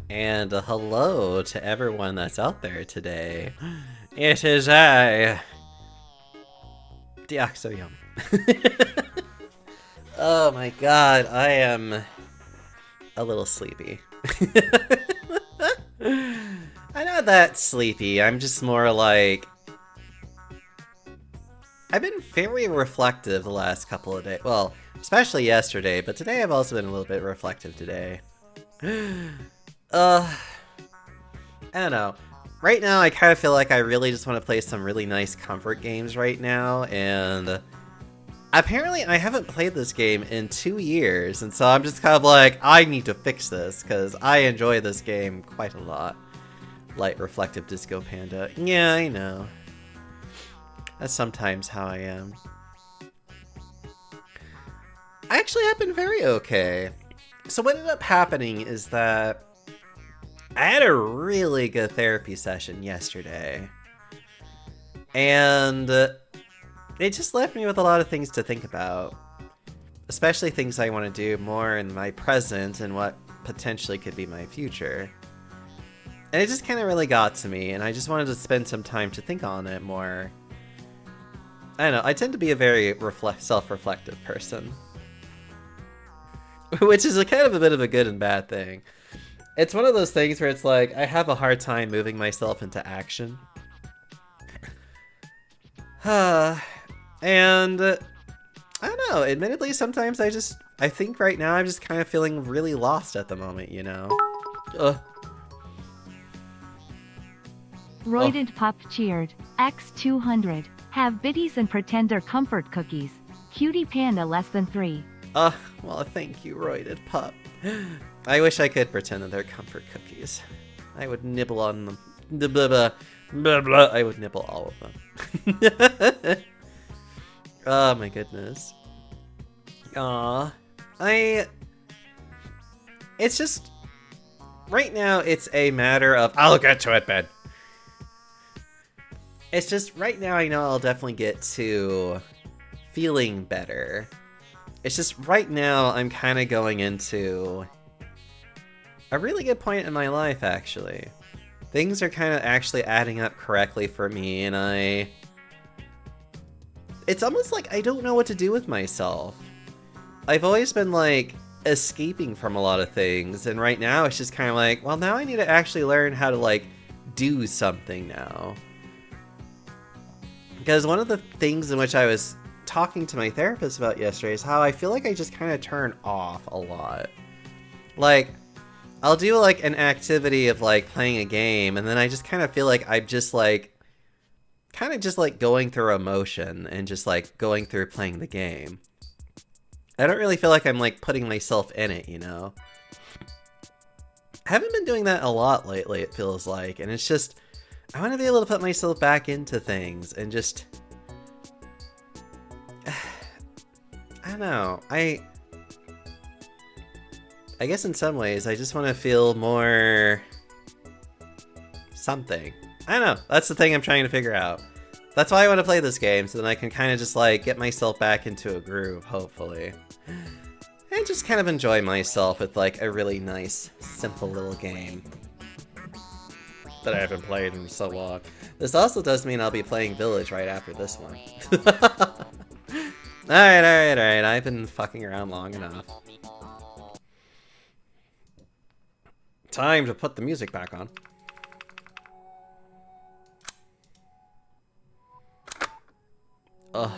And hello to everyone that's out there today. It is I, Deoxyum. Oh my god, I am a little sleepy. I'm not that sleepy, I'm just more like... I've been very reflective the last couple of days. Well, especially yesterday, but today I've also been a little bit reflective today. I don't know. Right now, I kind of feel like I really just want to play some really nice comfort games right now, and apparently I haven't played this game in 2 years, and so I'm just kind of like, I need to fix this, because I enjoy this game quite a lot. Light Reflective Disco Panda. Yeah, I know. That's sometimes how I am. I actually have been very okay. So what ended up happening is that I had a really good therapy session yesterday. And it just left me with a lot of things to think about. Especially things I want to do more in my present and what potentially could be my future. And it just kind of really got to me, and I just wanted to spend some time to think on it more. I don't know, I tend to be a very self-reflective person. Which is a kind of a bit of a good and bad thing. It's one of those things where it's like, I have a hard time moving myself into action. And, I don't know, admittedly, sometimes I think right now I'm just kind of feeling really lost at the moment, you know? Roided Pup cheered. X200. Have biddies and pretend they're comfort cookies. Cutie panda less than 3. Well, thank you, Roided Pup. I wish I could pretend that they're comfort cookies. I would nibble on them. Blah, blah, blah, blah. I would nibble all of them. Oh my goodness. Aw. It's just... Right now, it's a matter of... I'll get to it, Ben. It's just, right now I know I'll definitely get to feeling better. It's just, right now I'm kind of going into a really good point in my life, actually. Things are kind of actually adding up correctly for me, and it's almost like I don't know what to do with myself. I've always been, like, escaping from a lot of things, and right now it's just kind of like, well, now I need to actually learn how to, like, do something now. Because one of the things in which I was talking to my therapist about yesterday is how I feel like I just kind of turn off a lot. Like, I'll do like an activity of like playing a game, and then I just kind of feel like I'm just like, kind of just like going through emotion and just like going through playing the game. I don't really feel like I'm like putting myself in it, you know? I haven't been doing that a lot lately, it feels like, and it's just... I want to be able to put myself back into things and just... I don't know. I guess in some ways I just want to feel more... something. I don't know. That's the thing I'm trying to figure out. That's why I want to play this game, so then I can kind of just like get myself back into a groove, hopefully. And just kind of enjoy myself with like a really nice, simple little game that I haven't played in so long. This also does mean I'll be playing Village right after this one. Alright, I've been fucking around long enough. Time to put the music back on. Ugh.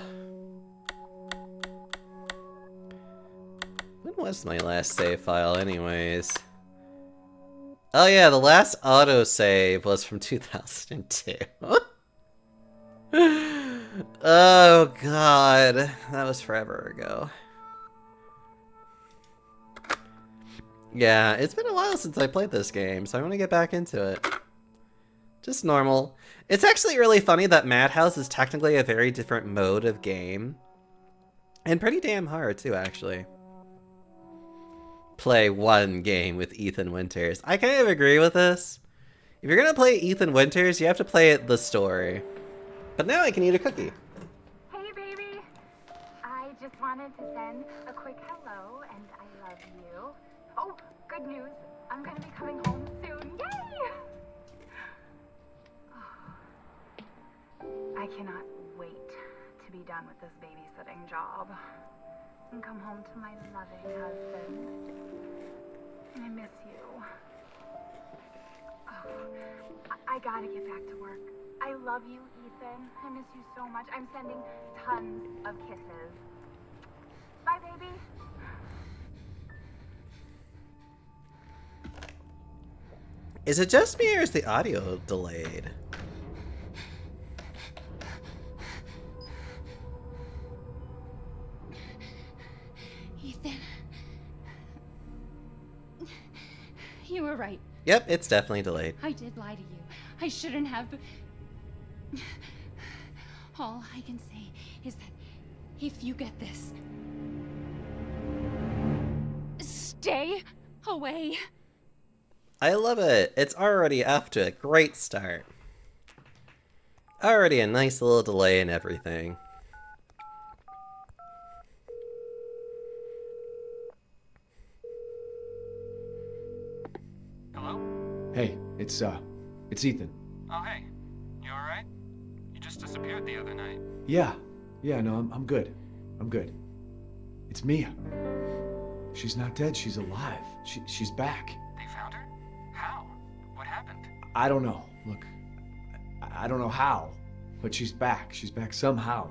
When was my last save file anyways? Oh yeah, the last autosave was from 2002. Oh god, that was forever ago. Yeah, it's been a while since I played this game, so I want to get back into it. Just normal. It's actually really funny that Madhouse is technically a very different mode of game. And pretty damn hard too, actually. Play one game with Ethan Winters. I kind of agree with this. If you're gonna play Ethan Winters, you have to play it the story. But now I can eat a cookie. Hey, baby. I just wanted to send a quick hello, and I love you. Oh, good news. I'm gonna be coming home soon. Yay! I cannot wait to be done with this babysitting job and come home to my loving husband. I miss you. Oh, I gotta get back to work. I love you, Ethan. I miss you so much. I'm sending tons of kisses. Bye, baby. Is it just me or is the audio delayed? Ethan. You were right. Yep, it's definitely delayed. I did lie to you. I shouldn't have. All I can say is that if you get this, stay away. I love it. It's already off to a great start. Already a nice little delay and everything. Hello? Hey, it's Ethan. Oh, hey. You alright? You just disappeared the other night. Yeah, no, I'm good. I'm good. It's Mia. She's not dead, she's alive. She's back. They found her? How? What happened? I don't know. Look, I don't know how, but she's back. She's back somehow.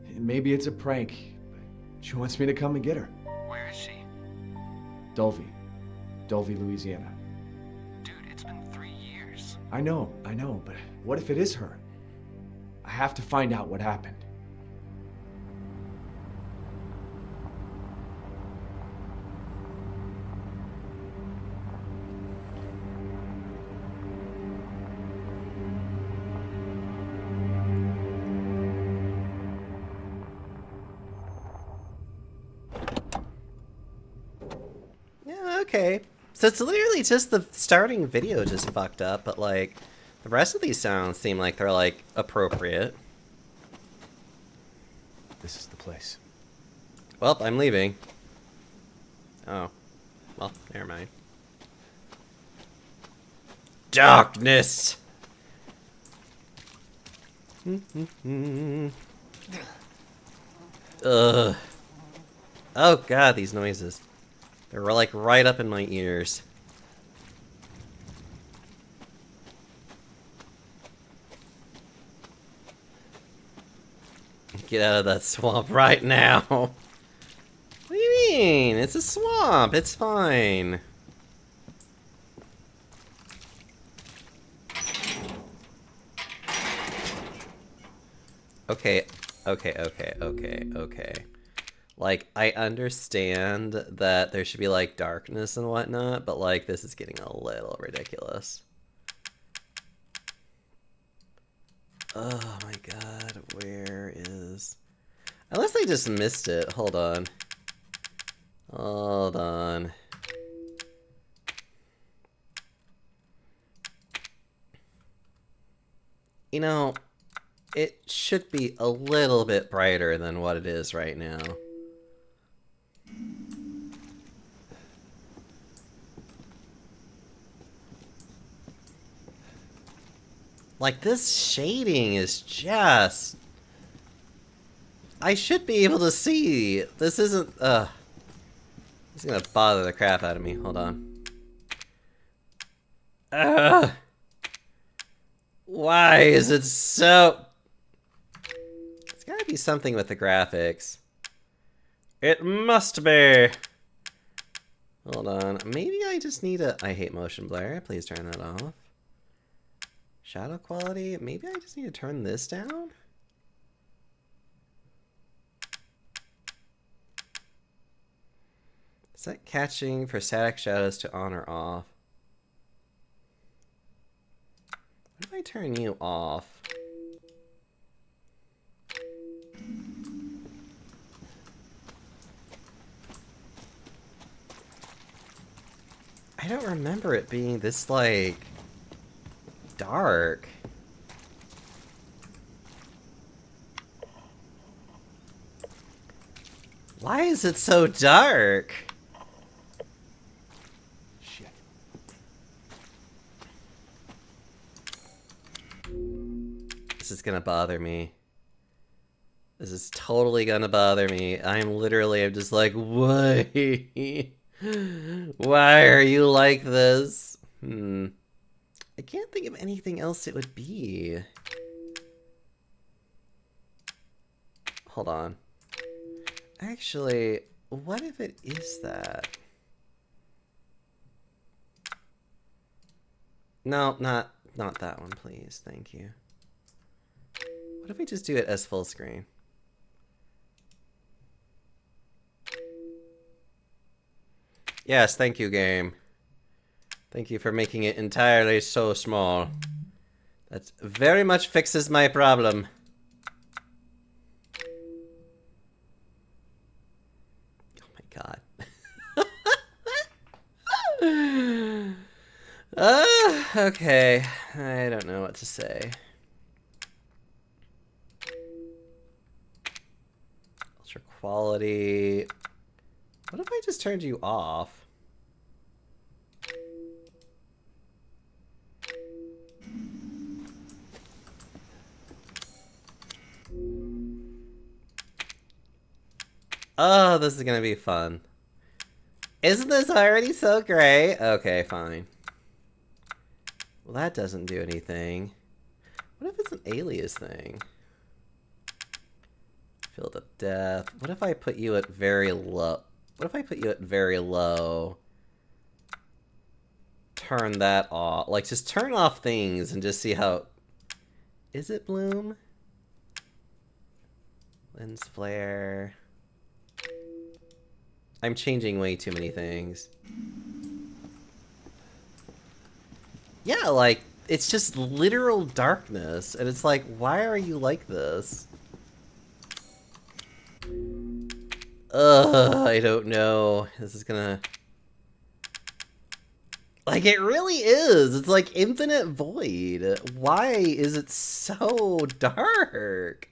Maybe it's a prank, but she wants me to come and get her. Where is she? Dulvey, Louisiana. Dude, it's been 3 years. I know, but what if it is her? I have to find out what happened. Yeah, okay. So it's literally just the starting video just fucked up, but like the rest of these sounds seem like they're like appropriate. This is the place. Well, I'm leaving. Oh. Well, never mind. Darkness! Ugh. Oh god, these noises. They're like right up in my ears. Get out of that swamp right now. What do you mean? It's a swamp. It's fine. Okay. Like, I understand that there should be, like, darkness and whatnot, but, like, this is getting a little ridiculous. Oh my god, where is... Unless they just missed it. Hold on. Hold on. You know, it should be a little bit brighter than what it is right now. Like, this shading is just... I should be able to see. This isn't... This is gonna bother the crap out of me. Hold on. Why is it so... It's gotta be something with the graphics. It must be! Hold on. Maybe I just need a... I hate motion blur. Please turn that off. Shadow quality? Maybe I just need to turn this down? Set catching for static shadows to on or off. What if I turn you off? I don't remember it being this, like, dark. Why is it so dark? Shit. is gonna bother me. This is totally gonna bother me. I'm just like, why? Why are you like this? I can't think of anything else it would be. Hold on. Actually, what if it is that? No, not that one, please. Thank you. What if we just do it as full screen? Yes, thank you, game. Thank you for making it entirely so small. That very much fixes my problem. Oh my god. Okay. I don't know what to say. Ultra quality. What if I just turned you off? Oh, this is gonna be fun. Isn't this already so great? Okay, fine. Well, that doesn't do anything. What if it's an alias thing? Field of death. What if I put you at very low? What if I put you at very low? Turn that off. Like, just turn off things and just see how... Is it bloom? Lens flare... I'm changing way too many things. Yeah, like, it's just literal darkness, and it's like, why are you like this? I don't know. This is gonna... Like, it really is! It's like infinite void. Why is it so dark?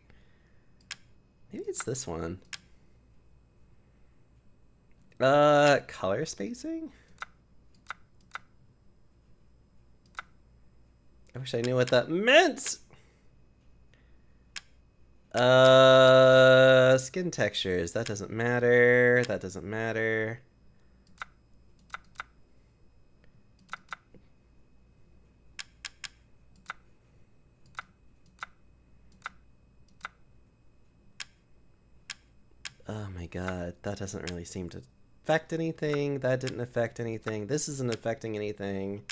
Maybe it's this one. Color spacing? I wish I knew what that meant! Skin textures. That doesn't matter. That doesn't matter. Oh my god, that doesn't really seem to affect anything. That didn't affect anything. This isn't affecting anything.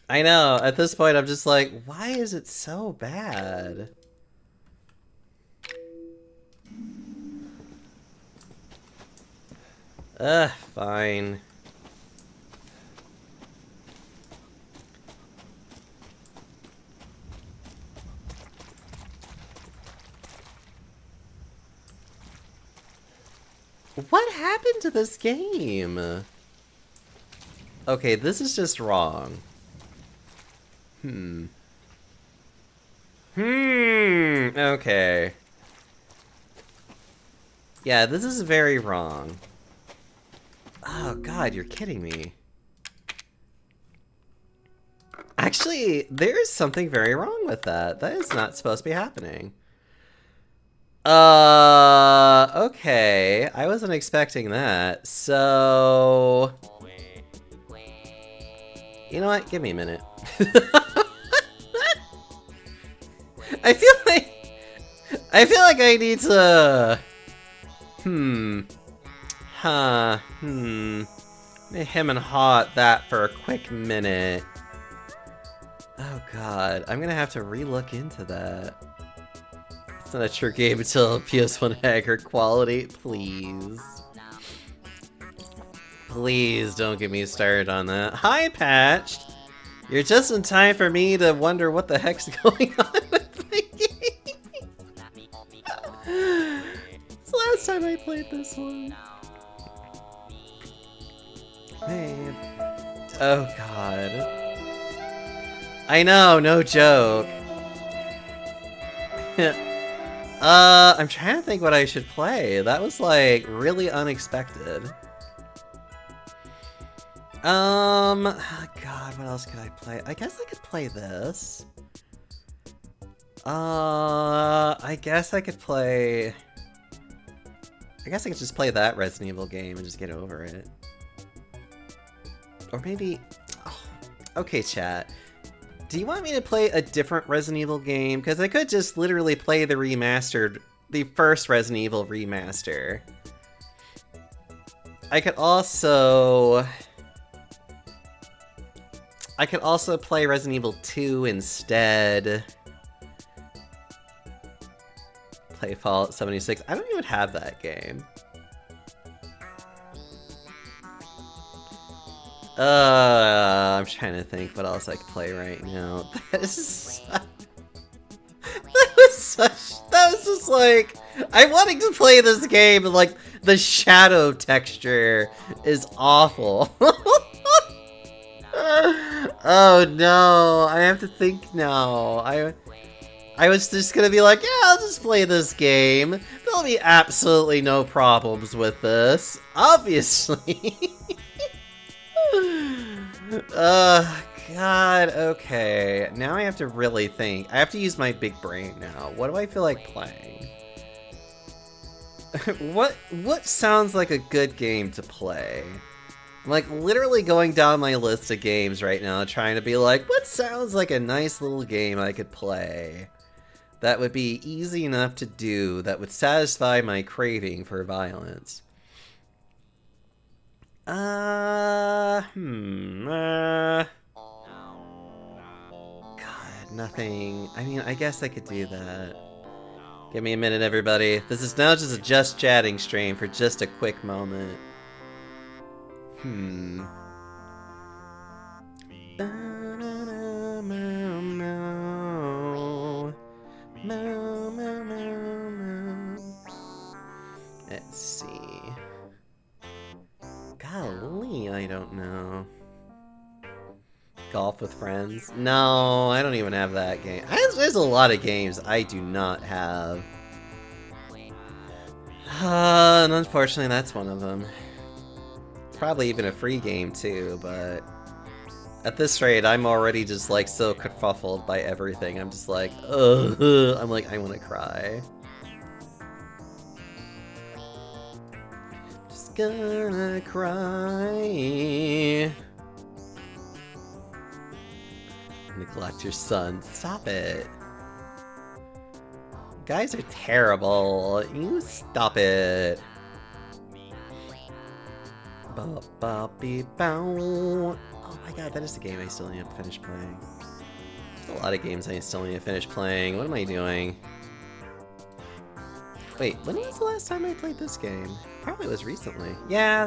I know, at this point I'm just like, why is it so bad? Fine. What happened to this game? Okay, this is just wrong. Okay. Yeah, this is very wrong. Oh god, you're kidding me. Actually, there is something very wrong with that. That is not supposed to be happening. Okay. I wasn't expecting that. So... You know what? Give me a minute. I feel like I need to... Him and hot that for a quick minute. Oh god. I'm gonna have to re-look into that. It's not a true game until PS1 hacker quality. Please. Please don't get me started on that. Hi, Patched! You're just in time for me to wonder what the heck's going on with the game. It's the last time I played this one. Man. Oh, God. I know, no joke. I'm trying to think what I should play. That was, like, really unexpected. God, what else could I play? I guess I could play this. I guess I could play... I guess I could just play that Resident Evil game and just get over it. Or maybe... Oh, okay, chat. Do you want me to play a different Resident Evil game? Because I could just literally play the remastered... the first Resident Evil remaster. I could also play Resident Evil 2 instead. Play Fallout 76. I don't even have that game. I'm trying to think what else I could play right now. That was just like, I'm wanting to play this game and like the shadow texture is awful. Oh no, I have to think now. I was just gonna be like, yeah, I'll just play this game. There'll be absolutely no problems with this, obviously. God, okay. Now I have to really think. I have to use my big brain now. What do I feel like playing? What sounds like a good game to play? I'm like literally going down my list of games right now, trying to be like, what sounds like a nice little game I could play that would be easy enough to do, that would satisfy my craving for violence. God, nothing. I mean, I guess I could do that. Give me a minute, everybody. This is now just a just chatting stream for just a quick moment. Let's see. Golly, I don't know. Golf with friends? No, I don't even have that game. There's a lot of games I do not have. And unfortunately, that's one of them. It's probably even a free game too, but at this rate, I'm already just like so kerfuffled by everything. I'm just like, ugh. I'm like, I want to cry. Just gonna cry. Neglect your son. Stop it. You guys are terrible. You stop it. Oh my god, that is the game I still need to finish playing. There's a lot of games I still need to finish playing. What am I doing? Wait, when was the last time I played this game? Probably was recently. Yeah,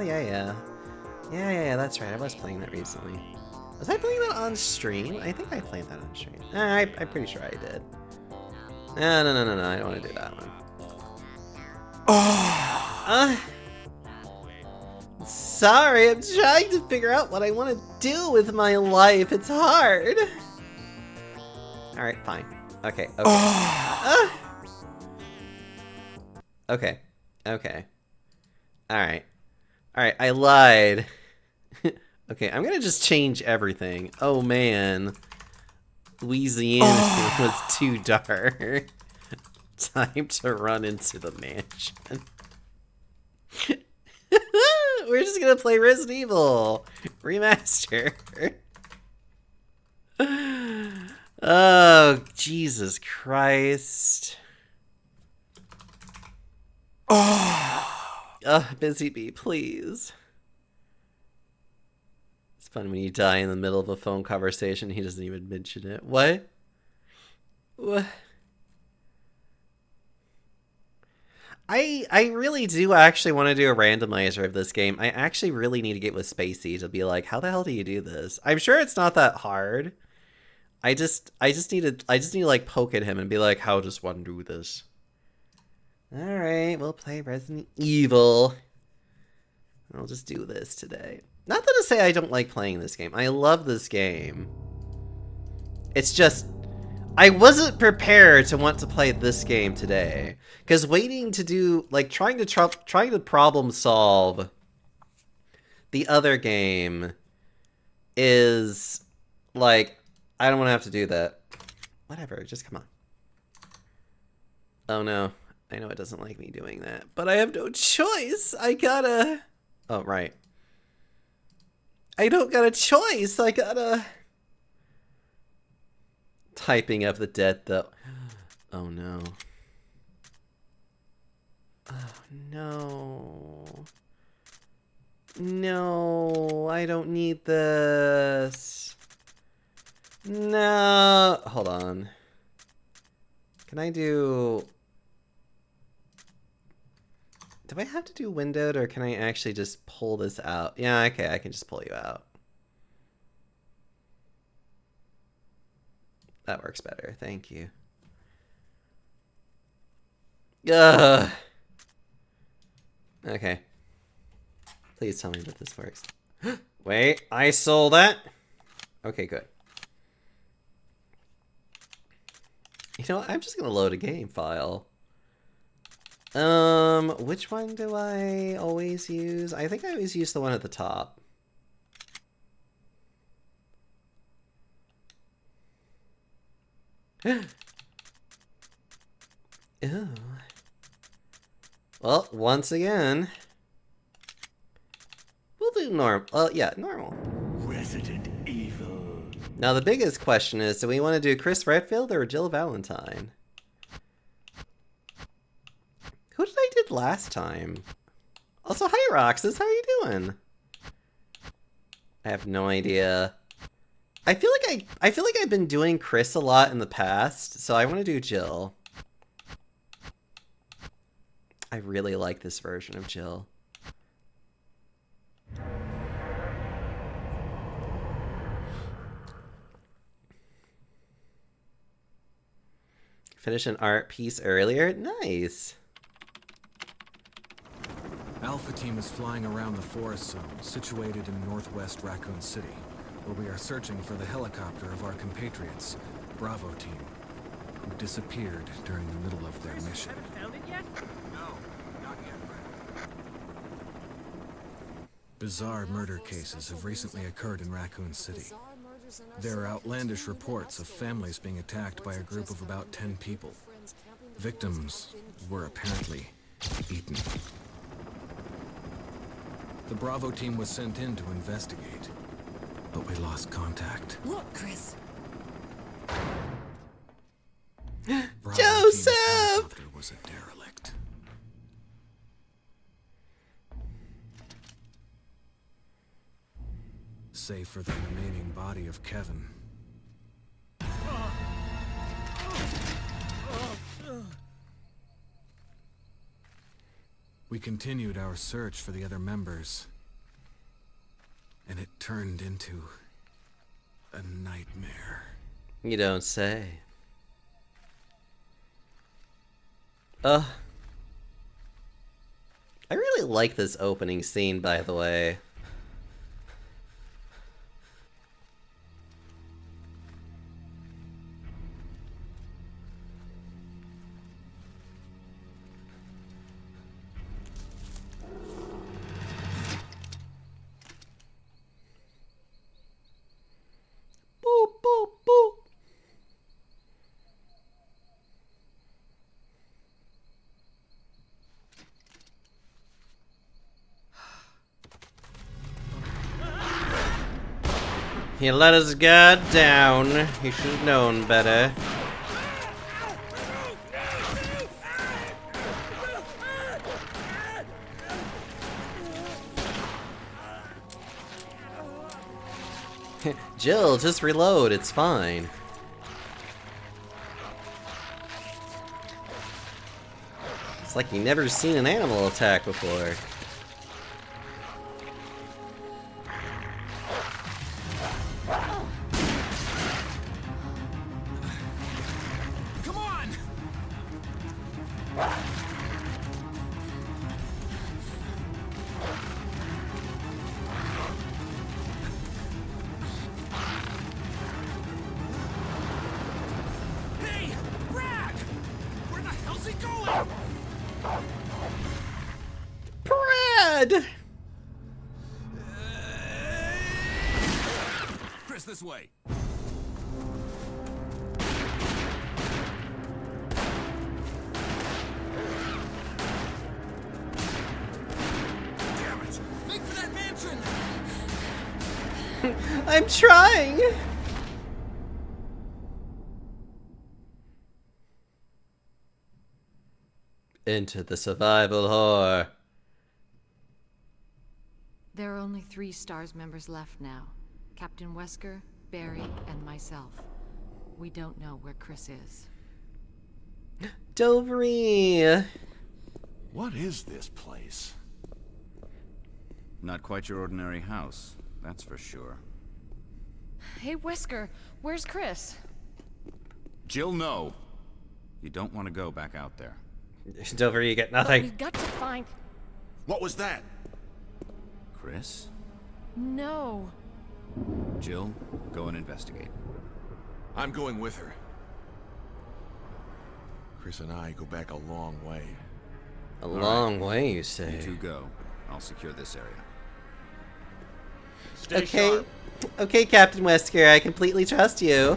that's right. I was playing that recently. Was I playing that on stream? I think I played that on stream. I'm pretty sure I did. No, I don't want to do that one. Sorry, I'm trying to figure out what I want to do with my life. It's hard. Alright, fine. Okay. Okay. Alright, I lied. Okay, I'm gonna just change everything. Oh man. Louisiana was too dark. Time to run into the mansion. We're just gonna play Resident Evil Remaster. Oh, Jesus Christ. Busy Bee, please. It's fun when you die in the middle of a phone conversation. He doesn't even mention it. What? I really do actually want to do a randomizer of this game. I actually really need to get with Spacey to be like, how the hell do you do this? I'm sure it's not that hard. I just need to like poke at him and be like, how does one do this? Alright, we'll play Resident Evil. I'll just do this today. Not that to say I don't like playing this game. I love this game. It's just, I wasn't prepared to want to play this game today. Because waiting to do, like, trying to problem solve the other game is like, I don't want to have to do that. Whatever, just come on. Oh no, I know it doesn't like me doing that, but I have no choice. I gotta... Oh, right. I don't got a choice. I gotta... Typing of the dead, though. Oh no. Oh no. No, I don't need this. No. Hold on. Can I do... Do I have to do windowed, or can I actually just pull this out? Yeah, okay, I can just pull you out. That works better, thank you. Ugh. Okay. Please tell me that this works. Wait, I sold that? Okay, good. You know what? I'm just gonna load a game file. Which one do I always use? I think I always use the one at the top. Ew. Well, once again, we'll do normal. Yeah, normal. Resident Evil. Now the biggest question is, do we want to do Chris Redfield or Jill Valentine? Who did I did last time? Also, hi Roxas, how are you doing? I have no idea. I feel like I've been doing Chris a lot in the past, so I want to do Jill. I really like this version of Jill. Finish an art piece earlier? Nice. Alpha Team is flying around the forest zone, situated in northwest Raccoon City, where we are searching for the helicopter of our compatriots, Bravo Team, who disappeared during the middle of their mission. Haven't found it yet? No, not yet, Brad. Bizarre murder cases have recently occurred in Raccoon City. There are outlandish reports of families being attacked by a group of about 10 people. Victims were apparently eaten. The Bravo Team was sent in to investigate, but we lost contact. Look, Chris. Bravo Joseph! Team's helicopter was a derelict. Save for the remaining body of Kevin. We continued our search for the other members, and it turned into a nightmare. You don't say. I really like this opening scene, by the way. Boop, boop, boop. He let his guard down. He should have known better. Jill, just reload. It's fine. It's like you never seen an animal attack before. Come on! Hey, Brad! Where the hell's he going? Brad! Stairs this way. Damn it! Make for that mansion! I'm trying! Into the survival horror. There are only 3 STARS members left now. Captain Wesker, Barry, and myself. We don't know where Chris is. Dovry! What is this place? Not quite your ordinary house, that's for sure. Hey, Wesker, where's Chris? Jill, no. You don't want to go back out there. Dovry, you get But nothing. we've got to find... What was that? Chris? No. Jill, go and investigate. I'm going with her. Chris and I go back a long way. A long way, you say. You two go. I'll secure this area. Stay Okay. sharp. Okay, Captain Wesker, I completely trust you.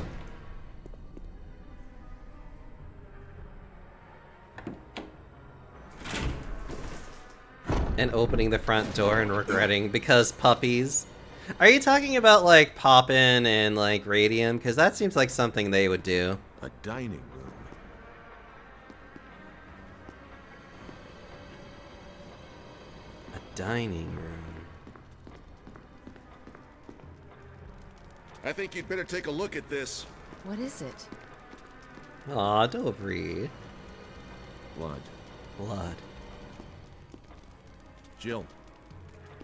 And opening the front door and regretting because puppies. Are you talking about like Poppin and like Radium? Because that seems like something they would do. A dining room. A dining room. I think you'd better take a look at this. What is it? Aw, Dovry. Blood. Blood. Jill,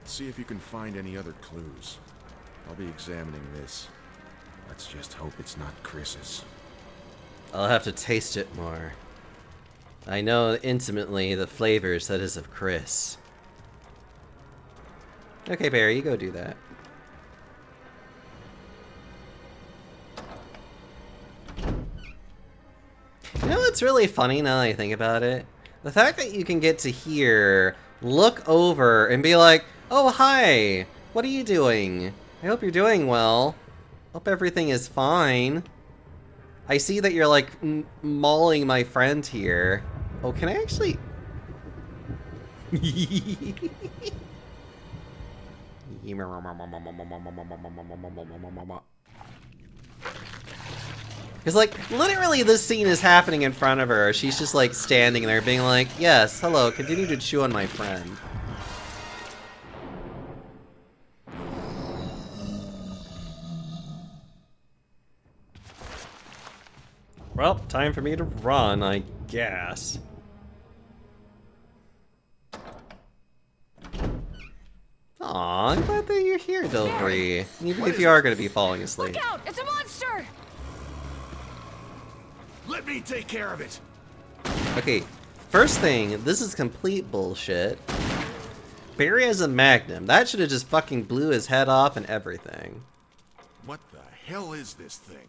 see if you can find any other clues. I'll be examining this. Let's just hope it's not Chris's. I'll have to taste it more. I know intimately the flavors that is of Chris. Okay, Barry, you go do that. You know what's really funny now that I think about it? The fact that you can get to here, look over, and be like, oh, hi! What are you doing? I hope you're doing well. Hope everything is fine. I see that you're, like, mauling my friend here. Oh, can I actually... Because, like, literally this scene is happening in front of her. She's just, like, standing there being like, yes, hello, continue to chew on my friend. Well, time for me to run, I guess. Aw, I'm glad that you're here, Dovry. Even if you are going to be falling asleep. Look out! It's a monster! Let me take care of it. Okay, first thing, this is complete bullshit. Barry has a magnum. That should have just fucking blew his head off and everything. What the hell is this thing?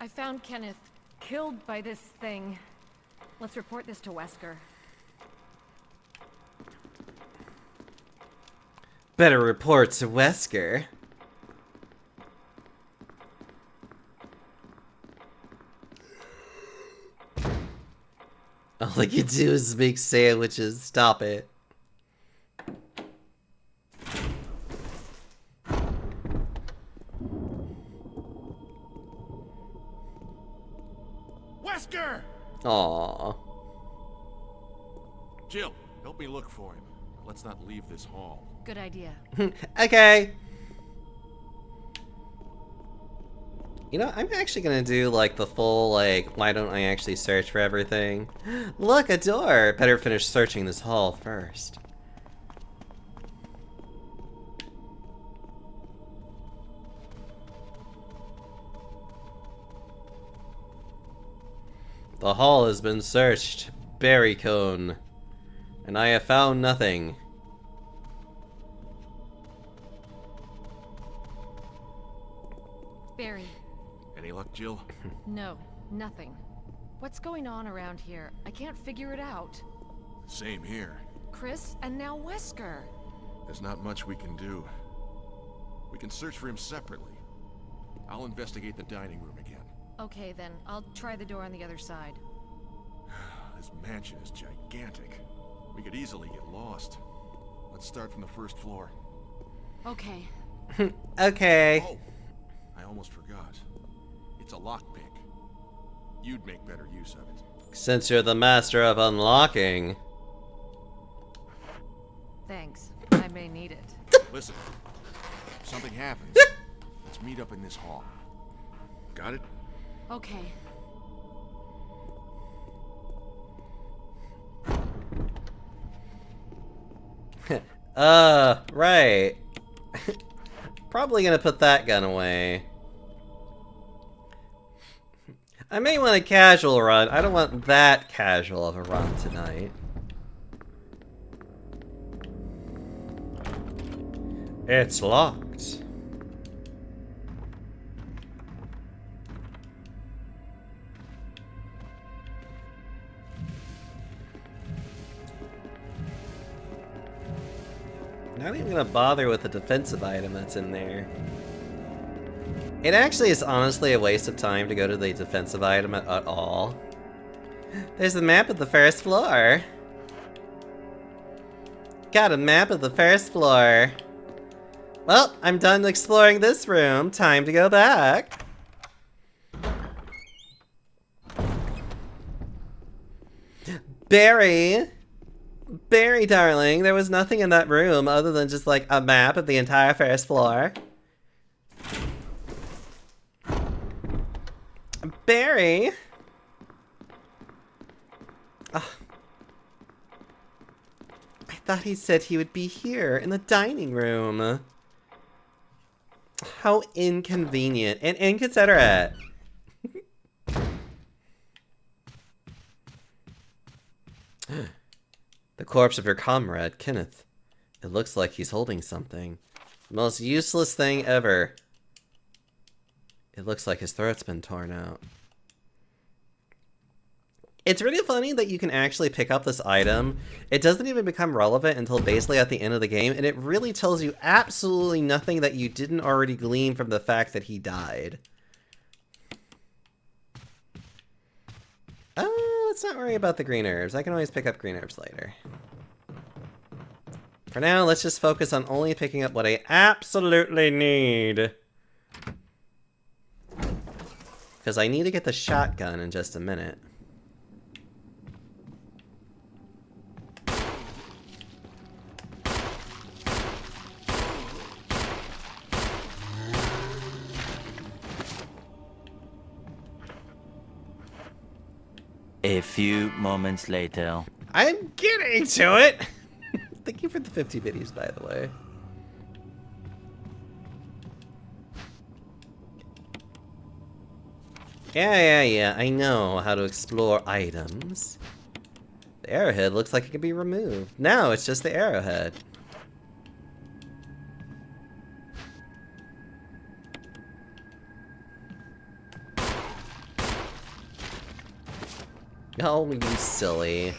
I found Kenneth killed by this thing. Let's report this to Wesker. Better report to Wesker. All I can do is make sandwiches. Stop it. Wesker! Aww. Jill, help me look for him. Let's not leave this hall. Good idea. Okay. You know, I'm actually gonna do, like, the full, like, why don't I actually search for everything? Look, a door! Better finish searching this hall first. The hall has been searched. Berry cone. And I have found nothing. Barry. Any luck, Jill? No, nothing. What's going on around here? I can't figure it out. Same here. Chris, and now Wesker. There's not much we can do. We can search for him separately. I'll investigate the dining room again. Okay, then. I'll try the door on the other side. This mansion is gigantic. We could easily get lost. Let's start from the first floor. Okay. Okay. Oh, I almost forgot. It's a lockpick. You'd make better use of it. Since you're the master of unlocking. Thanks. I may need it. Listen, if something happens, let's meet up in this hall. Got it? Okay. Right. Probably gonna put that gun away. I may want a casual run. I don't want that casual of a run tonight. It's locked. Not even gonna bother with the defensive item that's in there. It actually is honestly a waste of time to go to the defensive item at all. There's a map of the first floor. Got a map of the first floor. Well, I'm done exploring this room. Time to go back. Barry! Barry, darling, there was nothing in that room other than just like a map of the entire first floor. Barry! Oh. I thought he said he would be here in the dining room. How inconvenient and inconsiderate. The corpse of your comrade, Kenneth. It looks like he's holding something. The most useless thing ever. It looks like his throat's been torn out. It's really funny that you can actually pick up this item. It doesn't even become relevant until basically at the end of the game, and it really tells you absolutely nothing that you didn't already glean from the fact that he died. Let's not worry about the green herbs. I can always pick up green herbs later. For now, let's just focus on only picking up what I absolutely need. Because I need to get the shotgun in just a minute. A few moments later. I'm getting to it! Thank you for the 50 biddies, by the way. Yeah, I know how to explore items. The arrowhead looks like it can be removed. Now it's just the arrowhead. Oh, you silly.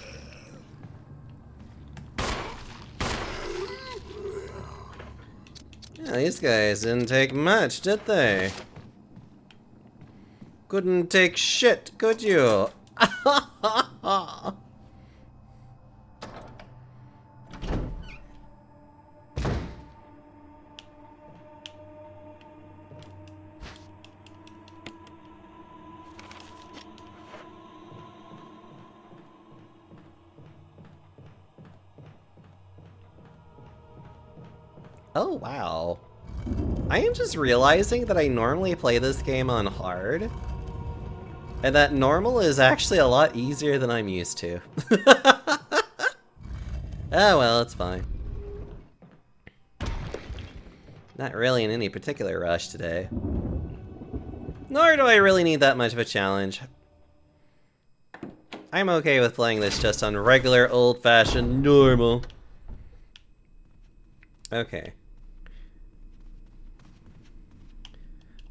Yeah, these guys didn't take much, did they? Couldn't take shit, could you? Oh, wow. I am just realizing that I normally play this game on hard. And that normal is actually a lot easier than I'm used to. Oh, well, it's fine. Not really in any particular rush today. Nor do I really need that much of a challenge. I'm okay with playing this just on regular, old-fashioned, normal. Okay.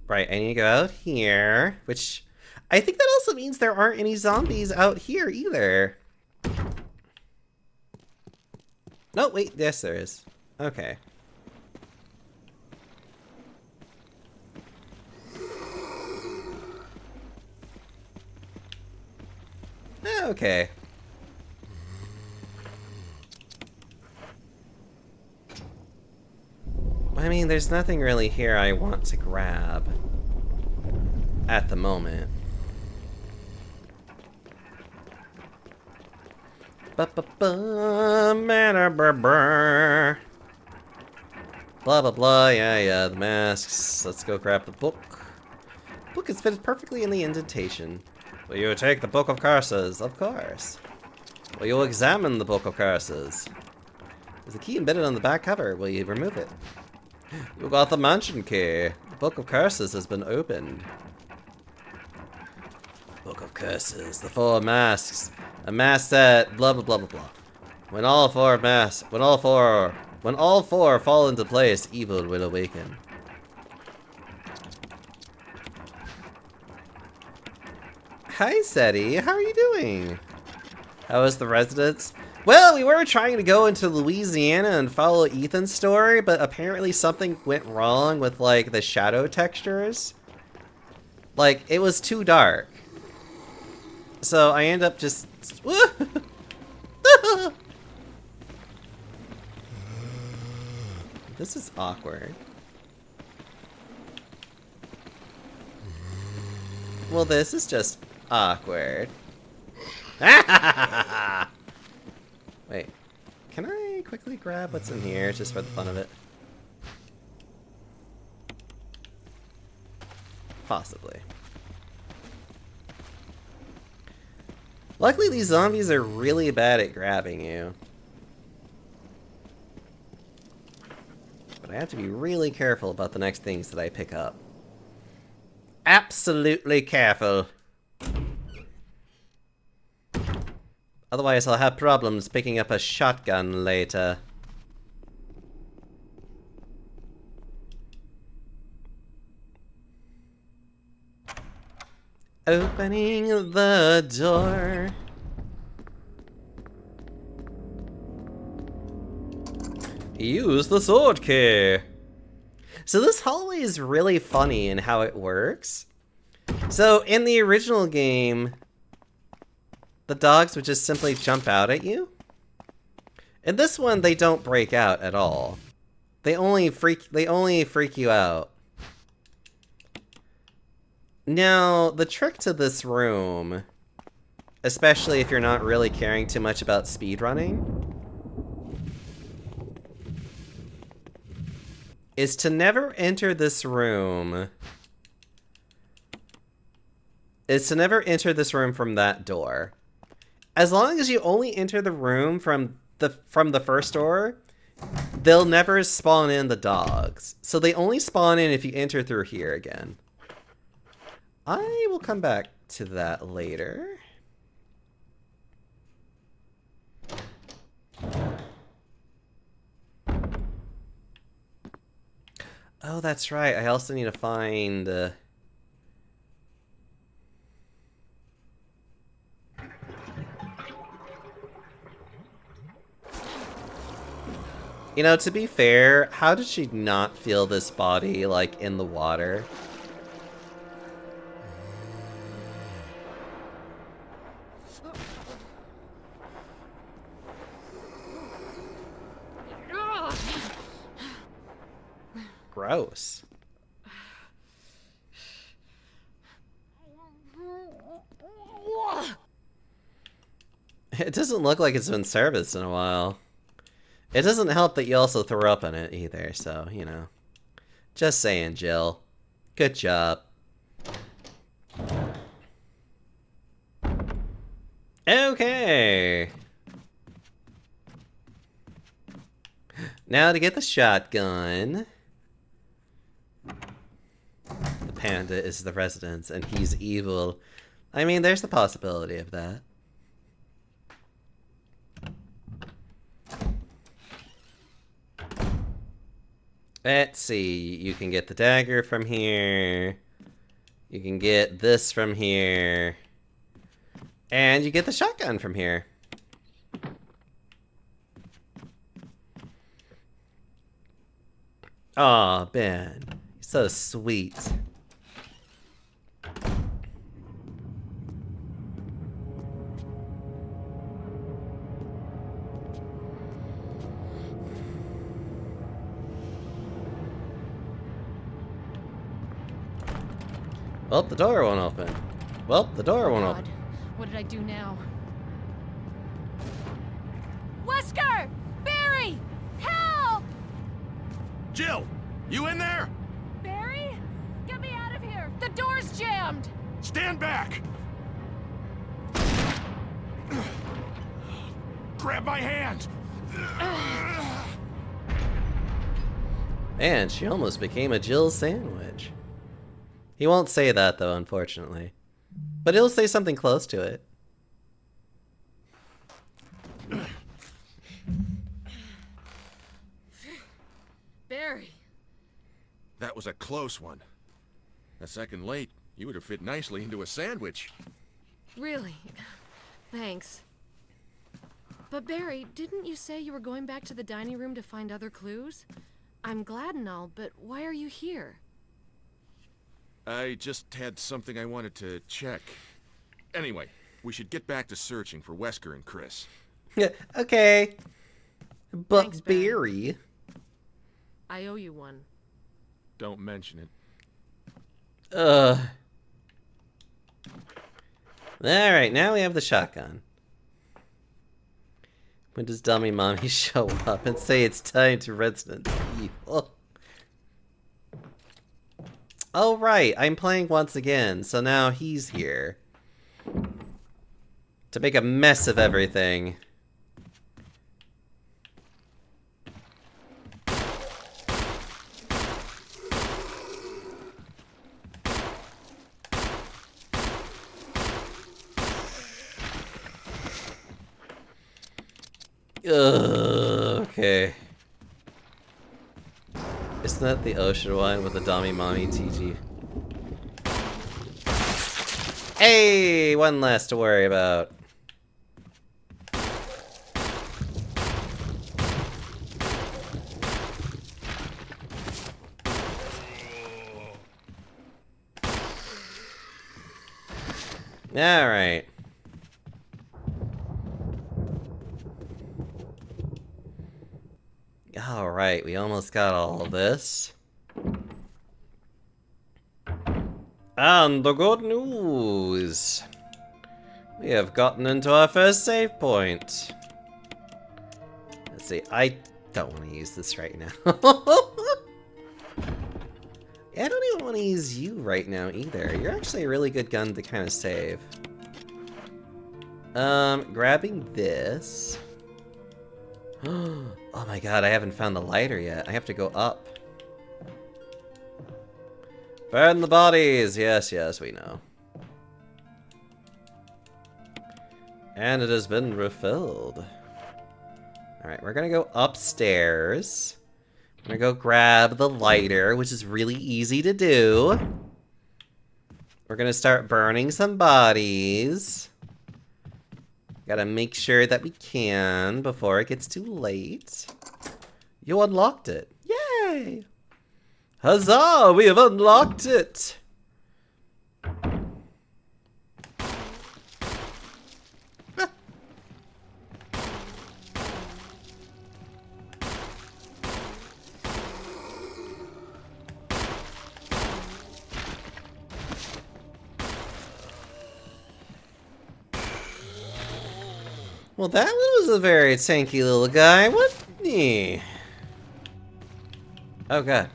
Right, I need to go out here, which I think that also means there aren't any zombies out here either. No, wait, yes there is. Okay. Okay. I mean, there's nothing really here I want to grab at the moment. Blah blah blah, yeah, the masks. Let's go grab the book. Book is fitted perfectly in the indentation. Will you take the Book of Curses? Of course. Will you examine the Book of Curses? There's a key embedded on the back cover. Will you remove it? You got the mansion key. The Book of Curses has been opened. Book of Curses. The four masks. A mask that blah blah blah blah blah. When all four fall into place, evil will awaken. Hi, Seti. How are you doing? How is the residence? Well, we were trying to go into Louisiana and follow Ethan's story, but apparently something went wrong with, like, the shadow textures. Like, it was too dark. So I end up just... This is awkward. Well, this is just awkward. Wait, can I quickly grab what's in here just for the fun of it? Possibly. Luckily, these zombies are really bad at grabbing you. But I have to be really careful about the next things that I pick up. Absolutely careful. Otherwise, I'll have problems picking up a shotgun later. Opening the door. Use the sword key. So this hallway is really funny in how it works. So in the original game, the dogs would just simply jump out at you. In this one, they don't break out at all. They only freak you out. Now, the trick to this room, especially if you're not really caring too much about speedrunning, is to never enter this room. From that door. As long as you only enter the room from the first door, they'll never spawn in the dogs. So they only spawn in if you enter through here again. I will come back to that later. Oh, that's right. I also need to find... You know, to be fair, how did she not feel this body, like, in the water? Gross. It doesn't look like it's been serviced in a while. It doesn't help that you also throw up on it either, so, you know. Just saying, Jill. Good job. Okay. Now to get the shotgun. The panda is the resident, and he's evil. I mean, there's the possibility of that. Let's see, you can get the dagger from here. You can get this from here. And you get the shotgun from here. Aw, Ben. You're so sweet. Well, the door won't open. Well, the door won't God, open. what did I do now? Wesker! Barry! Help! Jill, you in there? Barry? Get me out of here! The door's jammed! Stand back! Grab my hand! Man, she almost became a Jill sandwich. He won't say that, though, unfortunately. But he'll say something close to it. Barry. That was a close one. A second late, you would have fit nicely into a sandwich. Really? Thanks. But Barry, didn't you say you were going back to the dining room to find other clues? I'm glad and all, but why are you here? I just had something I wanted to check. Anyway, we should get back to searching for Wesker and Chris. Yeah, okay. But Thanks, Barry. Barry... I owe you one. Don't mention it. Alright, now we have the shotgun. When does Dummy Mommy show up and say it's time to Resident Evil? Oh, right, I'm playing once again, so now he's here. To make a mess of everything. Okay. Isn't that the ocean one with the Dummy Mommy TG? Hey! One less to worry about. Alright. Alright, we almost got all of this. And the good news! We have gotten into our first save point. Let's see, I don't want to use this right now. I don't even want to use you right now either. You're actually a really good gun to kind of save. Grabbing this. Oh my god, I haven't found the lighter yet. I have to go up. Burn the bodies! Yes, yes, we know. And it has been refilled. Alright, we're gonna go upstairs. I'm gonna go grab the lighter, which is really easy to do. We're gonna start burning some bodies. Gotta make sure that we can before it gets too late. You unlocked it. Yay! Huzzah! We have unlocked it! Well, that one was a very tanky little guy, wasn't he? Oh god.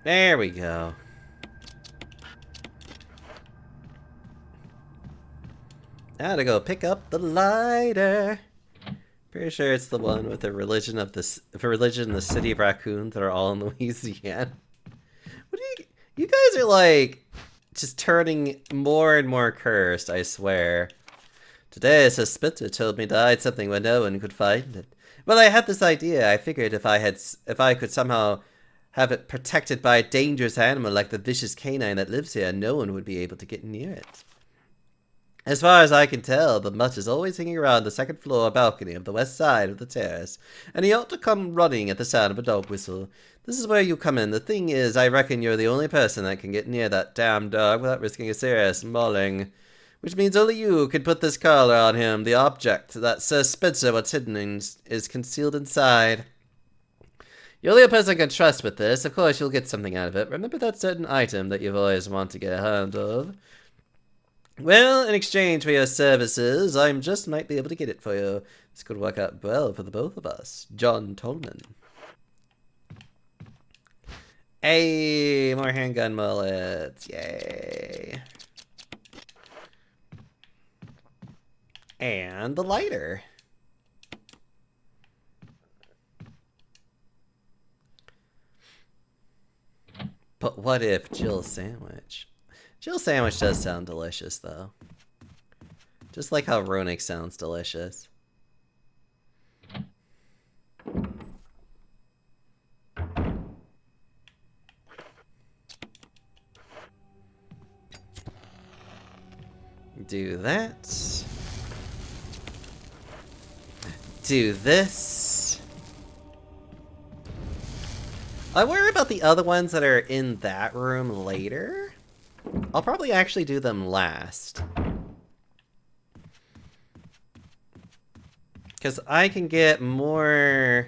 There we go. Now to go pick up the lighter. Pretty sure it's the one with the religion of the city of raccoons that are all in Louisiana. What do you guys are like just turning more and more cursed, I swear. Today, a Spencer told me to hide something where no one could find it. Well, I had this idea. I figured if I could somehow have it protected by a dangerous animal like the vicious canine that lives here, no one would be able to get near it. As far as I can tell, the mutt is always hanging around the second floor balcony of the west side of the terrace, and he ought to come running at the sound of a dog whistle. This is where you come in. The thing is, I reckon you're the only person that can get near that damn dog without risking a serious mauling. Which means only you can put this collar on him. The object that Sir Spencer what's hidden is concealed inside. You're the only person I can trust with this. Of course, you'll get something out of it. Remember that certain item that you've always wanted to get a hand of? Well, in exchange for your services, I just might be able to get it for you. This could work out well for the both of us. John Tolman. Hey, more handgun mullets. Yay. And the lighter. But what if Jill's sandwich? Jill's sandwich does sound delicious, though. Just like how Runic sounds delicious. Do that. Do this. I worry about the other ones that are in that room later. I'll probably actually do them last. Because I can get more...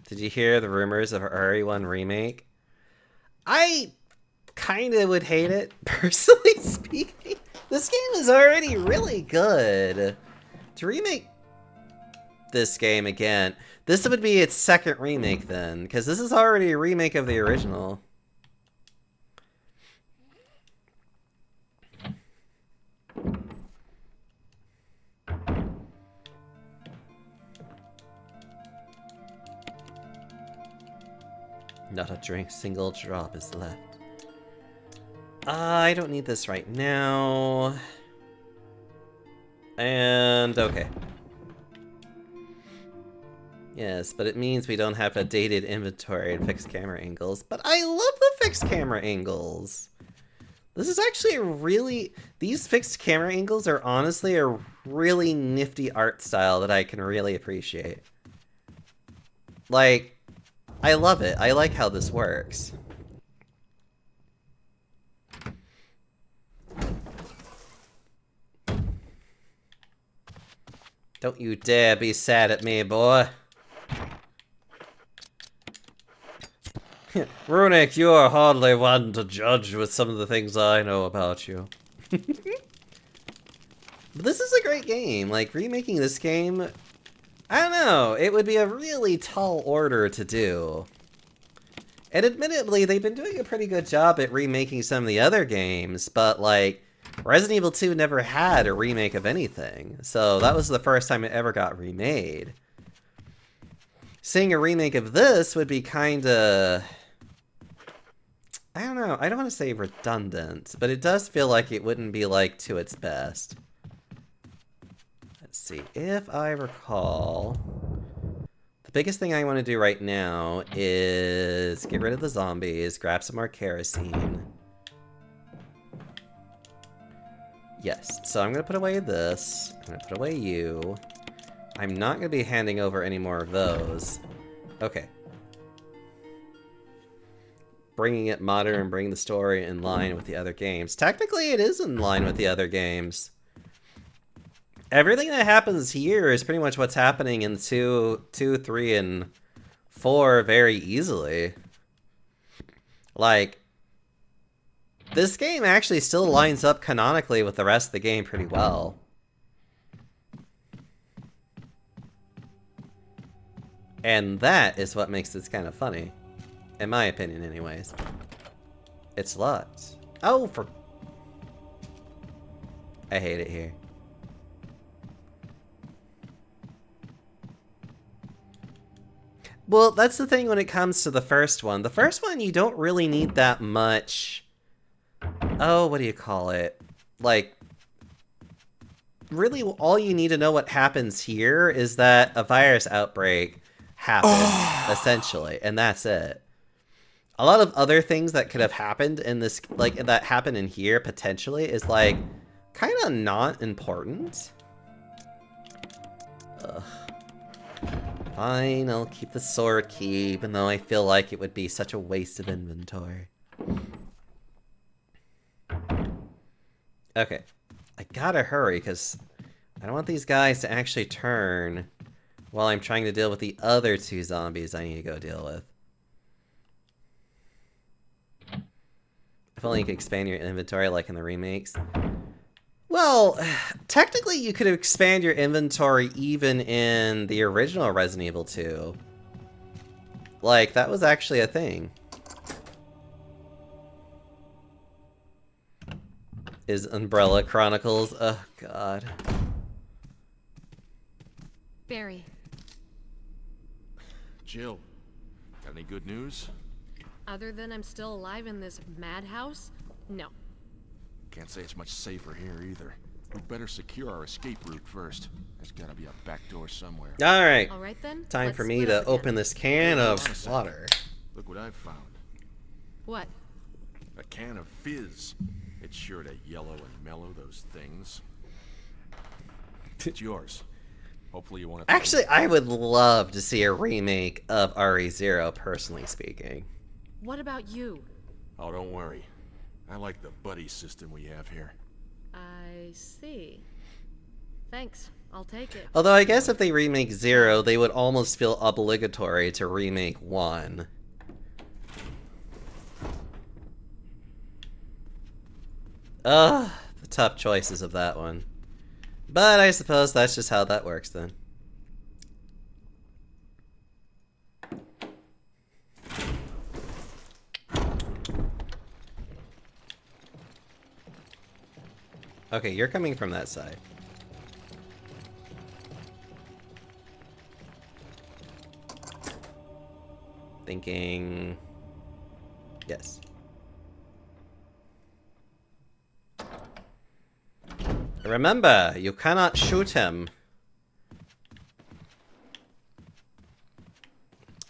Did you hear the rumors of RE1 remake? I kind of would hate it, personally speaking. This game is already really good. To remake this game again, this would be its second remake then, because this is already a remake of the original. Not a single drop is left. I don't need this right now. And okay. Yes, but it means we don't have a dated inventory and fixed camera angles. But I love the fixed camera angles. This is actually a really... These fixed camera angles are honestly a really nifty art style that I can really appreciate. Like, I love it. I like how this works. Don't you dare be sad at me, boy. Runic, you are hardly one to judge with some of the things I know about you. But this is a great game. Like, remaking this game, I don't know, it would be a really tall order to do. And admittedly, they've been doing a pretty good job at remaking some of the other games, but like, Resident Evil 2 never had a remake of anything, so that was the first time it ever got remade. Seeing a remake of this would be kinda... I don't know, I don't want to say redundant, but it does feel like it wouldn't be like to its best. Let's see, if I recall... The biggest thing I want to do right now is get rid of the zombies, grab some more kerosene. Yes, so I'm going to put away this. I'm going to put away you. I'm not going to be handing over any more of those. Okay. Bringing it modern and bringing the story in line with the other games. Technically, it is in line with the other games. Everything that happens here is pretty much what's happening in 2, 3, and 4 very easily. Like, this game actually still lines up canonically with the rest of the game pretty well. And that is what makes this kind of funny. In my opinion, anyways. It's locked. Oh, for... I hate it here. Well, that's the thing when it comes to the first one. The first one, you don't really need that much... Oh, what do you call it? Like, really all you need to know what happens here is that a virus outbreak happened, essentially, and that's it. A lot of other things that could have happened in this, like, that happened in here, potentially, is, like, kind of not important. Ugh. Fine, I'll keep the sword key, even though I feel like it would be such a waste of inventory. Okay. I gotta hurry, because I don't want these guys to actually turn while I'm trying to deal with the other 2 zombies I need to go deal with. If only you could expand your inventory like in the remakes. Well, technically you could expand your inventory even in the original Resident Evil 2. Like, that was actually a thing. Is Umbrella Chronicles? Oh, God. Barry. Jill, got any good news? Other than I'm still alive in this madhouse? No. Can't say it's much safer here either. We'd better secure our escape route first. There's gotta be a back door somewhere. Alright. All right then. Time let's for me split to up again. open this can Hold on a of second. water. Look what I've found. What? A can of fizz. It's sure to yellow and mellow those things. It's yours. Hopefully you want to... Actually, I would love to see a remake of RE0, personally speaking. What about you? Oh, don't worry. I like the buddy system we have here. I see. Thanks. I'll take it. Although I guess if they remake 0, they would almost feel obligatory to remake 1. Ugh, the tough choices of that one. But I suppose that's just how that works then. Okay, you're coming from that side. Thinking... Yes. Remember, you cannot shoot him.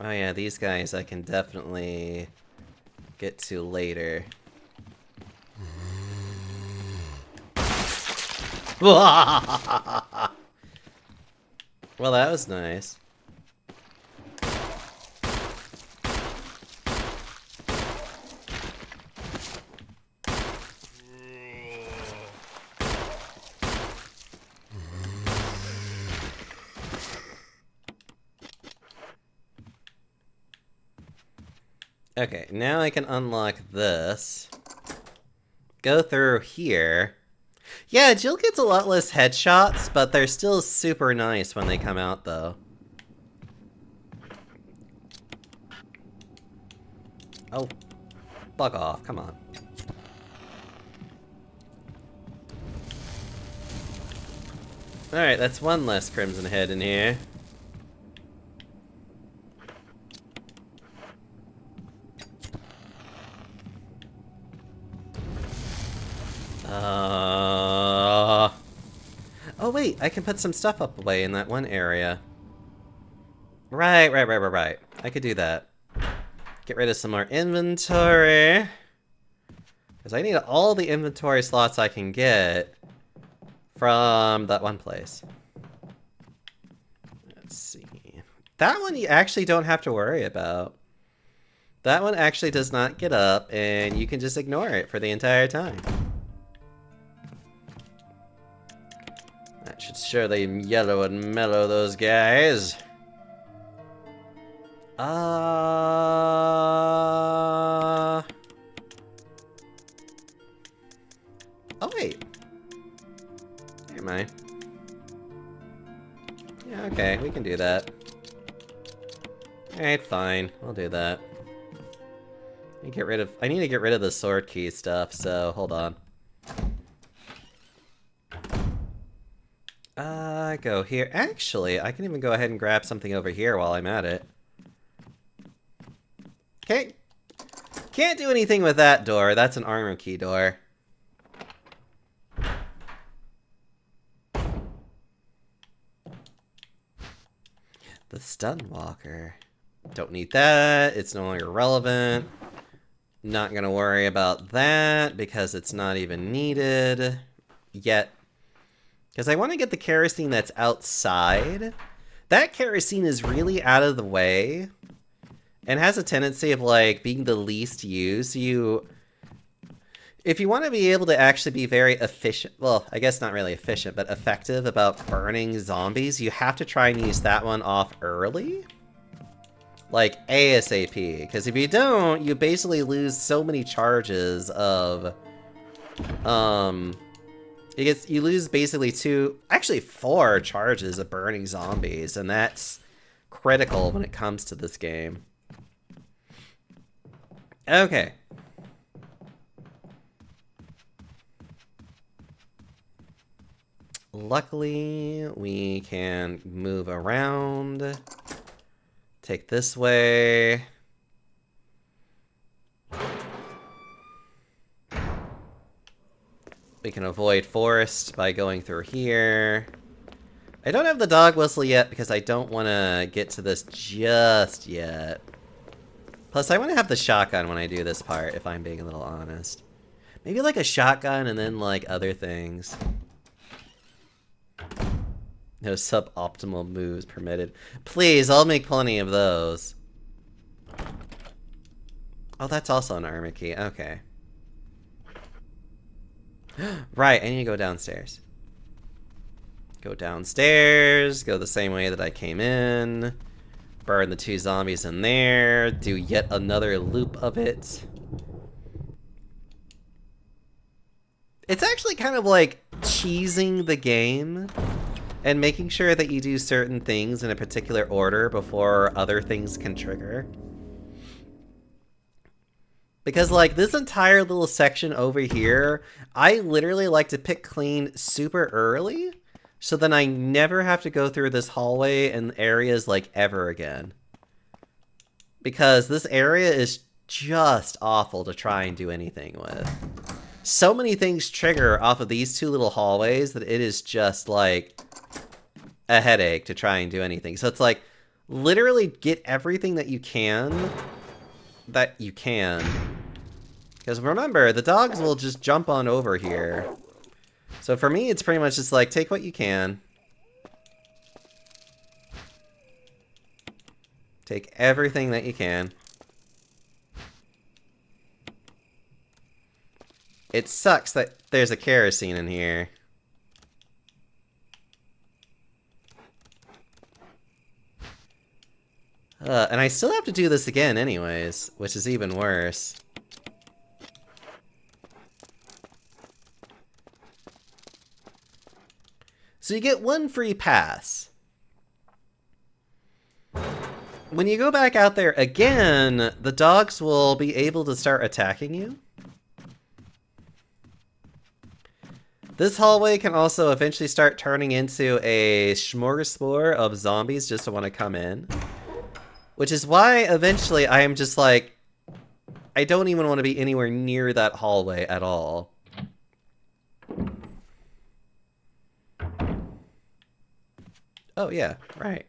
Oh yeah, these guys I can definitely get to later. Well, that was nice. Okay, now I can unlock this. Go through here. Yeah, Jill gets a lot less headshots, but they're still super nice when they come out, though. Oh, bug off, come on. Alright, that's one less Crimson Head in here. Oh wait, I can put some stuff up away in that one area. Right. I could do that. Get rid of some more inventory. Because I need all the inventory slots I can get from that one place. Let's see. That one you actually don't have to worry about. That one actually does not get up, and you can just ignore it for the entire time. That should surely yellow and mellow those guys. Oh wait. Never mind. Yeah, okay, we can do that. Alright, fine. We'll do that. I need to get rid of the sword key stuff, so hold on. Go here. Actually, I can even go ahead and grab something over here while I'm at it. Okay. Can't do anything with that door. That's an armor key door. The stun walker. Don't need that. It's no longer relevant. Not gonna worry about that because it's not even needed yet. Because I want to get the kerosene that's outside, That kerosene is really out of the way and has a tendency of like being the least used. If you want to be able to actually be very efficient, well, I guess not really efficient, but effective about burning zombies, you have to try and use that one off early. Like ASAP, because if you don't, you basically lose so many charges of, you lose basically 4 charges of burning zombies, and that's critical when it comes to this game. Okay. Luckily, we can move around. Take this way. We can avoid forest by going through here. I don't have the dog whistle yet because I don't want to get to this just yet. Plus, I want to have the shotgun when I do this part, if I'm being a little honest. Maybe like a shotgun and then like other things. No suboptimal moves permitted. Please, I'll make plenty of those. Oh, that's also an armor key. Okay. Right, I need to go downstairs. Go downstairs, go the same way that I came in. Burn the 2 zombies in there. Do yet another loop of it. It's actually kind of like cheesing the game and making sure that you do certain things in a particular order before other things can trigger. Because like this entire little section over here, I literally like to pick clean super early, so then I never have to go through this hallway and areas like ever again. Because this area is just awful to try and do anything with. So many things trigger off of these 2 little hallways that it is just like a headache to try and do anything. So it's like, literally get everything that you can. Because remember, the dogs will just jump on over here. So for me, it's pretty much just like, take what you can. Take everything that you can. It sucks that there's a kerosene in here. And I still have to do this again anyways, which is even worse. So you get 1 free pass. When you go back out there again, the dogs will be able to start attacking you. This hallway can also eventually start turning into a smorgasbord of zombies just to want to come in. Which is why eventually I am just like, I don't even want to be anywhere near that hallway at all. Oh yeah, right.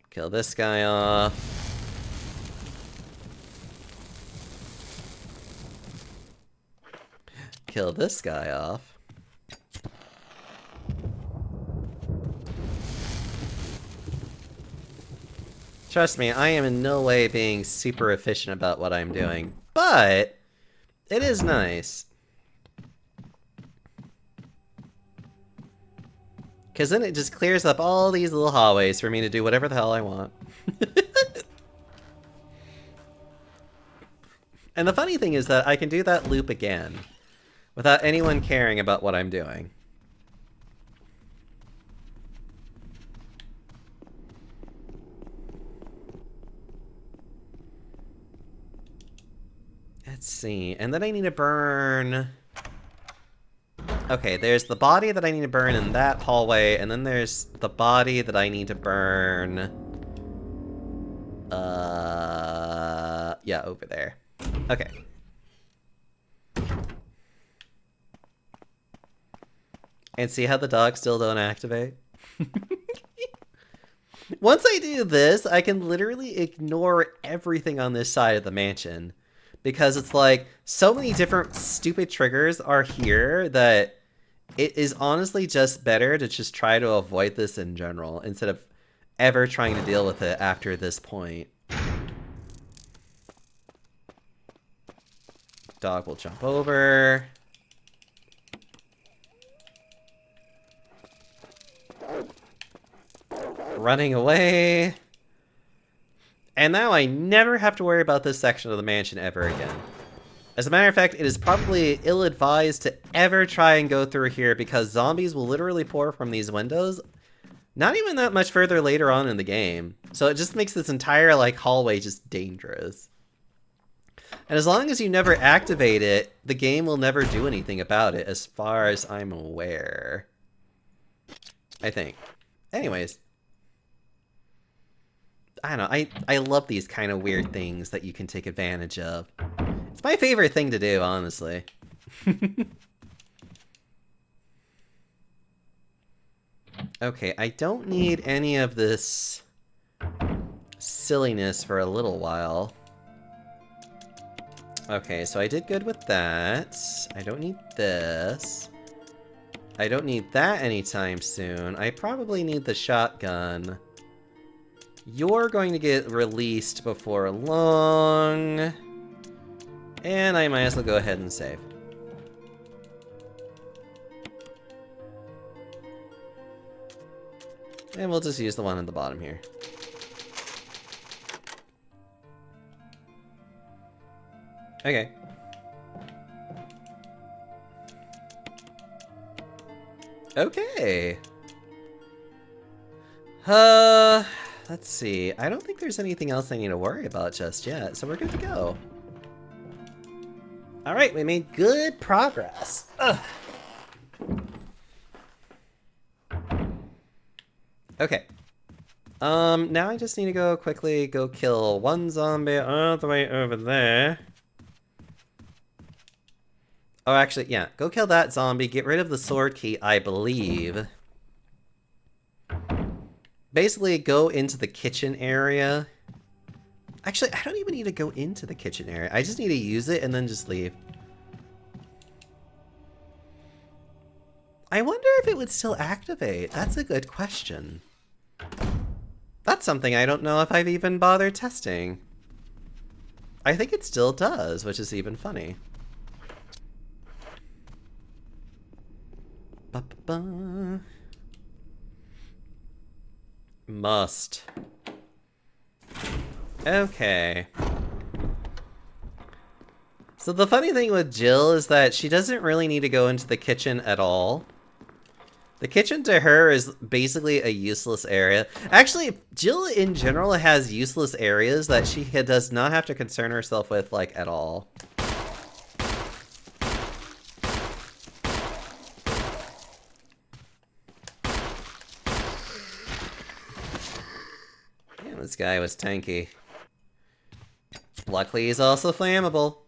Kill this guy off. Kill this guy off. Trust me, I am in no way being super efficient about what I'm doing, but it is nice. Because then it just clears up all these little hallways for me to do whatever the hell I want. And the funny thing is that I can do that loop again without anyone caring about what I'm doing. Let's see, and then I need to burn... Okay, there's the body that I need to burn in that hallway, and then there's the body that I need to burn... yeah, over there. Okay. And see how the dogs still don't activate? Once I do this, I can literally ignore everything on this side of the mansion. Because it's like, so many different stupid triggers are here that it is honestly just better to just try to avoid this in general instead of ever trying to deal with it after this point. Dog will jump over. Running away. And now I never have to worry about this section of the mansion ever again. As a matter of fact, it is probably ill-advised to ever try and go through here because zombies will literally pour from these windows not even that much further later on in the game. So it just makes this entire like hallway just dangerous. And as long as you never activate it, the game will never do anything about it as far as I'm aware. I think. Anyways. I don't know, I love these kind of weird things that you can take advantage of. It's my favorite thing to do, honestly. Okay, I don't need any of this silliness for a little while. Okay, so I did good with that. I don't need this. I don't need that anytime soon. I probably need the shotgun. You're going to get released before long. And I might as well go ahead and save. And we'll just use the one at the bottom here. Okay. Okay. Let's see. I don't think there's anything else I need to worry about just yet, so we're good to go. Alright, we made good progress. Ugh. Okay. Now I just need to go quickly go kill one zombie all the way over there. Oh, actually, yeah. Go kill that zombie. Get rid of the sword key, I believe. Basically, go into the kitchen area. Actually, I don't even need to go into the kitchen area. I just need to use it and then just leave. I wonder if it would still activate. That's a good question. That's something I don't know if I've even bothered testing. I think it still does, which is even funny. Ba-ba-ba. Must. Okay. So the funny thing with Jill is that she doesn't really need to go into the kitchen at all. The kitchen to her is basically a useless area. Actually, Jill in general has useless areas that she does not have to concern herself with, like, at all. Yeah, this guy was tanky. Luckily, he's also flammable.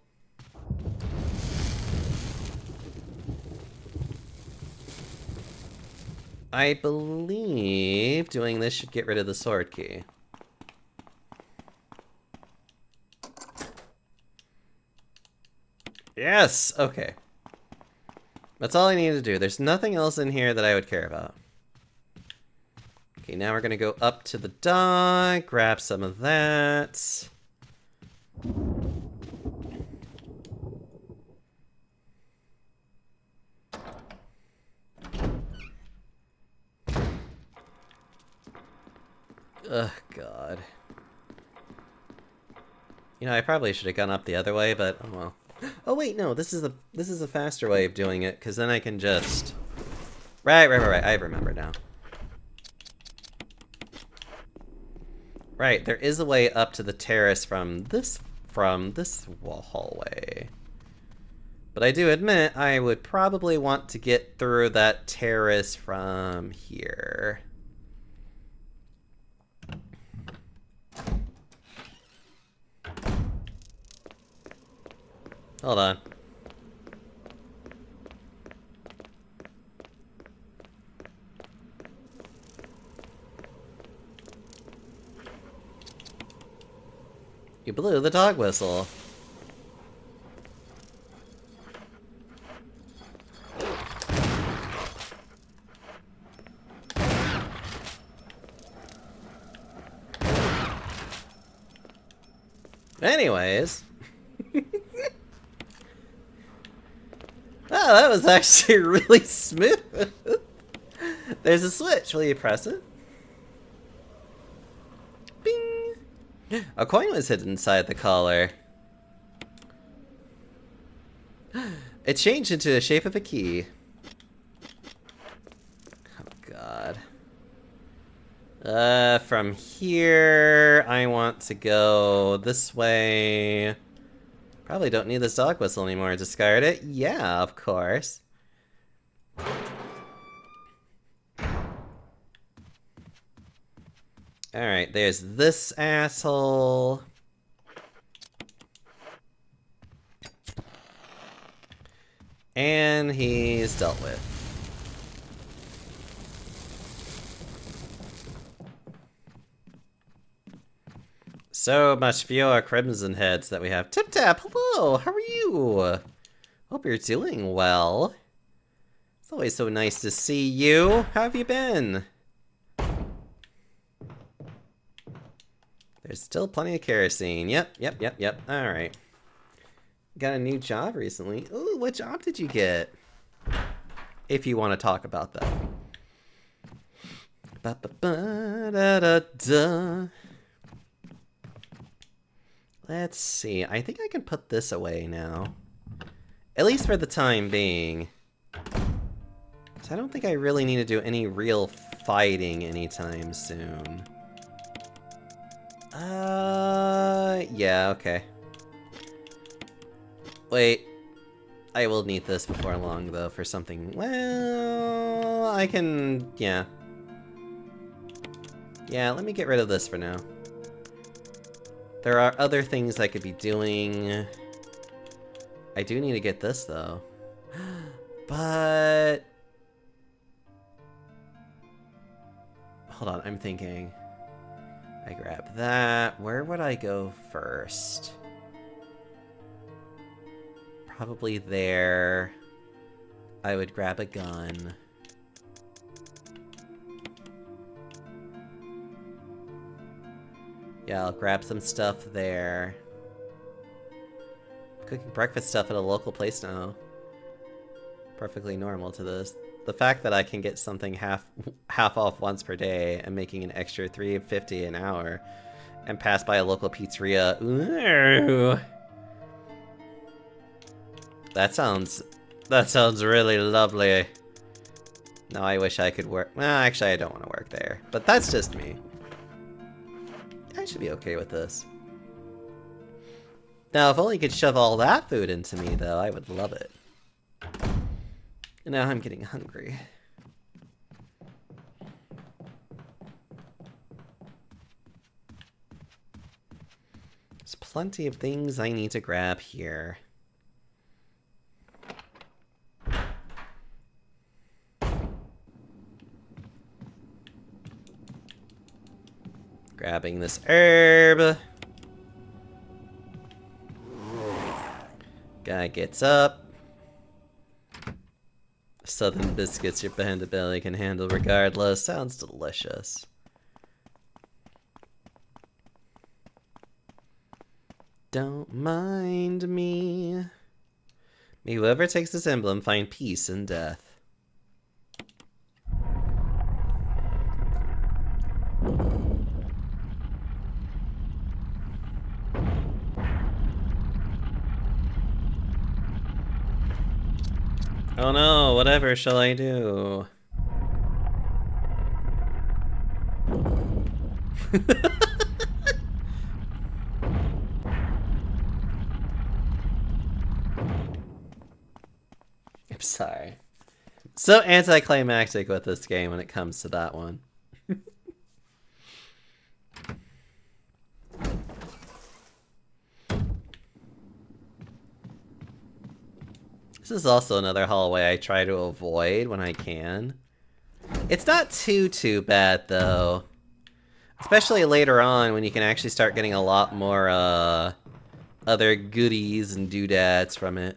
I believe doing this should get rid of the sword key. Yes! Okay. That's all I need to do. There's nothing else in here that I would care about. Okay, now we're gonna go up to the dock, grab some of that. Ugh, God. You know, I probably should have gone up the other way, but oh well. Oh wait, no, this is a faster way of doing it, because then I can just... Right, I remember now. Right, there is a way up to the terrace from this hallway. But I do admit, I would probably want to get through that terrace from here. Hold on. You blew the dog whistle. Anyways. Oh, that was actually really smooth. There's a switch. Will you press it? Bing! A coin was hidden inside the collar. It changed into the shape of a key. Oh, God. From here, I want to go this way. Probably don't need this dog whistle anymore. Discard it? Yeah, of course. Alright, there's this asshole. And he's dealt with. So much fewer crimson heads that we have. Tip Tap, hello, how are you? Hope you're doing well. It's always so nice to see you. How have you been? There's still plenty of kerosene. Yep. Alright. Got a new job recently. Ooh, what job did you get? If you want to talk about that. Ba-ba-ba-da-da-da. Let's see. I think I can put this away now. At least for the time being. So I don't think I really need to do any real fighting anytime soon. Yeah, okay. Wait. I will need this before long, though, for something... Well... I can... Yeah. Yeah, let me get rid of this for now. There are other things I could be doing. I do need to get this, though. But... Hold on, I'm thinking. I grab that. Where would I go first? Probably there. I would grab a gun. Yeah, I'll grab some stuff there. Cooking breakfast stuff at a local place now. Perfectly normal to this. The fact that I can get something half off once per day and making an extra $3.50 an hour and pass by a local pizzeria. Ooh. That sounds really lovely. Now I wish I could work. Well, actually I don't want to work there, but that's just me. I should be okay with this. Now, if only you could shove all that food into me, though, I would love it. And now I'm getting hungry. There's plenty of things I need to grab here. Grabbing this herb. Guy gets up. Southern biscuits your panda belly can handle regardless. Sounds delicious. Don't mind me. May whoever takes this emblem find peace in death. Oh no, whatever shall I do? I'm sorry. So anticlimactic with this game when it comes to that one. This is also another hallway I try to avoid when I can. It's not too bad, though. Especially later on when you can actually start getting a lot more, other goodies and doodads from it.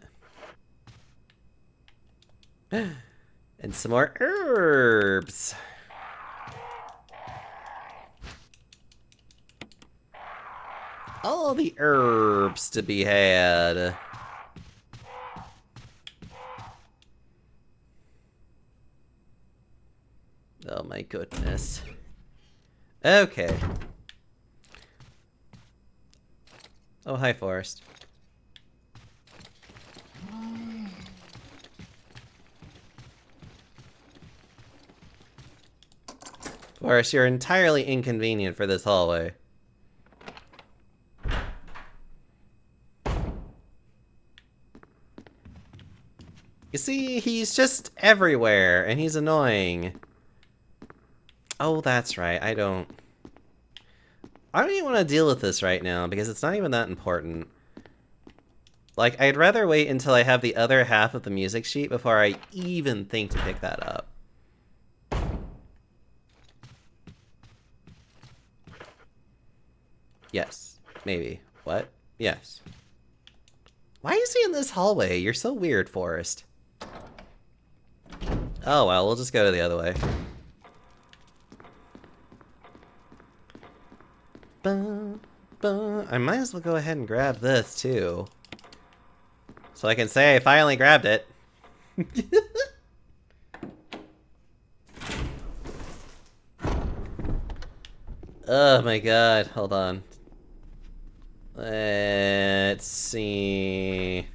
And some more herbs. All the herbs to be had. Oh my goodness. Okay. Oh, hi, Forrest. Forrest, you're entirely inconvenient for this hallway. You see, he's just everywhere, and he's annoying. Oh, that's right. I don't even want to deal with this right now, because it's not even that important. Like, I'd rather wait until I have the other half of the music sheet before I even think to pick that up. Yes. Maybe. What? Yes. Why is he in this hallway? You're so weird, Forrest. Oh, well, we'll just go to the other way. I might as well go ahead and grab this, too. So I can say I finally grabbed it. Oh my god, hold on. Let's see.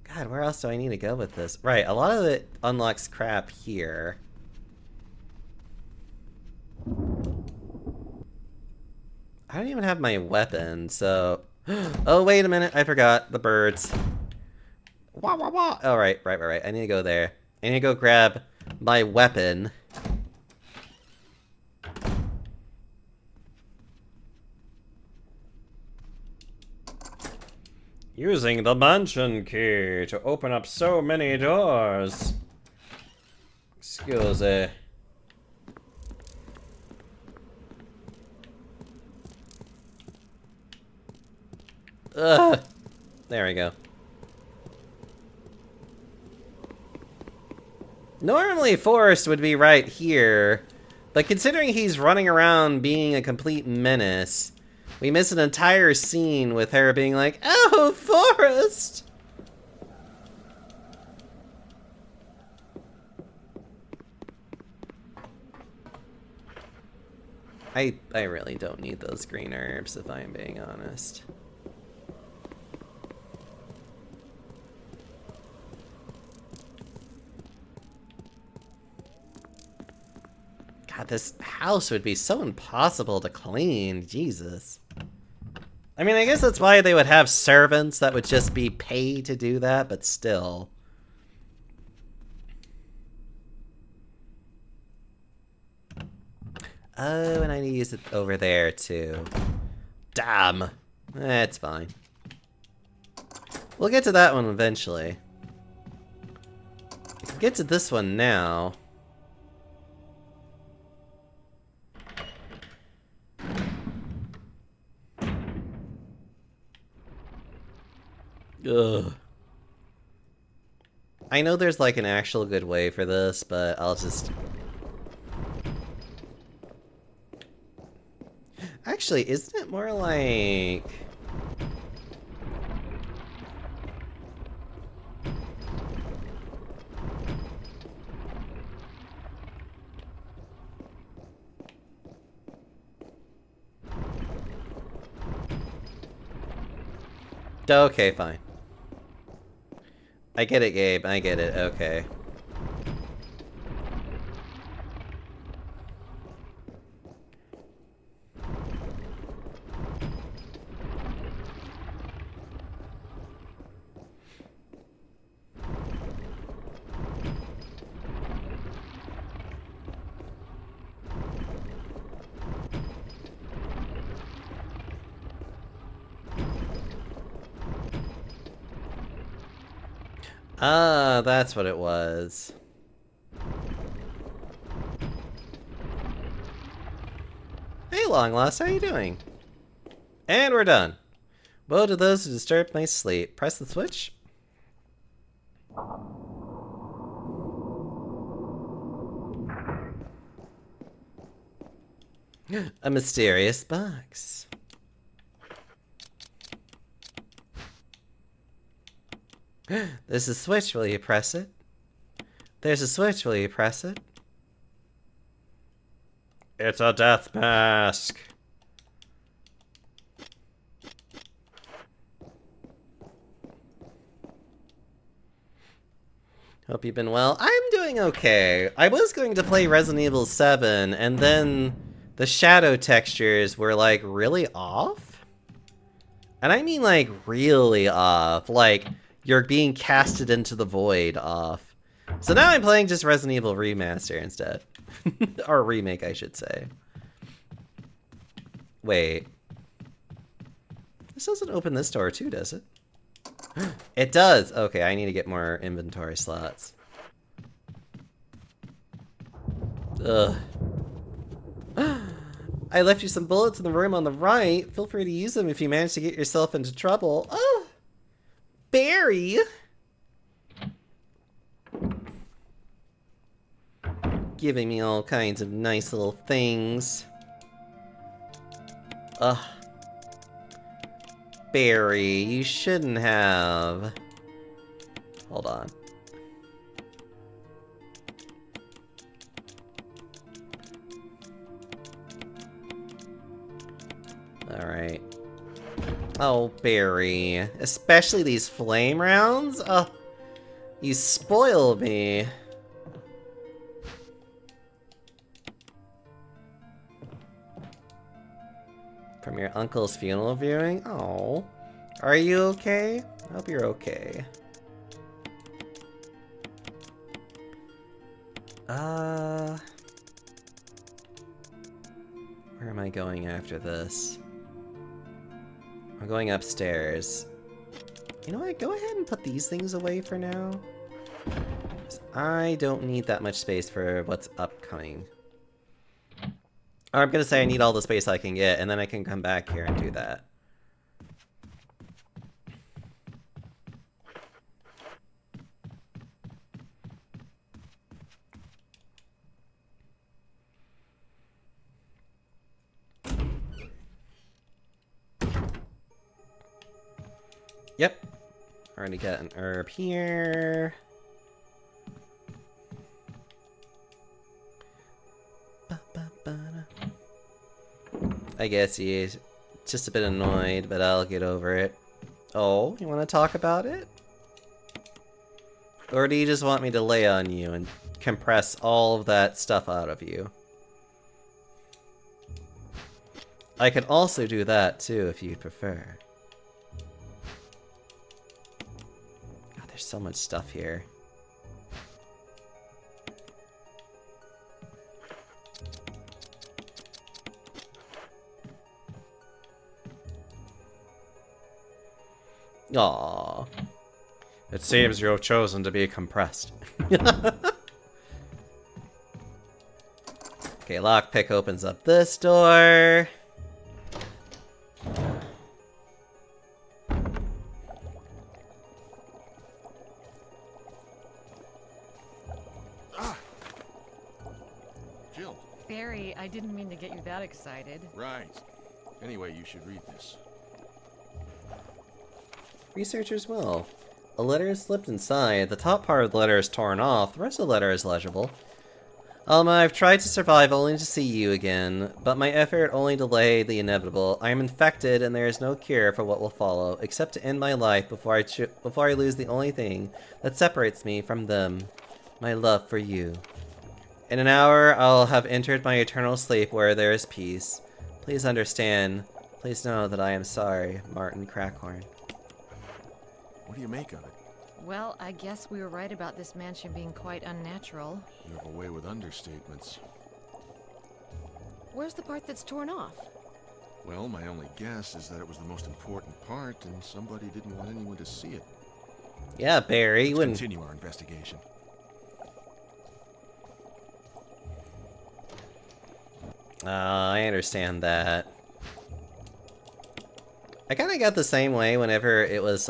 God, where else do I need to go with this? Right, a lot of it unlocks crap here. I don't even have my weapon, so... Oh, wait a minute, I forgot. The birds. Wah, wah, wah. Oh, right. I need to go there. I need to go grab my weapon. Using the mansion key to open up so many doors. Excuse me. Ugh. There we go. Normally Forrest would be right here, but considering he's running around being a complete menace, we miss an entire scene with her being like, "Oh, Forrest!" I really don't need those green herbs, if I'm being honest. God, this house would be so impossible to clean. Jesus. I mean, I guess that's why they would have servants that would just be paid to do that, but still. Oh, and I need to use it over there, too. Damn. That's fine. We'll get to that one eventually. We can get to this one now. Ugh. I know there's like an actual good way for this, but I'll just... Actually, isn't it more like... Okay, fine. I get it, Gabe. I get it. Okay. Ah, that's what it was. Hey, long lost, how you doing? And we're done. Woe to those who disturb my sleep. Press the switch. A mysterious box. There's a switch, will you press it? There's a switch, will you press it? It's a death mask. Hope you've been well. I'm doing okay. I was going to play Resident Evil 7, and then the shadow textures were, like, really off? And I mean, like, really off. Like, you're being casted into the void off. So now I'm playing just Resident Evil Remaster instead. Or Remake, I should say. Wait. This doesn't open this door too, does it? It does! Okay, I need to get more inventory slots. Ugh. I left you some bullets in the room on the right. Feel free to use them if you manage to get yourself into trouble. Oh! Barry! Giving me all kinds of nice little things. Ugh. Barry, you shouldn't have. Hold on. Alright. Oh, Barry. Especially these flame rounds? Oh, you spoil me. From your uncle's funeral viewing? Oh. Are you okay? I hope you're okay. Where am I going after this? I'm going upstairs. You know what? Go ahead and put these things away for now. 'Cause I don't need that much space for what's upcoming. Or I'm gonna say I need all the space I can get, and then I can come back here and do that. Yep. Already got an herb here. I guess he's just a bit annoyed, but I'll get over it. Oh, you want to talk about it? Or do you just want me to lay on you and compress all of that stuff out of you? I could also do that too if you'd prefer. God, there's so much stuff here. Aww. It seems you have chosen to be compressed. Okay, lockpick opens up this door. Jill. Barry, I didn't mean to get you that excited. Right. Anyway, you should read this. Researcher's will. A letter is slipped inside. The top part of the letter is torn off. The rest of the letter is legible. Alma, I've tried to survive only to see you again, but my effort only delayed the inevitable. I am infected, and there is no cure for what will follow, except to end my life before I lose the only thing that separates me from them, my love for you. In an hour, I'll have entered my eternal sleep where there is peace. Please understand. Please know that I am sorry, Martin Crackhorn. What do you make of it? Well, I guess we were right about this mansion being quite unnatural. You have a way with understatements. Where's the part that's torn off? Well, my only guess is that it was the most important part, and somebody didn't want anyone to see it. Yeah, Barry, you Let's wouldn't... continue our investigation. I understand that. I kind of got the same way whenever it was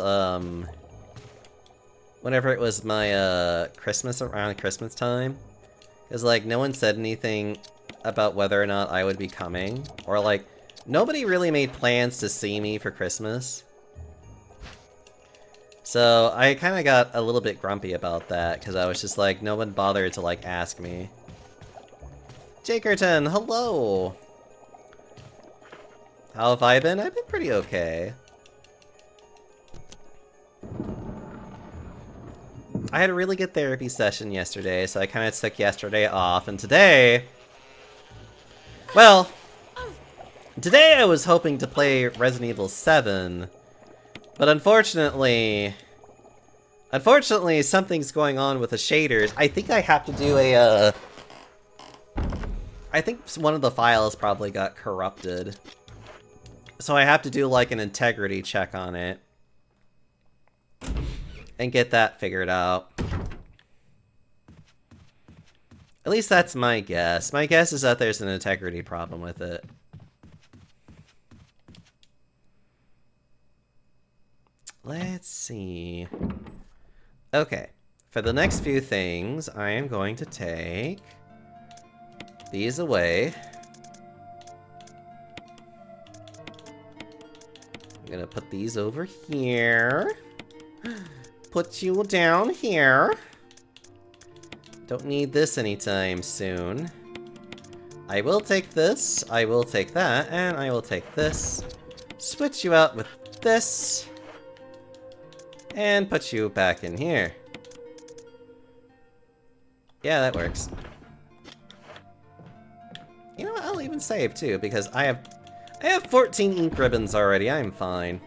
my Christmas, around Christmas time. Cause like no one said anything about whether or not I would be coming, or like nobody really made plans to see me for Christmas. So I kind of got a little bit grumpy about that, because I was just like, no one bothered to, like, ask me. Jakerton, hello! How have I been? I've been pretty okay. I had a really good therapy session yesterday, so I kind of took yesterday off, and today... Well, today I was hoping to play Resident Evil 7, but unfortunately, something's going on with the shaders. I think I have to do a, I think one of the files probably got corrupted. So I have to do, like, an integrity check on it. And get that figured out. At least that's my guess. My guess is that there's an integrity problem with it. Let's see. Okay. For the next few things, I am going to take these away. I'm gonna put these over here. Put you down here. Don't need this anytime soon. I will take this, I will take that, and I will take this. Switch you out with this. And put you back in here. Yeah, that works. You know what, I'll even save too, because I have 14 ink ribbons already, I'm fine.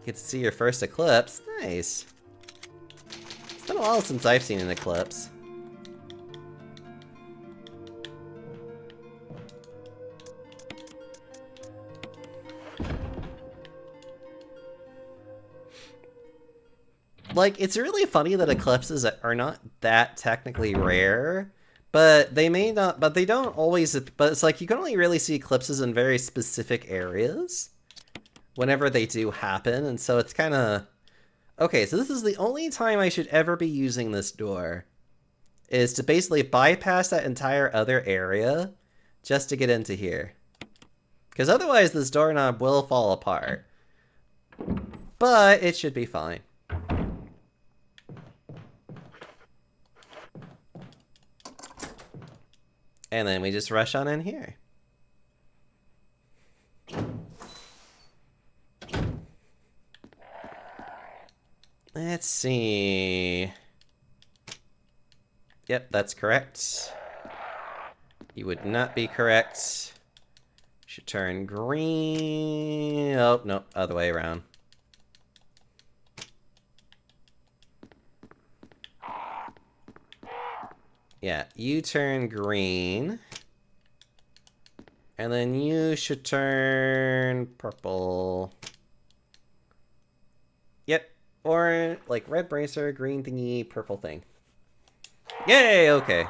Get to see your first eclipse. Nice. It's been a while since I've seen an eclipse. Like, it's really funny that eclipses are not that technically rare, but they may not, but they don't always, but it's like you can only really see eclipses in very specific areas whenever they do happen, and so it's kind of... Okay, so this is the only time I should ever be using this door, is to basically bypass that entire other area just to get into here. Because otherwise this doorknob will fall apart. But it should be fine. And then we just rush on in here. Let's see. Yep, that's correct. You would not be correct. Should turn green. Oh, no, other way around. Yeah, you turn green. And then you should turn purple. Yep. Or, like, red bracer, green thingy, purple thing. Yay, okay.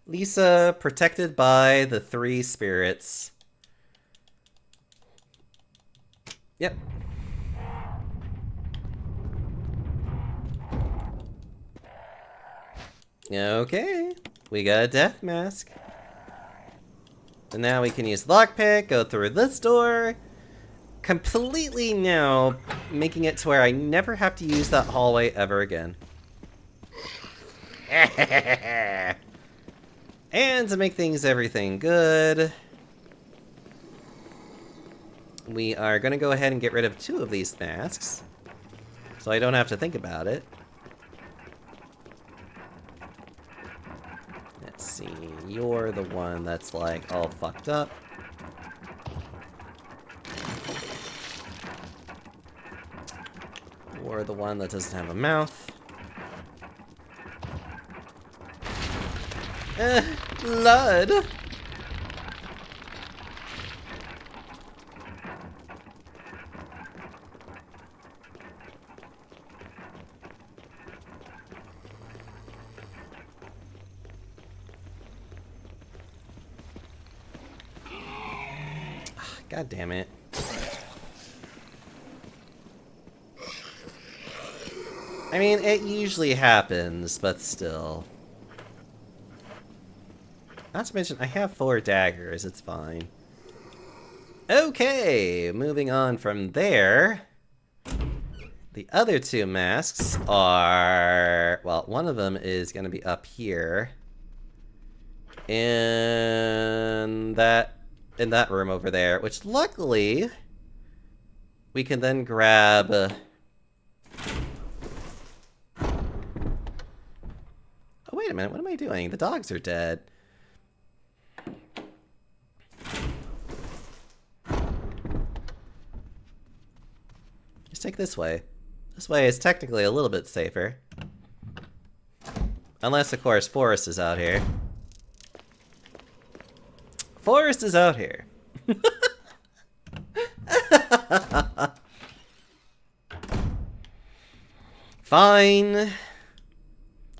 Lisa, protected by the 3 spirits. Yep. Okay. We got a death mask. And now we can use the lockpick, go through this door. Completely now making it to where I never have to use that hallway ever again. And to make everything good, we are going to go ahead and get rid of 2 of these masks, so I don't have to think about it. Let's see, you're the one that's like all fucked up. Or the one that doesn't have a mouth. Blood! God damn it. I mean, it usually happens, but still. Not to mention, I have 4 daggers, it's fine. Okay, moving on from there. The other two masks are... Well, one of them is going to be up here. In that room over there, which luckily we can then grab... Oh, wait a minute, what am I doing? The dogs are dead. Just take this way. This way is technically a little bit safer. Unless, of course, Forrest is out here. Forrest is out here. Fine.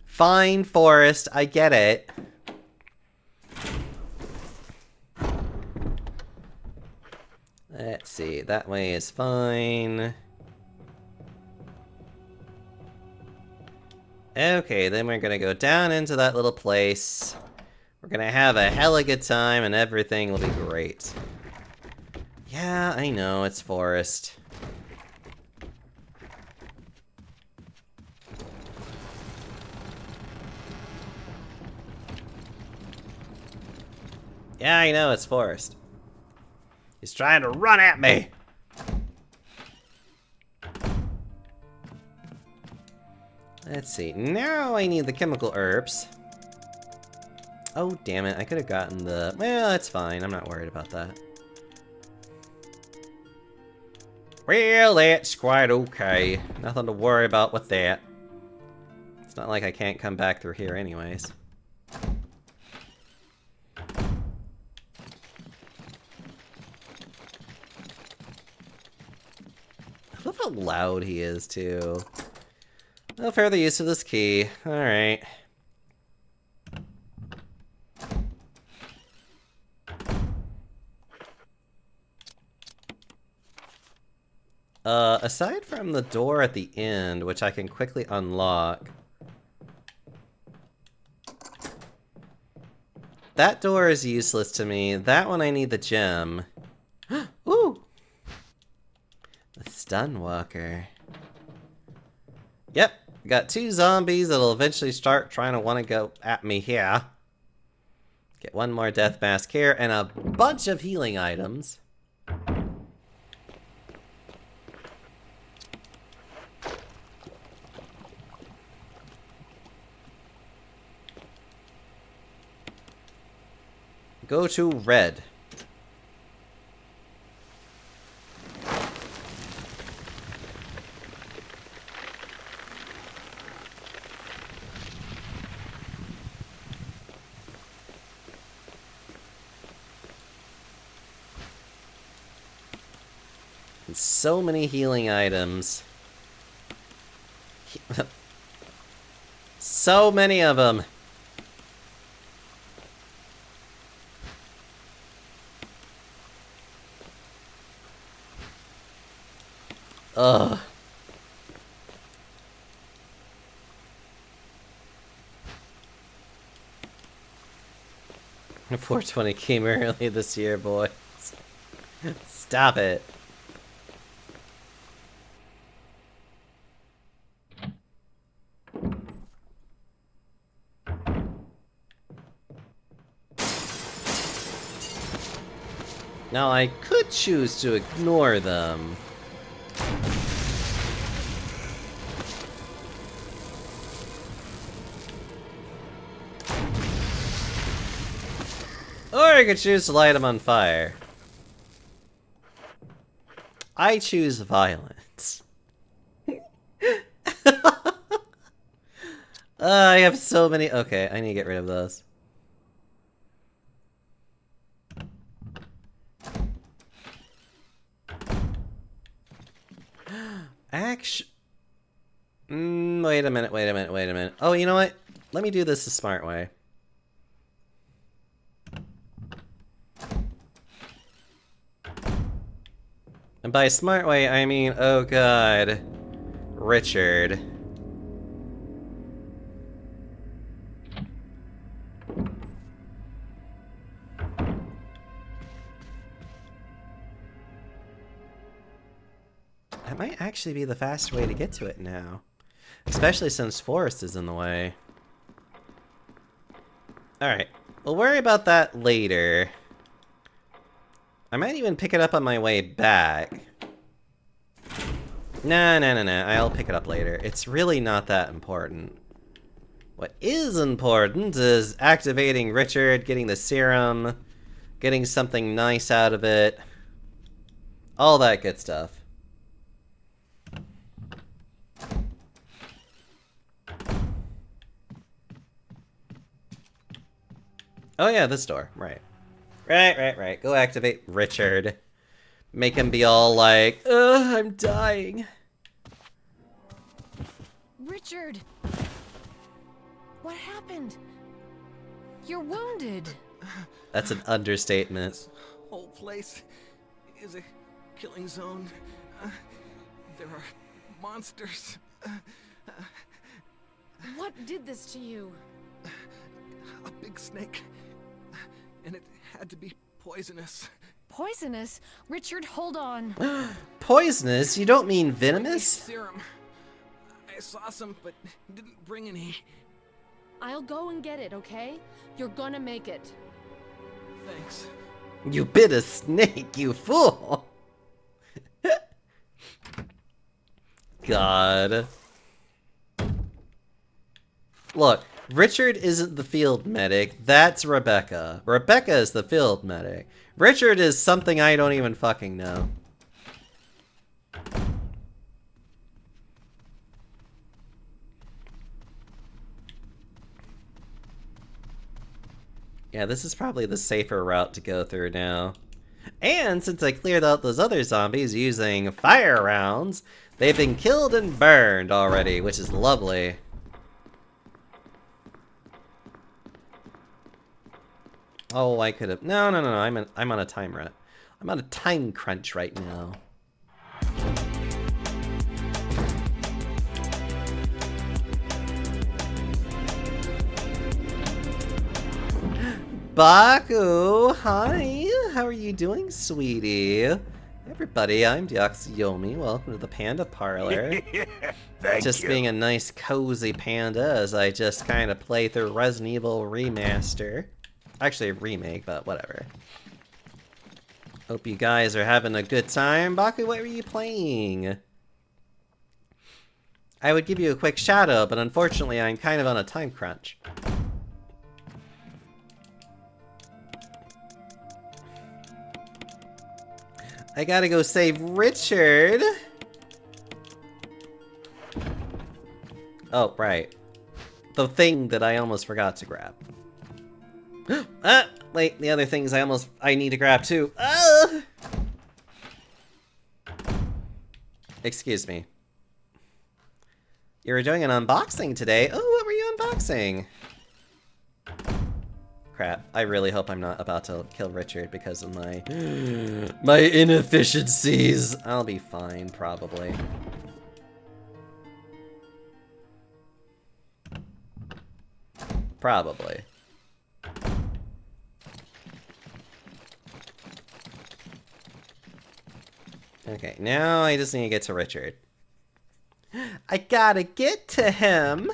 Fine, Forrest. I get it. Let's see. That way is fine. Okay, then we're gonna go down into that little place. We're gonna have a hella good time and everything will be great. Yeah, I know, it's Forrest. Yeah, I know, it's Forrest. He's trying to run at me! Let's see, now I need the chemical herbs. Oh, damn it, I could have gotten the... Well, it's fine, I'm not worried about that. Well, that's quite okay. Nothing to worry about with that. It's not like I can't come back through here anyways. I love how loud he is, too. No further use of this key. Alright. Aside from the door at the end, which I can quickly unlock... That door is useless to me. That one I need the gem. Ooh! The stun walker. Yep, got two zombies that'll eventually start trying to want to go at me here. Get one more death mask here, and a bunch of healing items. Go to red. And so many healing items. So many of them. Ugh. The 420 came early this year, boys. Stop it. Now I could choose to ignore them. Or I could choose to light them on fire. I choose violence. I have so many... Okay, I need to get rid of those. Wait a minute. Oh, you know what? Let me do this the smart way. And by smart way, I mean, oh god, Richard. That might actually be the fast way to get to it now. Especially since Forest is in the way. Alright, we'll worry about that later. I might even pick it up on my way back. Nah, I'll pick it up later. It's really not that important. What is important is activating Richard, getting the serum, getting something nice out of it. All that good stuff. Oh yeah, this door. Right. Right. Go activate Richard. Make him be all like, ugh, I'm dying. Richard! What happened? You're wounded. That's an understatement. This whole place is a killing zone. There are monsters. What did this to you? A big snake. And it had to be poisonous. Poisonous? Richard, hold on. Poisonous? You don't mean venomous? Serum. I saw some, but didn't bring any. I'll go and get it, okay? You're gonna make it. Thanks. You bit a snake, you fool! God. Look, Richard isn't the field medic, that's Rebecca. Rebecca is the field medic. Richard is something I don't even fucking know. Yeah, this is probably the safer route to go through now. And since I cleared out those other zombies using fire rounds, they've been killed and burned already, which is lovely. Oh, I could have... No, I'm on a timer. I'm on a time crunch right now. Baku, hi. How are you doing, sweetie? Everybody, I'm Deoxyomi. Welcome to the Panda Parlor. Just being a nice, cozy panda as I just kind of play through Resident Evil Remaster. Actually, a remake, but whatever. Hope you guys are having a good time. Baku, what were you playing? I would give you a quick shout out, but unfortunately I'm kind of on a time crunch. I gotta go save Richard. Oh, right. The thing that I almost forgot to grab. Wait, the other things I need to grab too. Excuse me. You were doing an unboxing today. Oh, what were you unboxing? Crap, I really hope I'm not about to kill Richard because of my inefficiencies. I'll be fine, probably. Probably. Okay, now I just need to get to Richard. I gotta get to him!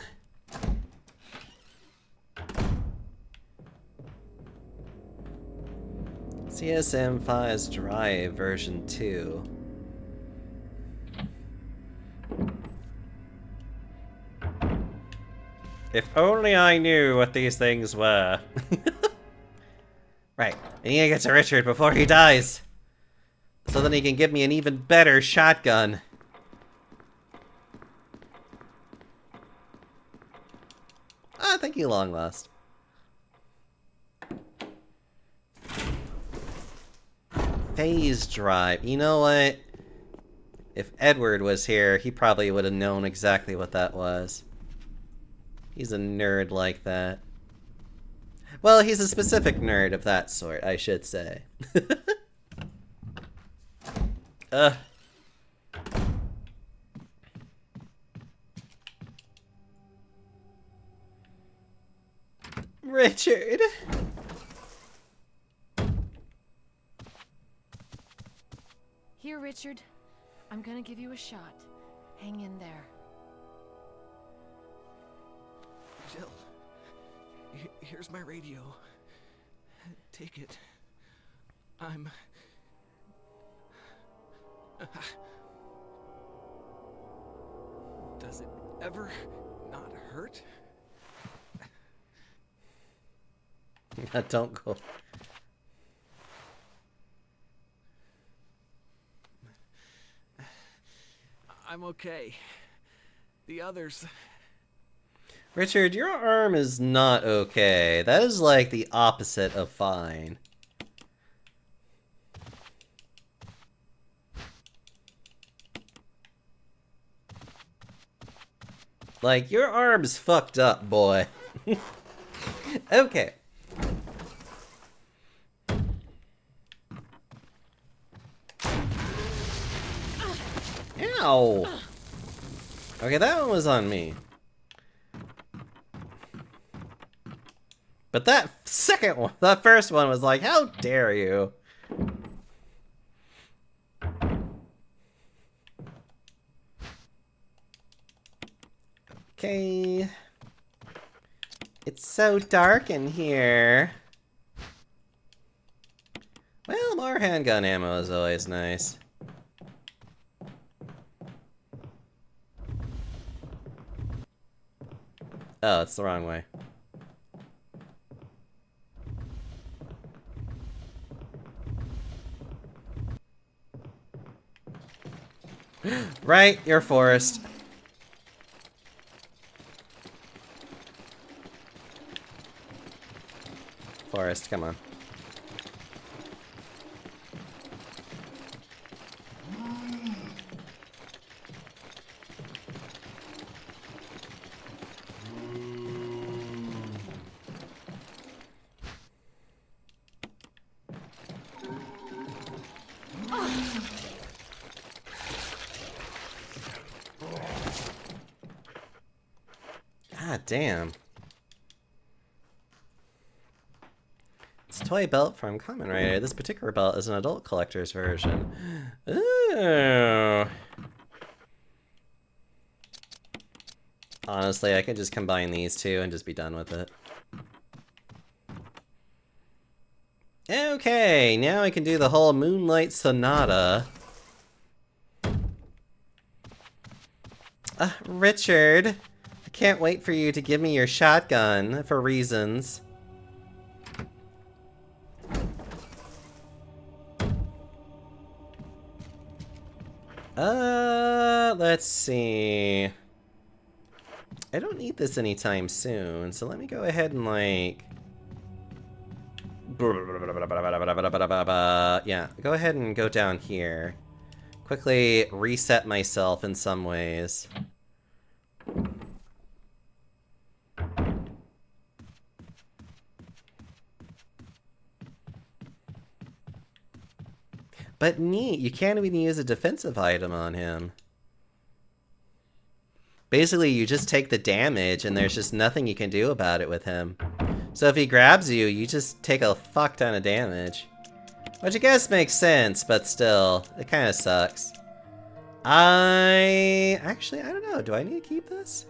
CSM5's Drive version 2. If only I knew what these things were. Right, I need to get to Richard before he dies. So then he can give me an even better shotgun. Ah, thank you, long last. Phase drive. You know what? If Edward was here, he probably would have known exactly what that was. He's a nerd like that. Well, he's a specific nerd of that sort, I should say. Richard! Here, Richard. I'm gonna give you a shot. Hang in there. Jill, here's my radio. Take it. I'm... Does it ever not hurt? Don't go. I'm okay. The others... Richard, your arm is not okay. That is like the opposite of fine. Like, your arm's fucked up, boy. Okay. Ow! Okay, that one was on me. But that second one, that first one was like, how dare you? Okay. It's so dark in here. Well, more handgun ammo is always nice. Oh, it's the wrong way. Right, you're Forrest. Forrest, come on. God damn. It's a toy belt from Kamen Rider. This particular belt is an adult collector's version. Ooh. Honestly, I could just combine these two and just be done with it. Okay, now I can do the whole Moonlight Sonata. Richard, I can't wait for you to give me your shotgun for reasons. Let's see. I don't need this anytime soon, so let me go ahead and like... Yeah, go ahead and go down here. Quickly reset myself in some ways. But neat, you can't even use a defensive item on him. Basically, you just take the damage and there's just nothing you can do about it with him. So if he grabs you, you just take a fuck ton of damage. Which I guess makes sense, but still, it kind of sucks. Actually, I don't know. Do I need to keep this?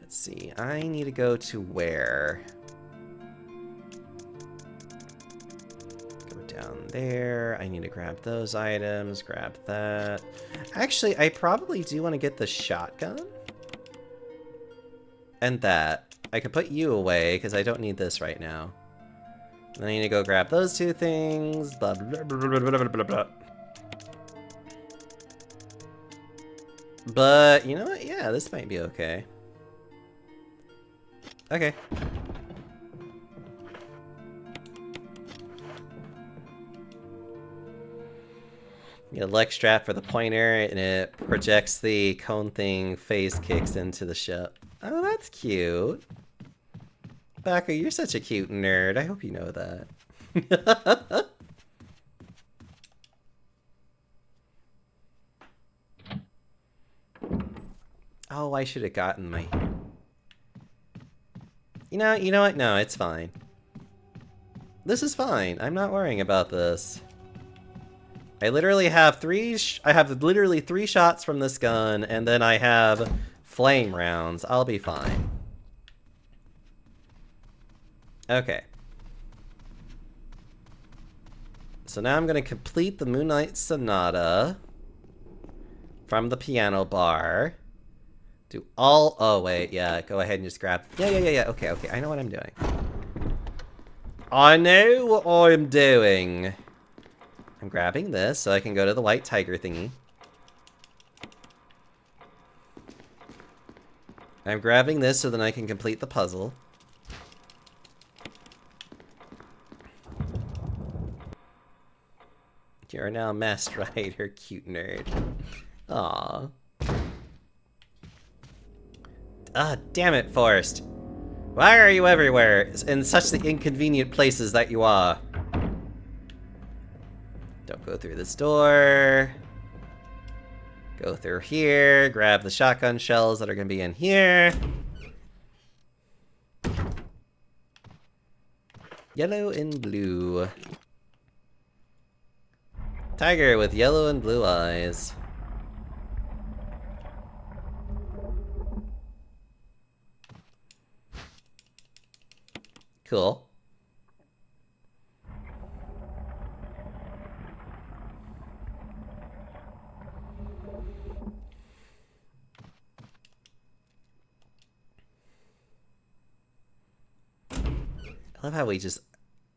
Let's see. I need to go to where? Go down there. I need to grab those items. Grab that. Actually, I probably do want to get the shotgun. And that. I could put you away, because I don't need this right now. And I need to go grab those two things. Blah, blah, blah, blah, blah, blah, blah, blah. But, you know what? Yeah, this might be okay. Okay. Get a leg strap for the pointer, and it projects the cone thing phase kicks into the ship. Oh, that's cute. Baka, you're such a cute nerd. I hope you know that. Oh, I should have gotten my... You know what? No, it's fine. This is fine. I'm not worrying about this. I literally have I have literally 3 shots from this gun, and then I have flame rounds. I'll be fine. Okay. So now I'm going to complete the Moonlight Sonata from the piano bar. Do all... Oh, wait. Yeah, go ahead and just grab... Yeah. Okay. I know what I'm doing. I know what I'm doing. I'm grabbing this so I can go to the white tiger thingy. I'm grabbing this so then I can complete the puzzle. You're now Master Rider, cute nerd. Aww. Ah, damn it, Forrest. Why are you everywhere in such the inconvenient places that you are? Don't go through this door. Go through here, grab the shotgun shells that are going to be in here. Yellow and blue. Tiger with yellow and blue eyes. Cool. I love how we just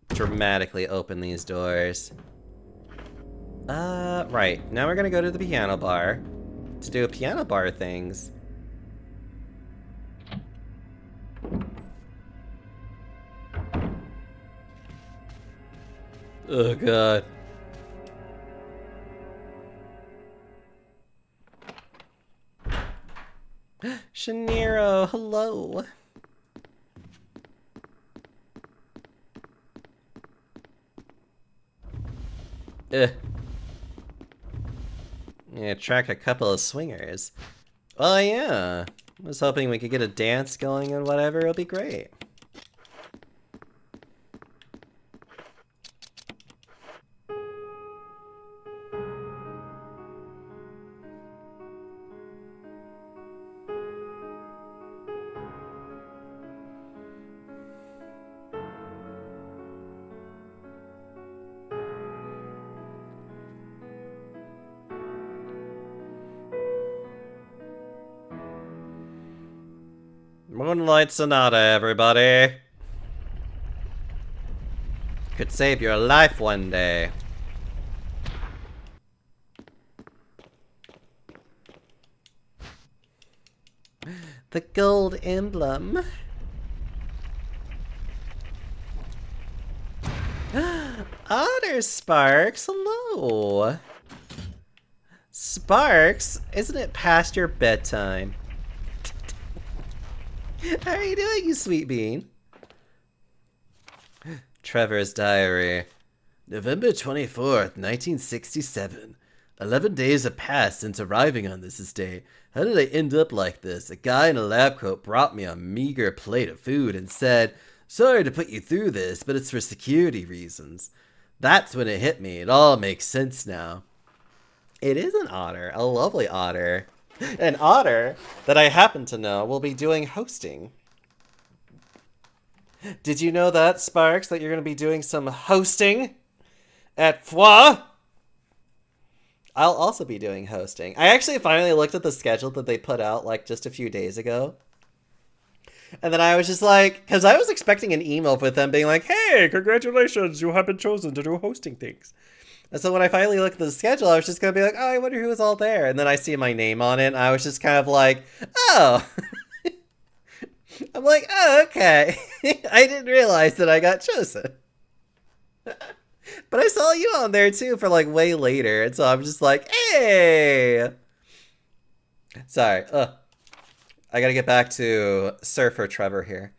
dramatically open these doors. Right. Now we're gonna go to the piano bar to do piano bar things. Oh, God. Shaniro, hello. Yeah, track a couple of swingers. Oh yeah. I was hoping we could get a dance going and whatever. It'll be great. Moonlight Sonata, everybody. Could save your life one day. The gold emblem. Otter Sparks, hello. Sparks, isn't it past your bedtime? How are you doing, you sweet bean? Trevor's diary. November 24th, 1967. 11 days have passed since arriving on this estate. How did I end up like this? A guy in a lab coat brought me a meager plate of food and said, "Sorry to put you through this, but it's for security reasons." That's when it hit me. It all makes sense now. It is an otter. A lovely otter. An otter that I happen to know will be doing hosting. Did you know that, Sparks, that you're going to be doing some hosting at Foix? I'll also be doing hosting. I actually finally looked at the schedule that they put out like just a few days ago. And then I was just like, because I was expecting an email with them being like, "Hey, congratulations, you have been chosen to do hosting things." And so when I finally looked at the schedule, I was just going to be like, "Oh, I wonder who was all there." And then I see my name on it, and I was just kind of like, "Oh." I'm like, "Oh, okay." I didn't realize that I got chosen. But I saw you on there too for like way later, and so I'm just like, "Hey!" Sorry, I gotta get back to Surfer Trevor here.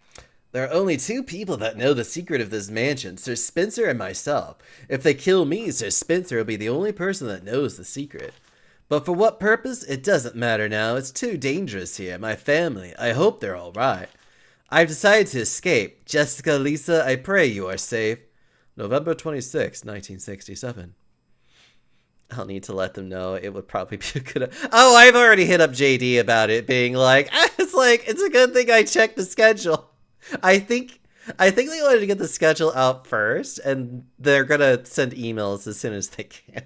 There are only 2 people that know the secret of this mansion, Sir Spencer and myself. If they kill me, Sir Spencer will be the only person that knows the secret. But for what purpose? It doesn't matter now. It's too dangerous here. My family, I hope they're alright. I've decided to escape. Jessica, Lisa, I pray you are safe. November 26, 1967. I'll need to let them know. It would probably be a good... Oh, I've already hit up JD about it, being like, it's a good thing I checked the schedule. I think they wanted to get the schedule out first, and they're gonna send emails as soon as they can.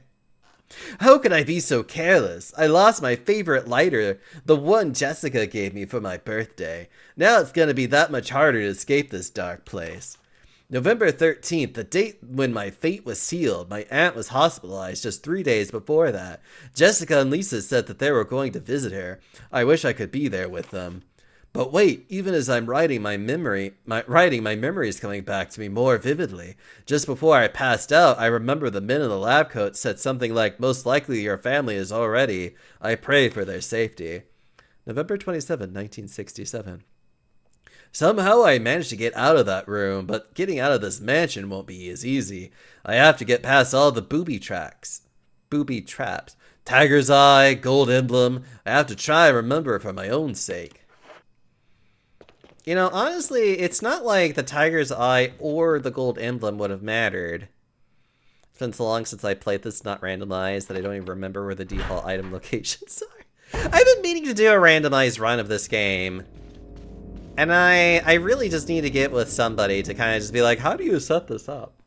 How could I be so careless? I lost my favorite lighter, the one Jessica gave me for my birthday. Now it's gonna be that much harder to escape this dark place. November 13th, the date when my fate was sealed. My aunt was hospitalized just 3 days before that. Jessica and Lisa said that they were going to visit her. I wish I could be there with them. But wait, even as I'm writing my memory is coming back to me more vividly. Just before I passed out, I remember the men in the lab coat said something like, most likely your family is already. I pray for their safety. November 27, 1967. Somehow I managed to get out of that room, but getting out of this mansion won't be as easy. I have to get past all the booby traps. Tiger's Eye, Gold Emblem. I have to try and remember for my own sake. You know, honestly, it's not like the Tiger's Eye or the Gold Emblem would have mattered. It's been so long since I played this not randomized that I don't even remember where the default item locations are. I've been meaning to do a randomized run of this game. And I really just need to get with somebody to kind of just be like, how do you set this up?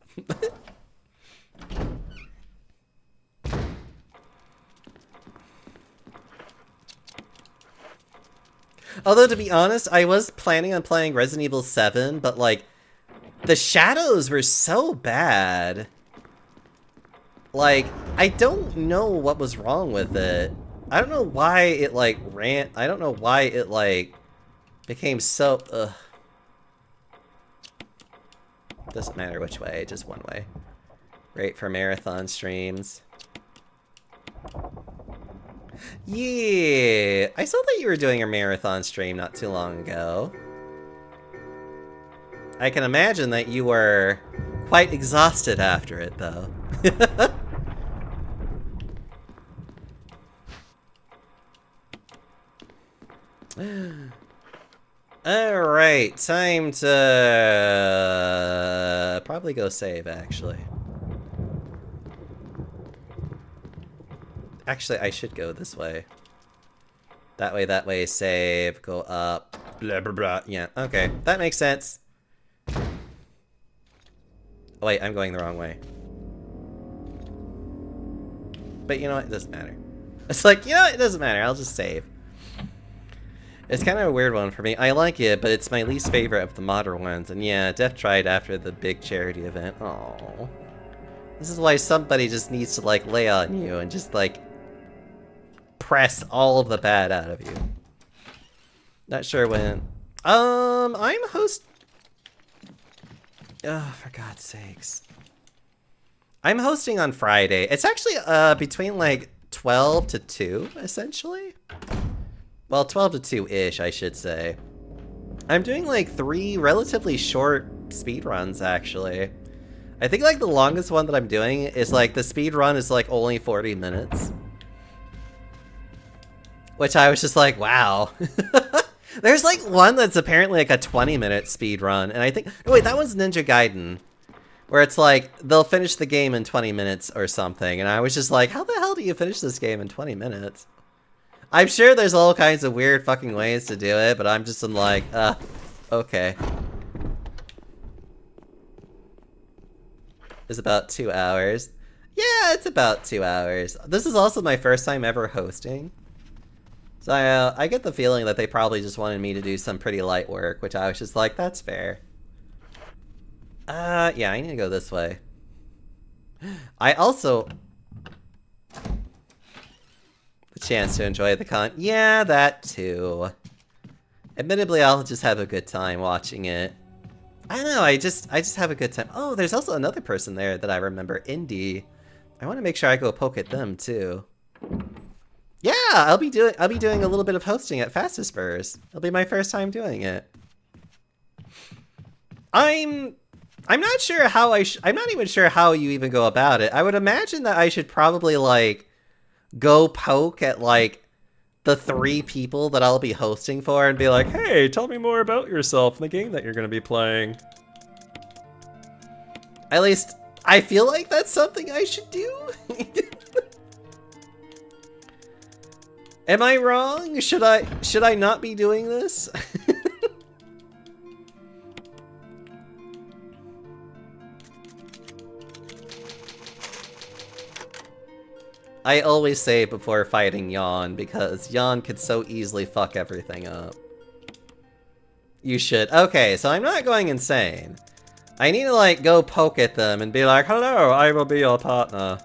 Although, to be honest, I was planning on playing Resident Evil 7, but, like, the shadows were so bad. Like, I don't know what was wrong with it. I don't know why it, like, I don't know why it, like, became so... Ugh. Doesn't matter which way, just one way. Great for marathon streams. Yeah, I saw that you were doing a marathon stream not too long ago. I can imagine that you were quite exhausted after it, though. Alright, time to probably go save, actually. Actually, I should go this way. That way, save, go up, blah, blah, blah. Yeah, okay, that makes sense. Oh, wait, I'm going the wrong way. But you know what? It doesn't matter. It's like, you know what? It doesn't matter. I'll just save. It's kind of a weird one for me. I like it, but it's my least favorite of the modern ones. And yeah, Def tried after the big charity event. Oh, this is why somebody just needs to, like, lay on you and just, like, press all of the bad out of you. Not sure when. I'm host. Oh, for God's sakes. I'm hosting on Friday. It's actually between like 12 to 2, essentially. Well, 12 to 2-ish, I should say. I'm doing like 3 relatively short speedruns, actually. I think like the longest one that I'm doing is like the speedrun is like only 40 minutes. Which I was just like, wow. There's like one that's apparently like a 20-minute speedrun, and I think, oh wait, that one's Ninja Gaiden. Where it's like, they'll finish the game in 20 minutes or something, and I was just like, how the hell do you finish this game in 20 minutes? I'm sure there's all kinds of weird fucking ways to do it, but I'm just like, okay. It's about 2 hours. Yeah, it's about 2 hours. This is also my first time ever hosting. So I get the feeling that they probably just wanted me to do some pretty light work, which I was just like, that's fair. Yeah, I need to go this way. I also... the chance to enjoy the yeah, that too. Admittedly, I'll just have a good time watching it. I don't know, I just have a good time. Oh, there's also another person there that I remember, Indy. I want to make sure I go poke at them too. Yeah, I'll be doing a little bit of hosting at Fastest Spurs. It'll be my first time doing it. I'm not sure how I'm not even sure how you even go about it. I would imagine that I should probably like go poke at like the 3 people that I'll be hosting for and be like, hey, tell me more about yourself and the game that you're going to be playing. At least I feel like that's something I should do. Am I wrong? Should I not be doing this? I always say it before fighting Yawn, because Yawn could so easily fuck everything up. You should. Okay, so I'm not going insane. I need to, like, go poke at them and be like, hello, I will be your partner.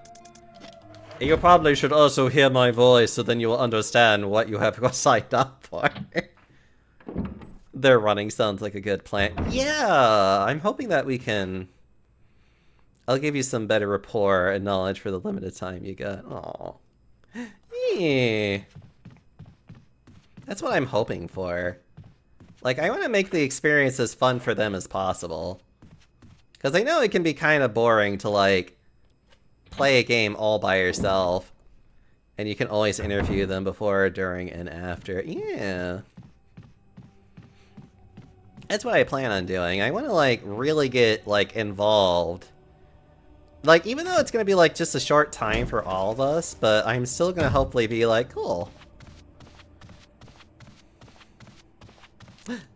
You probably should also hear my voice, so then you will understand what you have signed up for. Their running sounds like a good plan. Yeah, I'm hoping that we can... I'll give you some better rapport and knowledge for the limited time you got. Aww. Yeah. That's what I'm hoping for. Like, I want to make the experience as fun for them as possible. Because I know it can be kind of boring to, like, play a game all by yourself. And you can always interview them before, during, and after. Yeah. That's what I plan on doing. I want to, like, really get, like, involved. Like, even though it's going to be, like, just a short time for all of us, but I'm still going to hopefully be like, cool.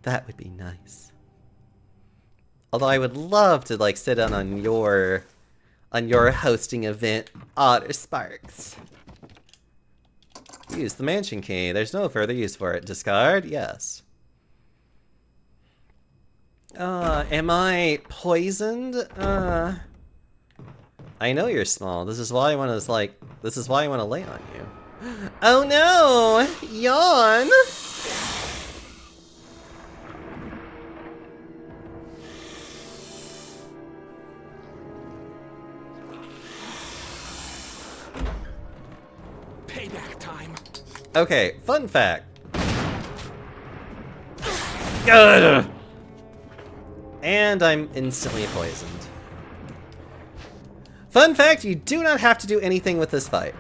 That would be nice. Although I would love to, like, sit in on your hosting event, Otter Sparks. Use the mansion key. There's no further use for it. Discard? Yes. Am I poisoned? I know you're small. This is why I want to, like, this is why I want to lay on you. Oh no! Yawn! Payback time. Okay, fun fact. Ugh. And I'm instantly poisoned. Fun fact, you do not have to do anything with this fight.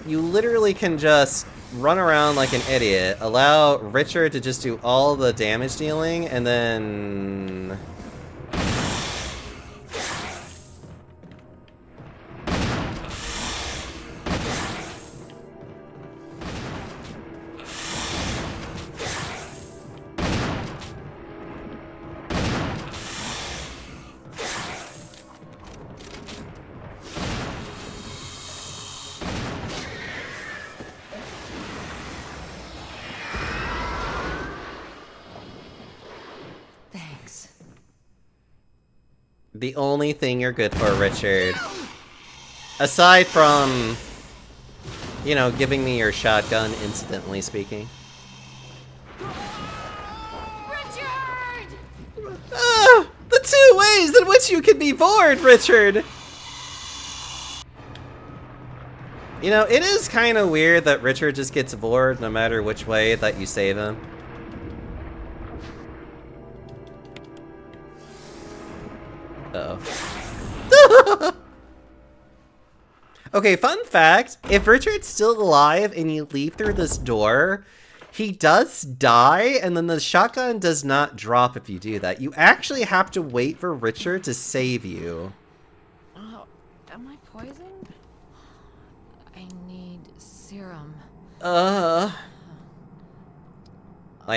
You literally can just run around like an idiot, allow Richard to just do all the damage dealing, and then... The only thing you're good for, Richard. Aside from, you know, giving me your shotgun, incidentally speaking. Richard! The two ways in which you can be bored, Richard! You know, it is kind of weird that Richard just gets bored no matter which way that you save him. Uh-oh. Okay, fun fact. If Richard's still alive and you leave through this door, he does die, and then the shotgun does not drop if you do that. You actually have to wait for Richard to save you. Oh, am I poisoned? I need serum. My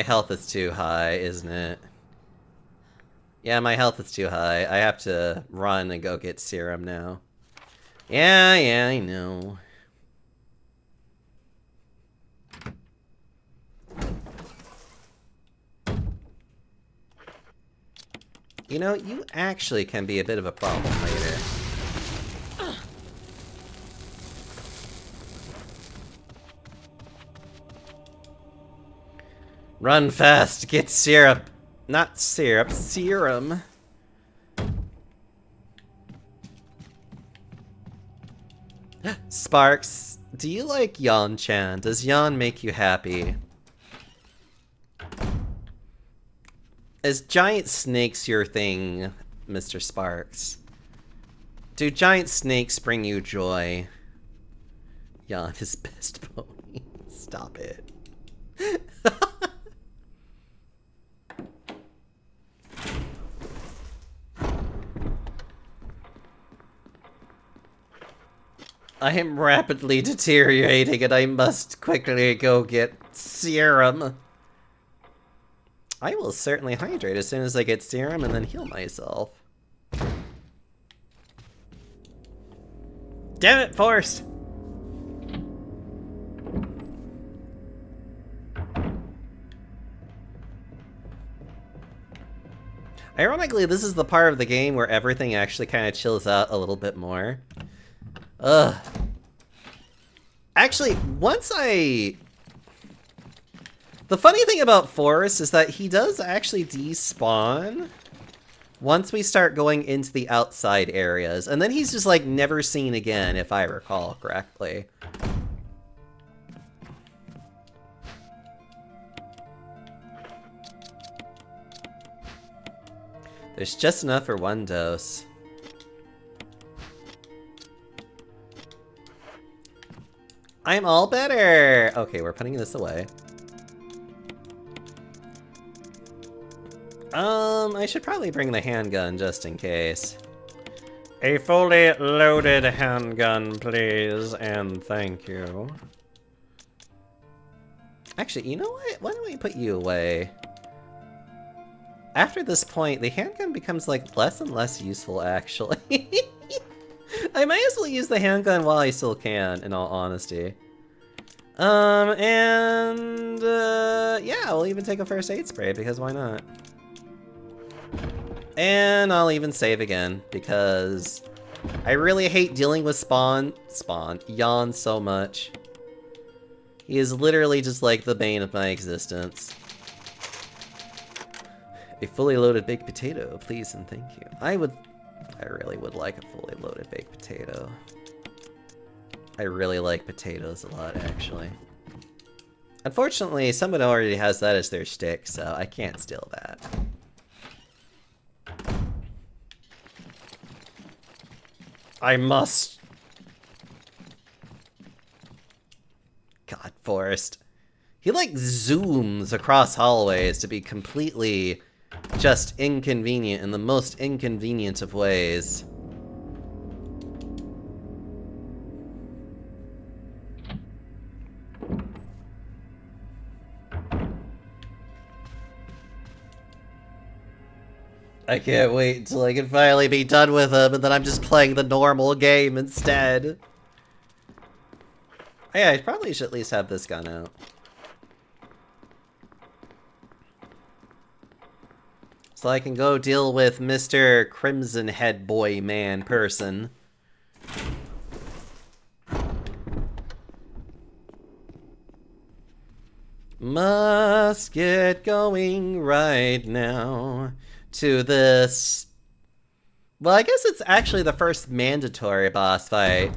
health is too high, isn't it? Yeah, my health is too high. I have to run and go get serum now. Yeah, I know. You know, you actually can be a bit of a problem later. Run fast, get syrup. Not syrup, serum. Sparks, do you like Yan-chan? Does Yan make you happy? Is giant snakes your thing, Mr. Sparks? Do giant snakes bring you joy? Yan is best pony. Stop it. I am rapidly deteriorating and I must quickly go get serum. I will certainly hydrate as soon as I get serum and then heal myself. Damn it, Forrest! Ironically, this is the part of the game where everything actually kind of chills out a little bit more. Ugh. Actually, the funny thing about Forrest is that he does actually despawn once we start going into the outside areas, and then he's just like never seen again, if I recall correctly. There's just enough for one dose. I'm all better! Okay, we're putting this away. I should probably bring the handgun just in case. A fully loaded handgun, please, and thank you. Actually, you know what? Why don't we put you away? After this point, the handgun becomes like less and less useful, actually. I might as well use the handgun while I still can, in all honesty. Yeah, we'll even take a first aid spray, because why not? And I'll even save again, because I really hate dealing with Yawn so much. He is literally just like the bane of my existence. A fully loaded baked potato, please and thank you. I really would like a fully loaded baked potato. I really like potatoes a lot, actually. Unfortunately, someone already has that as their shtick, so I can't steal that. I must. God, Forrest. He like zooms across hallways to be completely just inconvenient in the most inconvenient of ways. I can't wait until I can finally be done with him, and then I'm just playing the normal game instead. Oh yeah, I probably should at least have this gun out. So I can go deal with Mr. Crimson Head Boy Man person. Must get going right now to this. Well, I guess it's actually the first mandatory boss fight.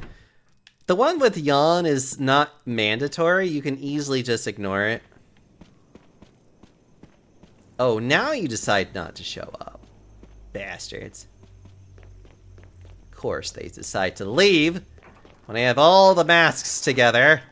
The one with Yawn is not mandatory. You can easily just ignore it. Oh, now you decide not to show up. Bastards. Of course they decide to leave when I have all the masks together.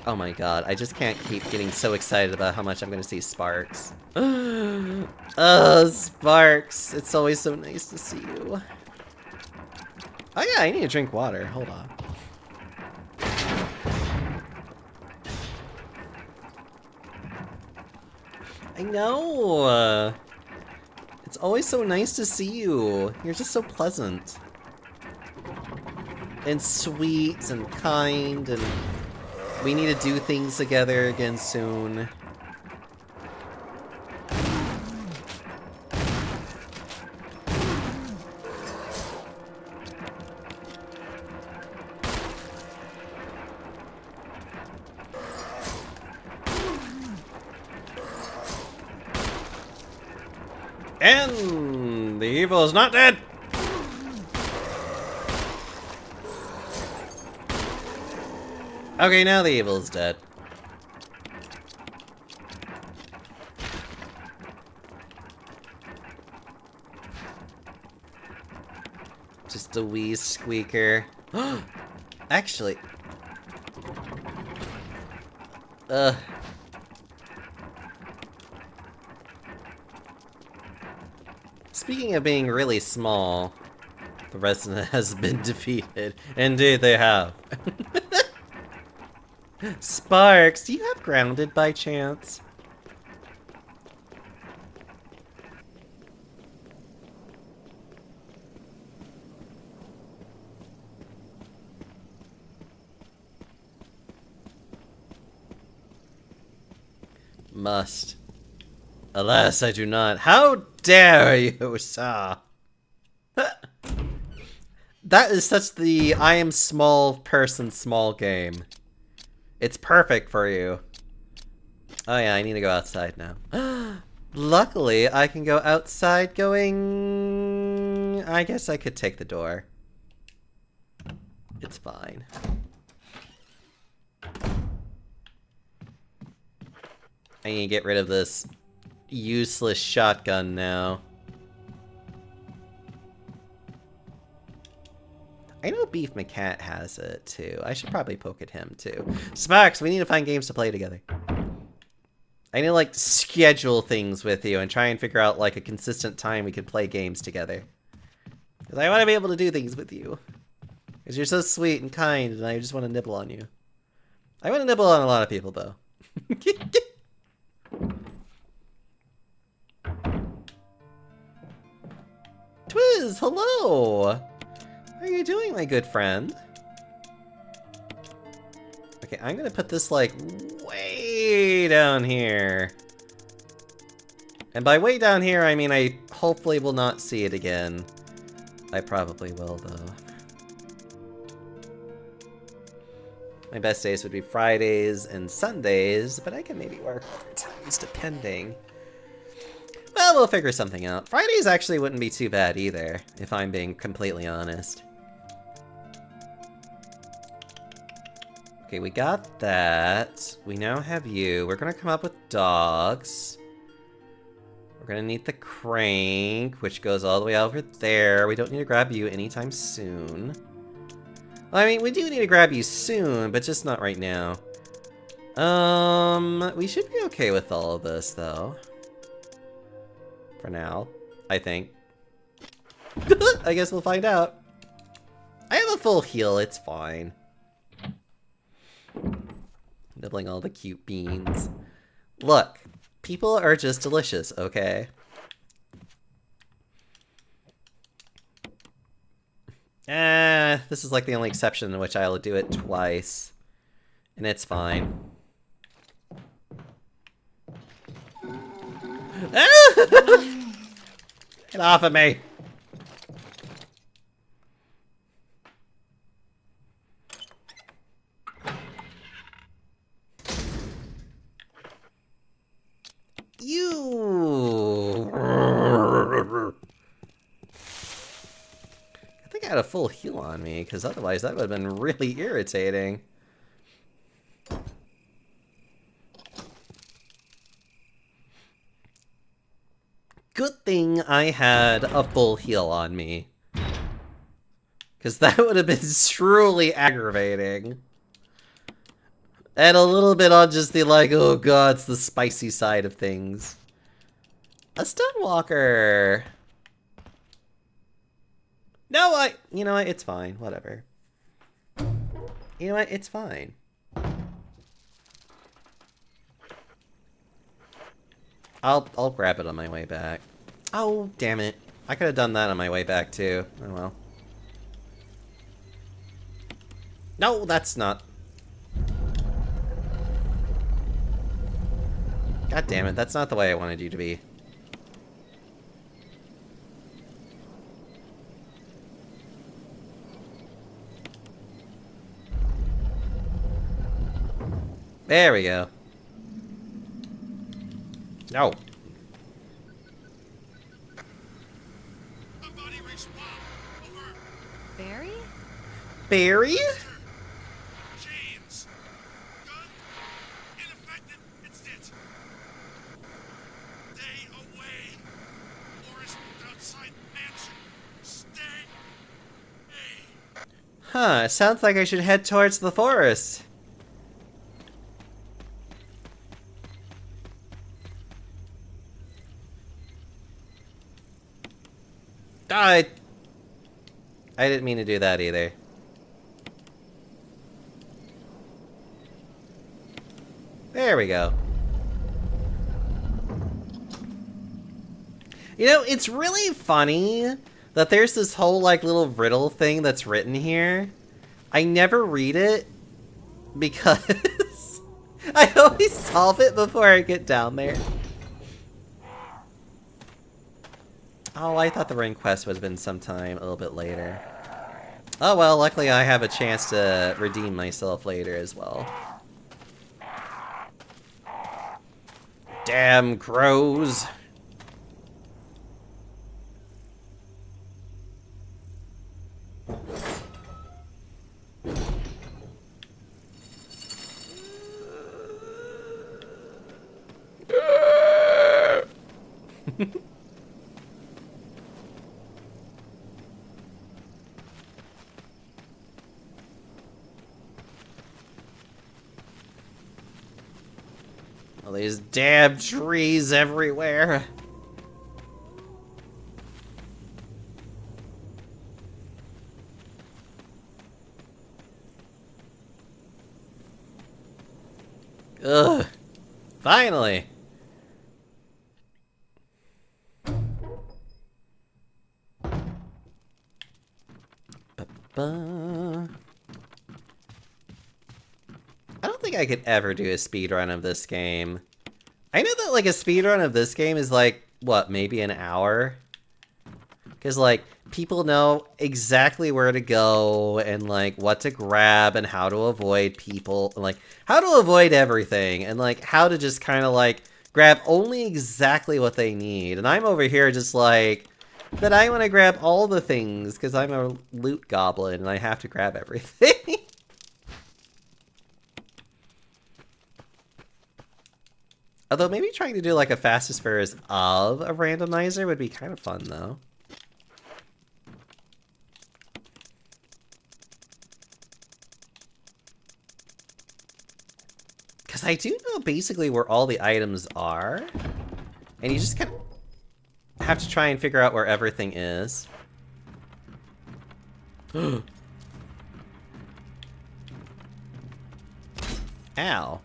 Oh my god, I just can't keep getting so excited about how much I'm gonna see Sparks. Oh, Sparks. It's always so nice to see you. Oh yeah, I need to drink water. Hold on. I know. It's always so nice to see you. You're just so pleasant. And sweet and kind, and we need to do things together again soon. And the evil is not dead! Okay, now the evil is dead. Just a wee squeaker. Actually. Speaking of being really small, the resident has been defeated. Indeed they have. Sparks, do you have grounded by chance? Must. Alas, I do not. How dare you, sir? That is such the I am small person small game. It's perfect for you. Oh yeah, I need to go outside now. Luckily, I can go outside going... I guess I could take the door. It's fine. I need to get rid of this useless shotgun now. I know Beef McCat has it too. I should probably poke at him too. Sparks, we need to find games to play together. I need to like schedule things with you and try and figure out like a consistent time we could play games together. Because I want to be able to do things with you. Because you're so sweet and kind and I just want to nibble on you. I want to nibble on a lot of people though. Twiz, hello! How are you doing, my good friend? Okay, I'm gonna put this, like, way down here. And by way down here, I mean I hopefully will not see it again. I probably will, though. My best days would be Fridays and Sundays, but I can maybe work times depending. Well, we'll figure something out. Fridays actually wouldn't be too bad either, if I'm being completely honest. Okay, we got that. We now have you. We're gonna come up with dogs. We're gonna need the crank, which goes all the way over there. We don't need to grab you anytime soon. Well, I mean, we do need to grab you soon, but just not right now. We should be okay with all of this, though. For now, I think. I guess we'll find out. I have a full heal, it's fine. Nibbling all the cute beans. Look, people are just delicious, okay? This is like the only exception in which I'll do it twice. And it's fine. Get off of me! You! I think I had a full heal on me, because otherwise that would have been really irritating. Good thing I had a full heal on me. Because that would have been truly aggravating. And a little bit on just the like, oh god, it's the spicy side of things. A Stunwalker! No, you know what, it's fine, whatever. You know what, it's fine. I'll grab it on my way back. Oh, damn it. I could have done that on my way back, too. Oh, well. No, that's not... God damn it, that's not the way I wanted you to be. There we go. No. Barry? Barry? James! Gun ineffective. It's it. Stay away. Forest outside mansion. Stay. Hey. Huh, sounds like I should head towards the forest. I didn't mean to do that either. There we go. You know, it's really funny that there's this whole, like, little riddle thing that's written here. I never read it because I always solve it before I get down there. Oh, I thought the ring quest would have been sometime a little bit later. Oh well, luckily I have a chance to redeem myself later as well. Damn crows. All these damn trees everywhere. Ugh. Finally. Ba-ba. I don't think I could ever do a speedrun of this game. I know that, like, a speedrun of this game is, like, what, maybe an hour? Because, like, people know exactly where to go and, like, what to grab and how to avoid people. Like, how to avoid everything and, like, how to just kind of, like, grab only exactly what they need. And I'm over here just like, but I want to grab all the things because I'm a loot goblin and I have to grab everything. Although maybe trying to do like a fastest version of a randomizer would be kind of fun though. Because I do know basically where all the items are. And you just kind of have to try and figure out where everything is. Ow.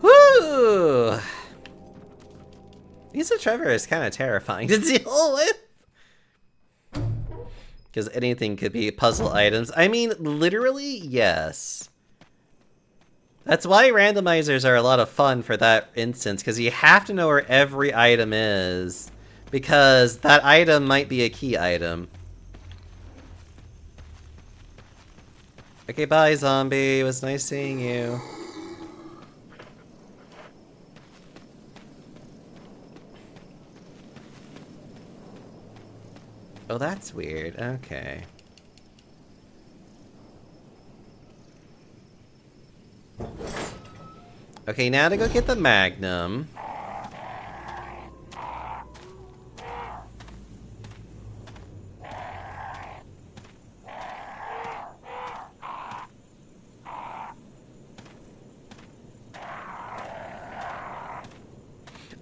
Woo! Lisa Trevor is kind of terrifying to deal with. Because anything could be puzzle items. I mean, literally, yes. That's why randomizers are a lot of fun for that instance, because you have to know where every item is. Because that item might be a key item. Okay, bye, zombie. It was nice seeing you. Oh, that's weird. Okay. Okay, now to go get the Magnum.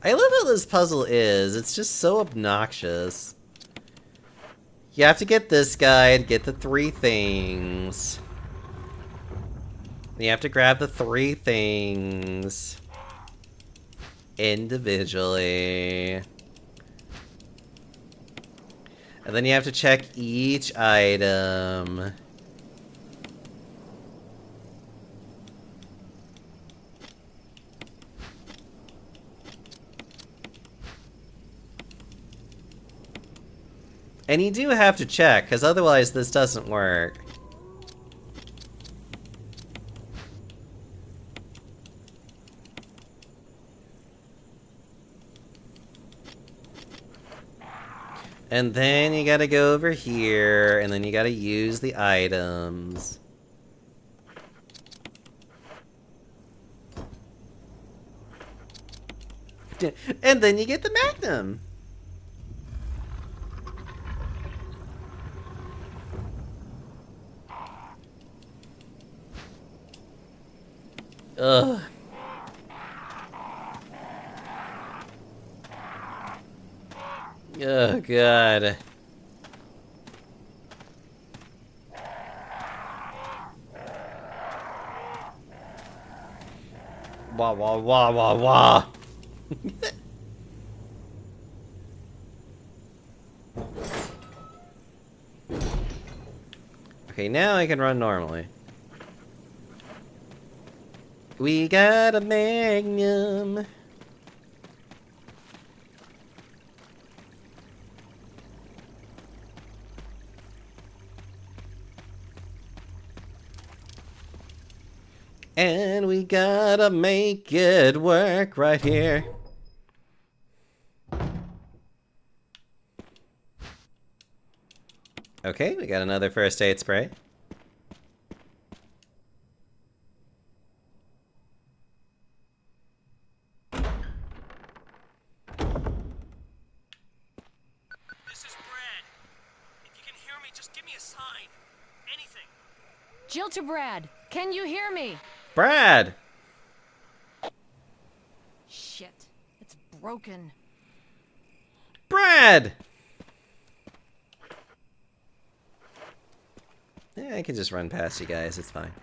I love how this puzzle is. It's just so obnoxious. You have to get this guy and get the 3 things. You have to grab the 3 things individually. And then you have to check each item. And you do have to check, because otherwise this doesn't work. And then you gotta go over here, and then you gotta use the items. And then you get the Magnum. Ugh. Oh, God. Wah, wah, wah, wah, wah. Okay, now I can run normally. We got a Magnum. And we gotta make it work right here. Okay, we got another first aid spray. This is Brad. If you can hear me, just give me a sign. Anything. Jill to Brad. Can you hear me? Brad! Shit. It's broken. Brad! Yeah, I can just run past you guys, it's fine.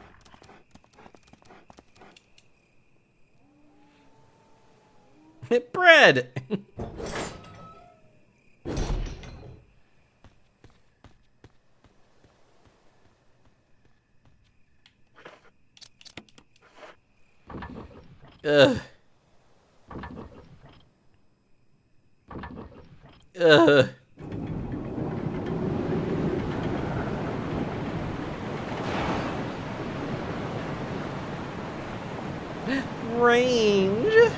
Bread! Ugh. Ugh. Range.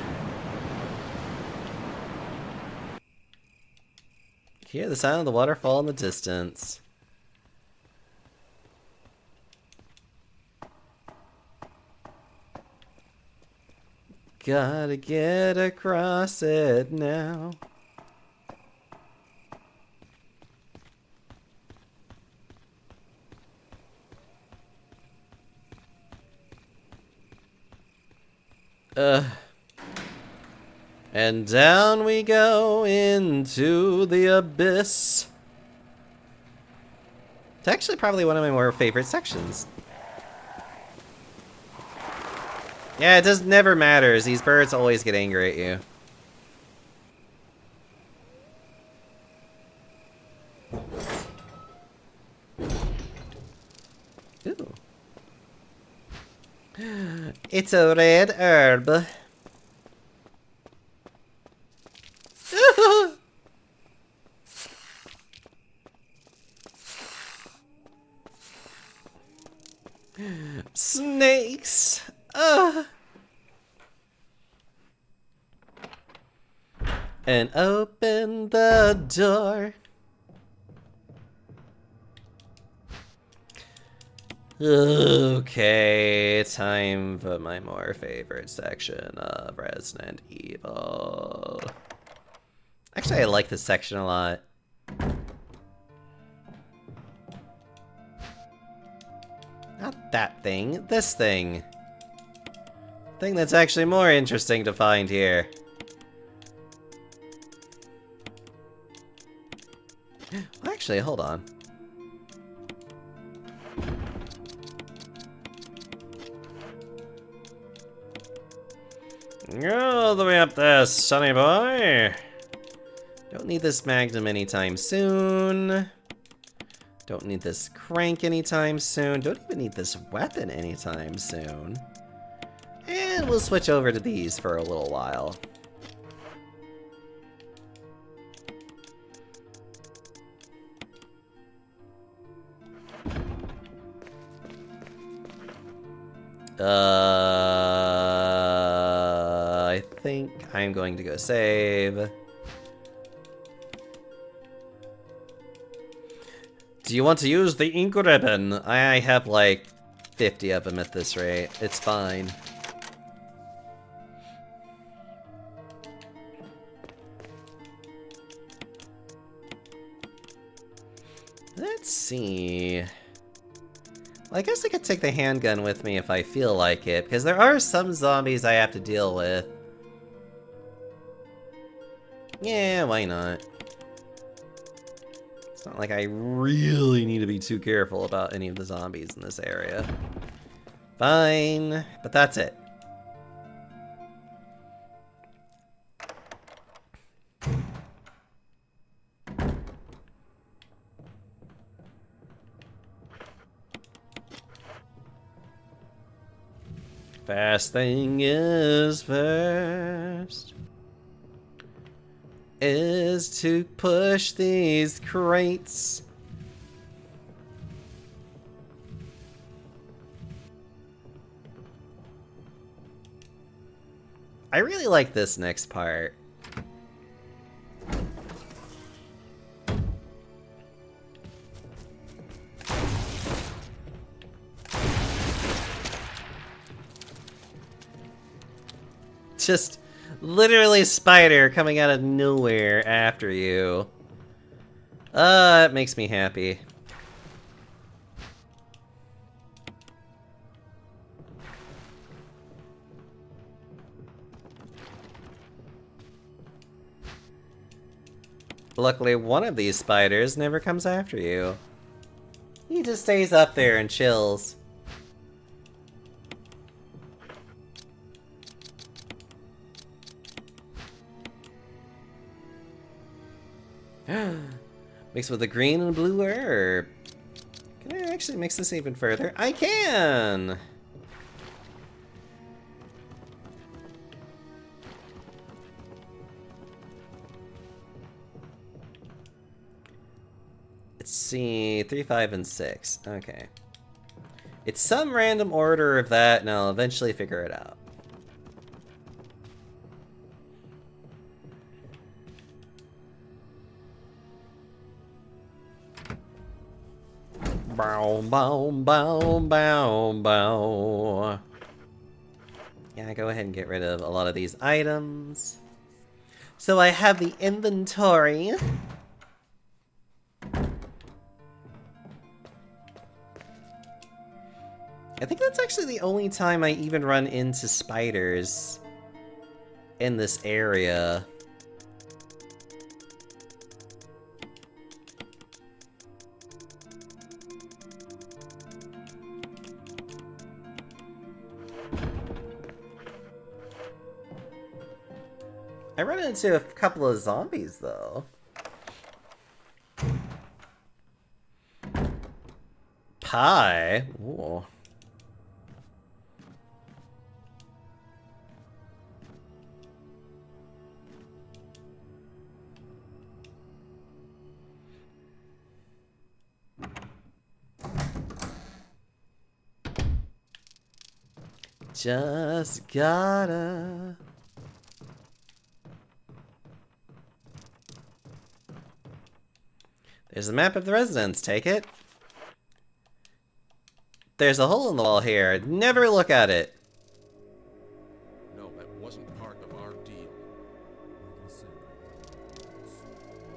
Hear the sound of the waterfall in the distance. Gotta get across it now. And down we go into the abyss. It's actually probably one of my more favorite sections. Yeah, it just never matters. These birds always get angry at you. Ooh. It's a red herb. Snakes. And open the door. Okay, time for my more favorite section of Resident Evil. Actually, I like this section a lot. Not that thing, this thing. Thing that's actually more interesting to find here. Well, actually, hold on. All the way up there, sonny boy. Don't need this Magnum anytime soon. Don't need this crank anytime soon. Don't even need this weapon anytime soon. And we'll switch over to these for a little while. I think I'm going to go save. Do you want to use the ink ribbon? I have like 50 of them at this rate. It's fine. Let's see. Well, I guess I could take the handgun with me if I feel like it, because there are some zombies I have to deal with. Yeah, why not? It's not like I really need to be too careful about any of the zombies in this area. Fine, but that's it. Fast thing is first is to push these crates. I really like this next part. Just literally spider coming out of nowhere after you. It makes me happy. Luckily, one of these spiders never comes after you. He just stays up there and chills. Mixed with a green and blue herb. Can I actually mix this even further? I can! Let's see, 3, 5, and 6. Okay. It's some random order of that, and I'll eventually figure it out. Bow, bow, bow, bow, bow. Yeah, go ahead and get rid of a lot of these items. So I have the inventory. I think that's actually the only time I even run into spiders in this area. I run into a couple of zombies, though. Pie? Ooh. Just gotta... There's a map of the residence, take it. There's a hole in the wall here. Never look at it. No, that wasn't part of our deal.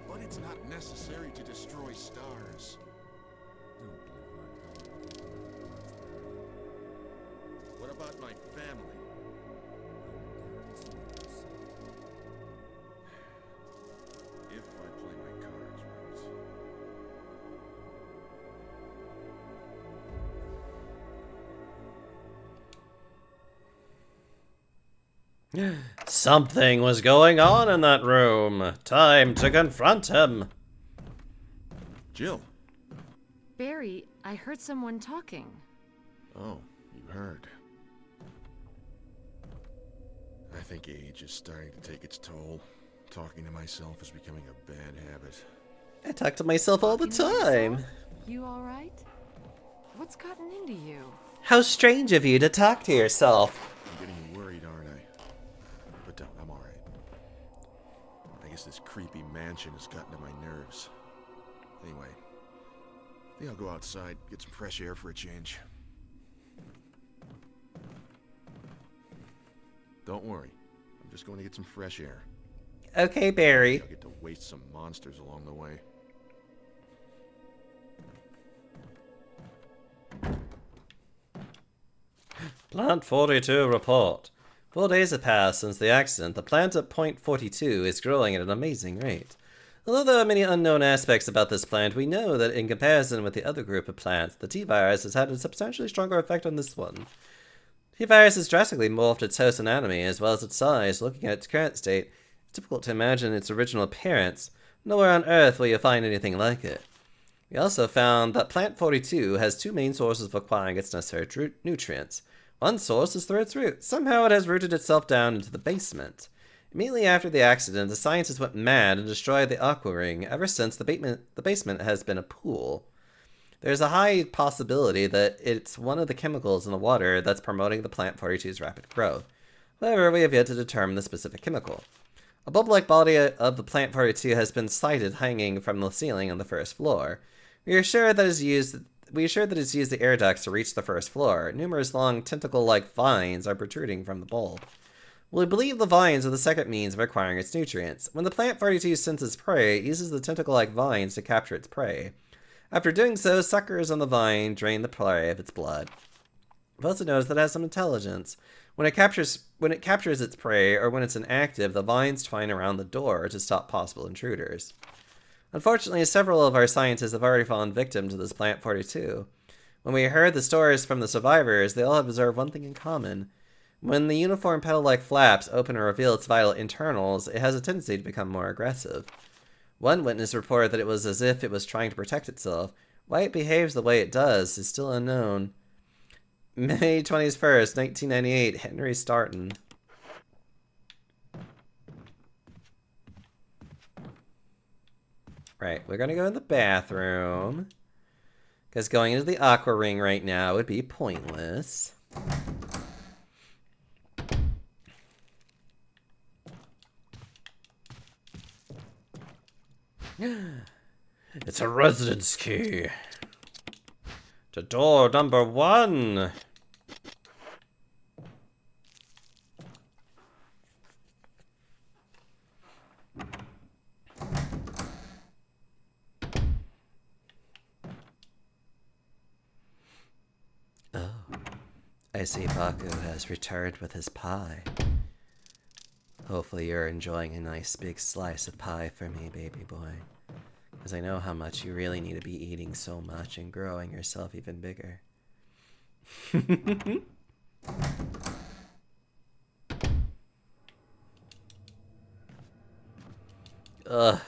But it's not necessary to destroy stars. What about my family? If I play my cards right. Something was going on in that room. Time to confront him. Jill. Barry, I heard someone talking. Oh, you heard. I think age is starting to take its toll. Talking to myself is becoming a bad habit. I talk to myself all the time. You all right? What's gotten into you? How strange of you to talk to yourself. I'm getting worried, aren't I? But don't, I'm alright. I guess this creepy mansion has gotten to my nerves. Anyway, Yeah, I'll go outside, get some fresh air for a change. Don't worry. I'm just going to get some fresh air. Okay, Barry. I'll get to waste some monsters along the way. Plant 42 report. 4 days have passed since the accident. The plant at point 42 is growing at an amazing rate. Although there are many unknown aspects about this plant, we know that in comparison with the other group of plants, the T-virus has had a substantially stronger effect on this one. T-virus has drastically morphed its host anatomy as well as its size. Looking at its current state, it's difficult to imagine its original appearance. Nowhere on Earth will you find anything like it. We also found that plant 42 has 2 main sources of acquiring its necessary nutrients. One source is through its roots. Somehow it has rooted itself down into the basement. Immediately after the accident, the scientists went mad and destroyed the aqua ring. Ever since, the basement has been a pool. There's a high possibility that it's one of the chemicals in the water that's promoting the plant 42's rapid growth. However, we have yet to determine the specific chemical. A bulb-like body of the plant 42 has been sighted hanging from the ceiling on the first floor. We are sure that it's used the air ducts to reach the first floor. Numerous long tentacle-like vines are protruding from the bulb. We believe the vines are the second means of acquiring its nutrients. When the plant 42 senses prey, it uses the tentacle-like vines to capture its prey. After doing so, suckers on the vine drain the prey of its blood. We've also noticed that it has some intelligence. When it captures its prey, or when it's inactive, the vines twine around the door to stop possible intruders. Unfortunately, several of our scientists have already fallen victim to this plant 42. When we heard the stories from the survivors, they all have observed one thing in common. When the uniform petal-like flaps open and reveal its vital internals, it has a tendency to become more aggressive. One witness reported that it was as if it was trying to protect itself. Why it behaves the way it does is still unknown. May 21st, 1998, Henry Starton. Right, we're gonna go in the bathroom. Because going into the aqua ring right now would be pointless. It's a residence key. To door number 1. Oh, I see Baku has returned with his pie. Hopefully you're enjoying a nice big slice of pie for me, baby boy. Because I know how much you really need to be eating so much and growing yourself even bigger. Ugh.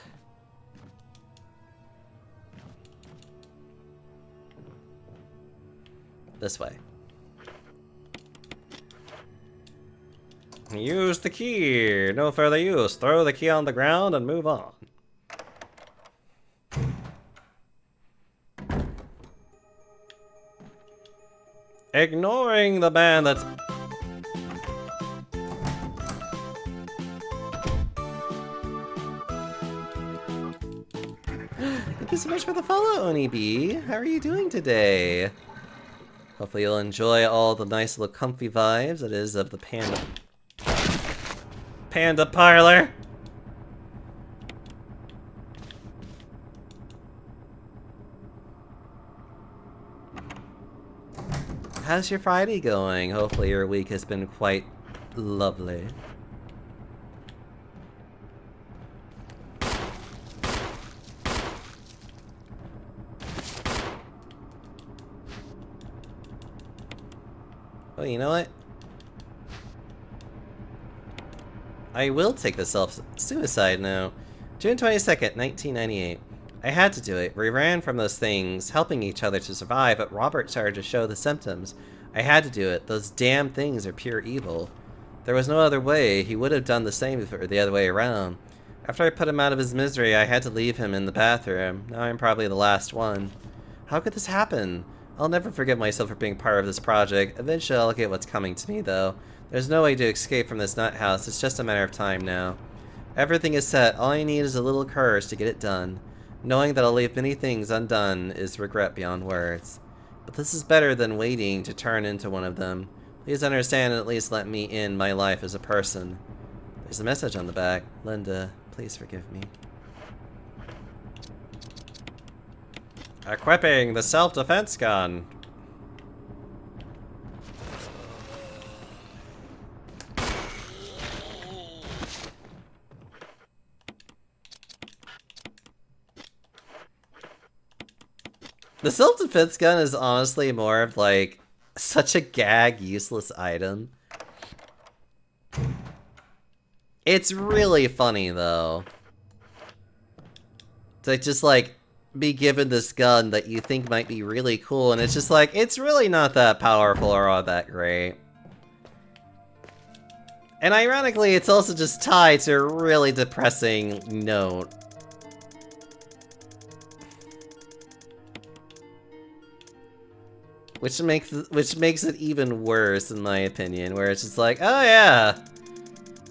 This way. Use the key. No further use. Throw the key on the ground and move on. Ignoring the man that's... Thank you so much for the follow, Onib. How are you doing today? Hopefully you'll enjoy all the nice little comfy vibes it is of the Panda Parlor. How's your Friday going? Hopefully your week has been quite lovely. Oh, you know what? I will take the self-suicide now. June 22nd, 1998. I had to do it. We ran from those things, helping each other to survive, but Robert started to show the symptoms. I had to do it. Those damn things are pure evil. There was no other way. He would have done the same if it were the other way around. After I put him out of his misery, I had to leave him in the bathroom. Now I'm probably the last one. How could this happen? I'll never forgive myself for being part of this project. Eventually I'll get what's coming to me, though. There's no way to escape from this nut house. It's just a matter of time now. Everything is set. All I need is a little courage to get it done. Knowing that I'll leave many things undone is regret beyond words. But this is better than waiting to turn into one of them. Please understand and at least let me in my life as a person. There's a message on the back. Linda, please forgive me. Equipping the self-defense gun. The self-defense gun is honestly more of like such a gag, useless item. It's really funny though. To just like be given this gun that you think might be really cool, and it's just like, it's really not that powerful or all that great. And ironically, it's also just tied to a really depressing note. Which makes it even worse, in my opinion, where it's just like, oh yeah,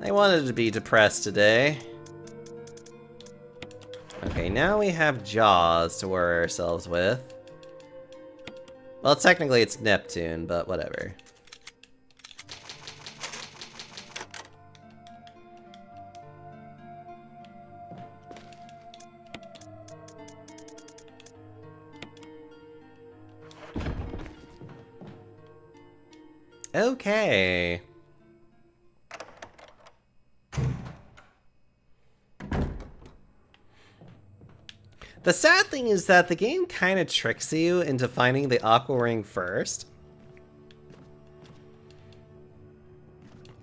I wanted to be depressed today. Okay, now we have Jaws to worry ourselves with. Well, technically it's Neptune, but whatever. Okay. The sad thing is that the game kind of tricks you into finding the aqua ring first.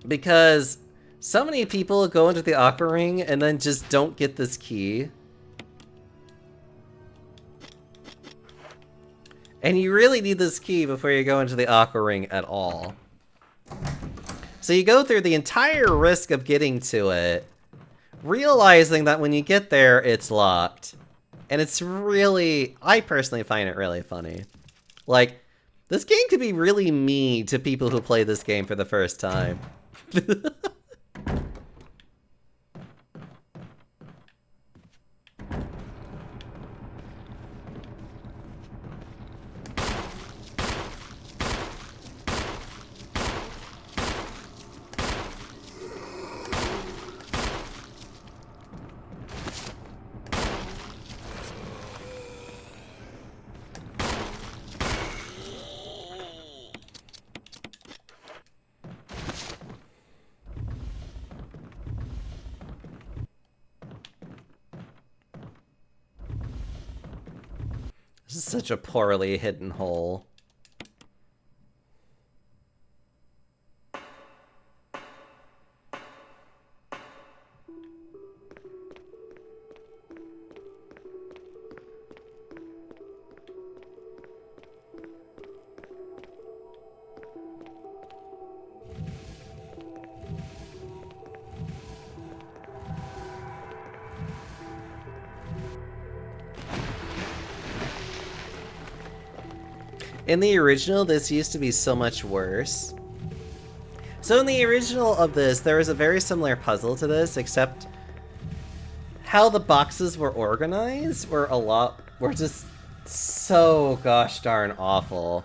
Because so many people go into the aqua ring and then just don't get this key. And you really need this key before you go into the aqua ring at all. So you go through the entire risk of getting to it, realizing that when you get there, it's locked. And it's really, I personally find it really funny. Like, this game could be really mean to people who play this game for the first time. This is such a poorly hidden hole. In the original, this used to be so much worse. So in the original of this, there was a very similar puzzle to this, except how the boxes were organized were just so gosh darn awful.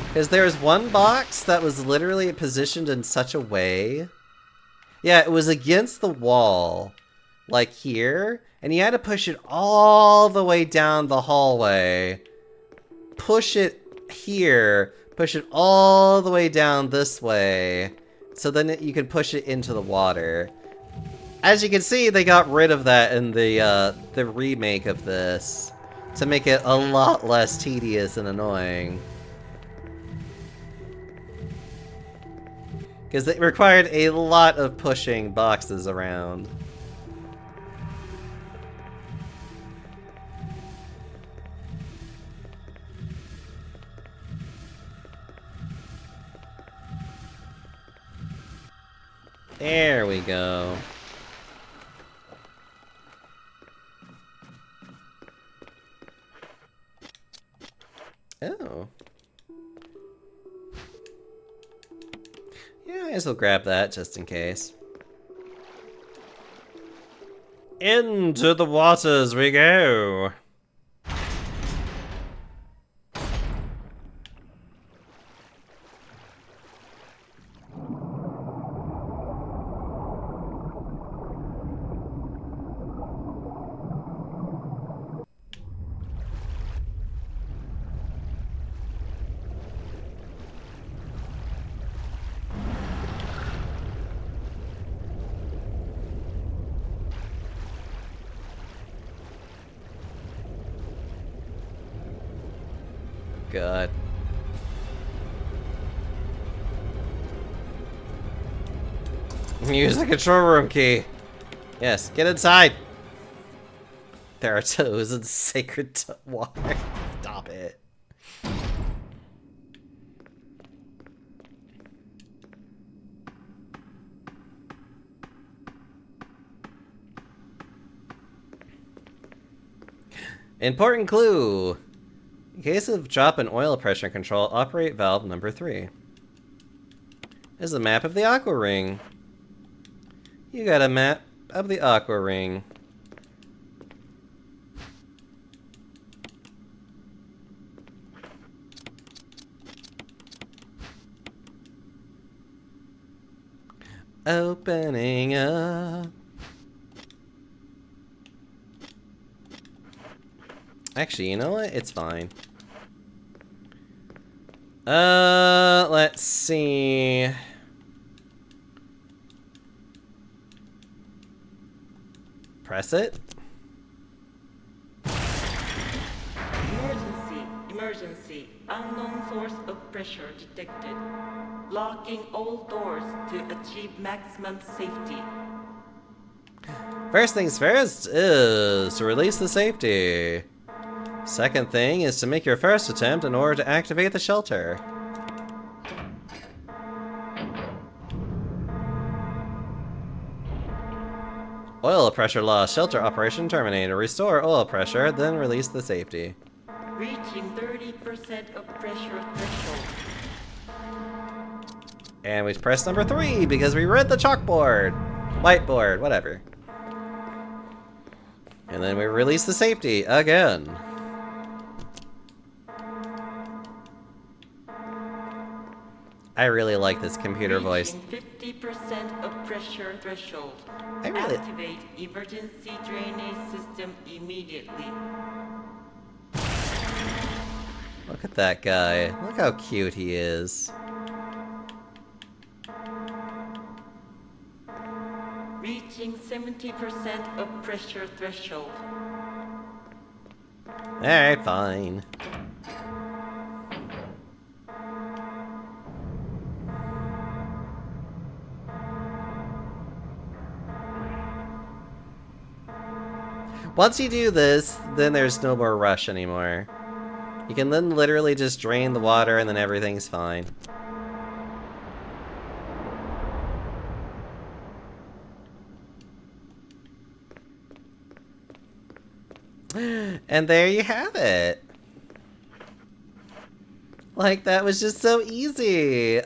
Because there was one box that was literally positioned in such a way. Yeah, it was against the wall, like here, and you had to push it all the way down the hallway. Push it here, push it all the way down this way, so then you can push it into the water. As you can see, they got rid of that in the remake of this to make it a lot less tedious and annoying. Because it required a lot of pushing boxes around. There we go. Oh. Yeah, I guess we'll grab that just in case. Into the waters we go. God. Use the control room key. Yes, get inside. There are toes in sacred water. Stop it. Important clue. In case of drop in oil pressure control, operate valve number 3. This is a map of the aqua ring. You got a map of the aqua ring. Opening up. Actually, you know what? It's fine. Let's see. Press it. Emergency. Unknown source of pressure detected. Locking all doors to achieve maximum safety. First things first is to release the safety. Second thing is to make your first attempt in order to activate the shelter. Oil pressure loss. Shelter operation terminated. Restore oil pressure, then release the safety. Reaching 30% of pressure threshold. And we pressed number 3 because we read the chalkboard. Whiteboard, whatever. And then we release the safety again. I really like this computer voice. 50% of pressure threshold. Activate emergency drainage system immediately. Look at that guy. Look how cute he is. Reaching 70% of pressure threshold. Alright, fine. Once you do this, then there's no more rush anymore. You can then literally just drain the water and then everything's fine. And there you have it. Like, that was just so easy.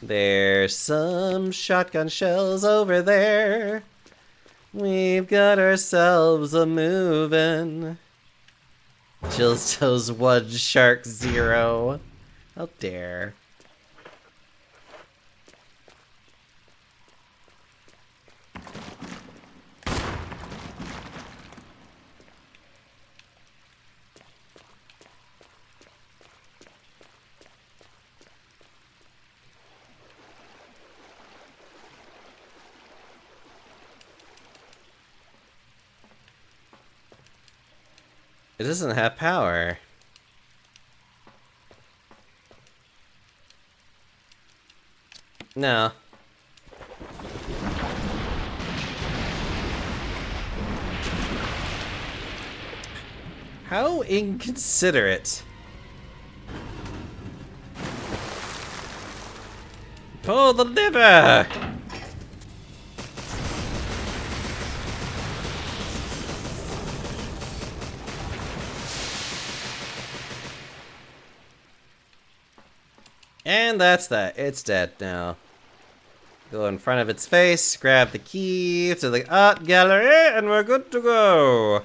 There's some shotgun shells over there. We've got ourselves a movin'. Jill's Toes 1, Shark 0. How dare. It doesn't have power. No. How inconsiderate. Pull the lever! And that's that. It's dead now. Go in front of its face, grab the key to the art gallery, and we're good to go.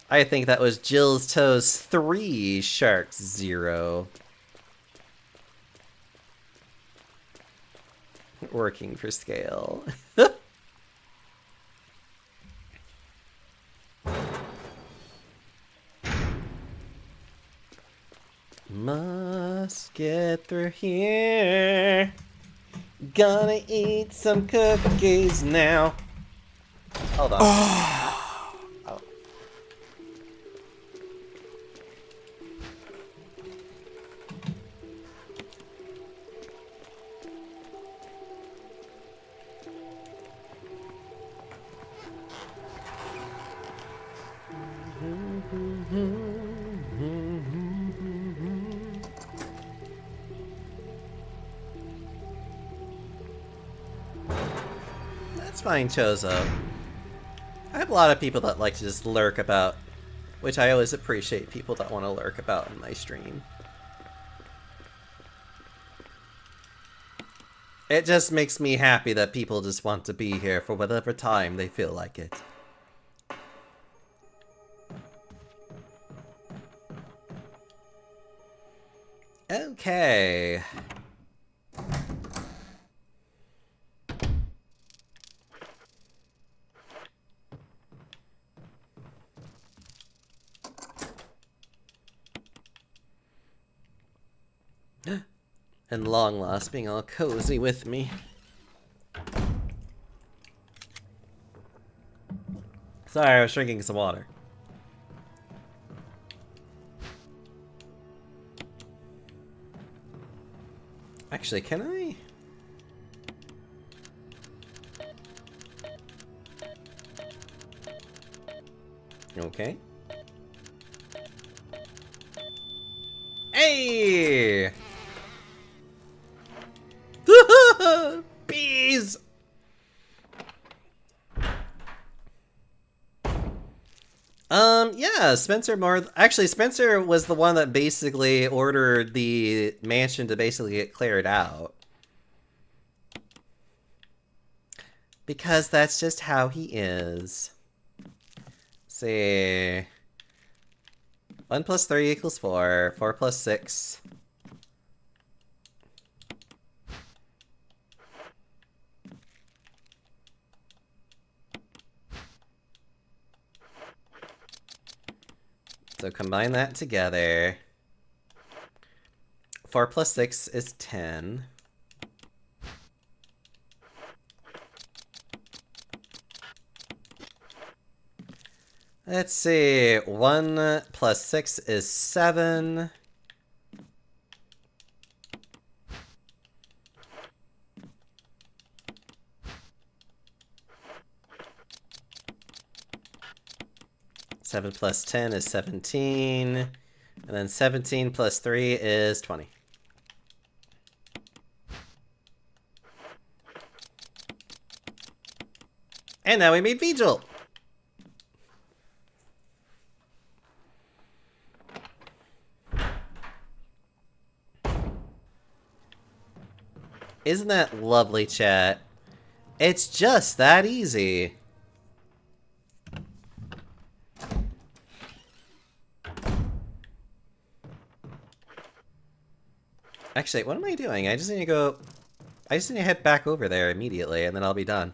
I think that was Jill's Toes 3, Sharks 0. Working for scale. Must get through here. Gonna eat some cookies now. Hold on. Oh. That's fine, Chozo. I have a lot of people that like to just lurk about, which I always appreciate people that want to lurk about in my stream. It just makes me happy that people just want to be here for whatever time they feel like it. Okay. And long lost being all cozy with me. Sorry, I was drinking some water. Actually, can I? Okay. Hey! Bees! Yeah, actually, Spencer was the one that basically ordered the mansion to basically get cleared out. Because that's just how he is. See. 1 plus 3 equals 4. 4 plus 6. So combine that together. 4 plus 6 is 10. Let's see. 1 plus 6 is 7. Seven plus 10 is 17. And then 17 plus 3 is 20. And now we made Vigil! Isn't that lovely, chat? It's just that easy. Actually, what am I doing? I just need to head back over there immediately, and then I'll be done.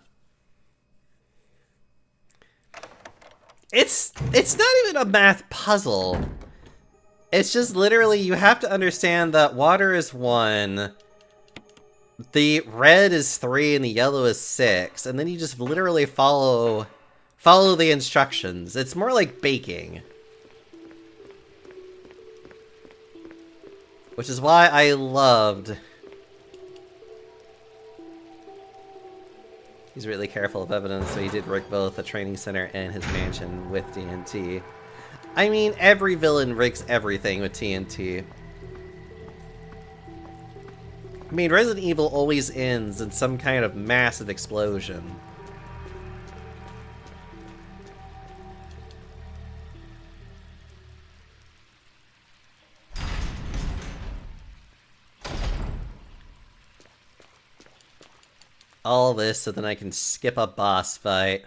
It's not even a math puzzle. It's just literally you have to understand that water is 1, the red is 3, and the yellow is 6, and then you just literally follow the instructions. It's more like baking. Which is why I loved... He's really careful of evidence, so he did rig both the training center and his mansion with TNT. I mean, every villain rigs everything with TNT. I mean, Resident Evil always ends in some kind of massive explosion. all this so then I can skip a boss fight.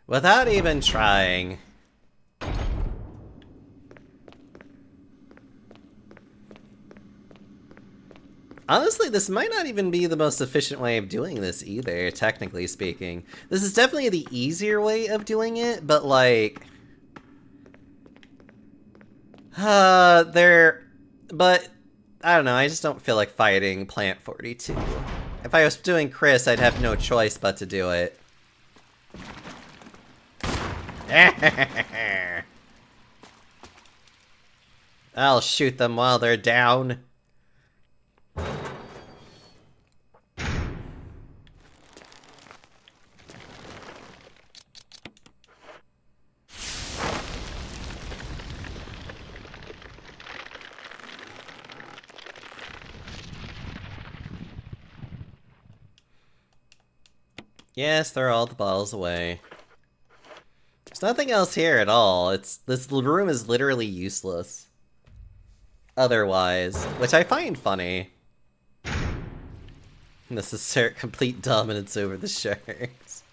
Without even trying. Honestly, this might not even be the most efficient way of doing this either, technically speaking. This is definitely the easier way of doing it, but like... but, I don't know, I just don't feel like fighting Plant 42. If I was doing Chris, I'd have no choice but to do it. I'll shoot them while they're down. Yes, throw all the bottles away. There's nothing else here at all. This room is literally useless. Otherwise, which I find funny. This is complete dominance over the sharks.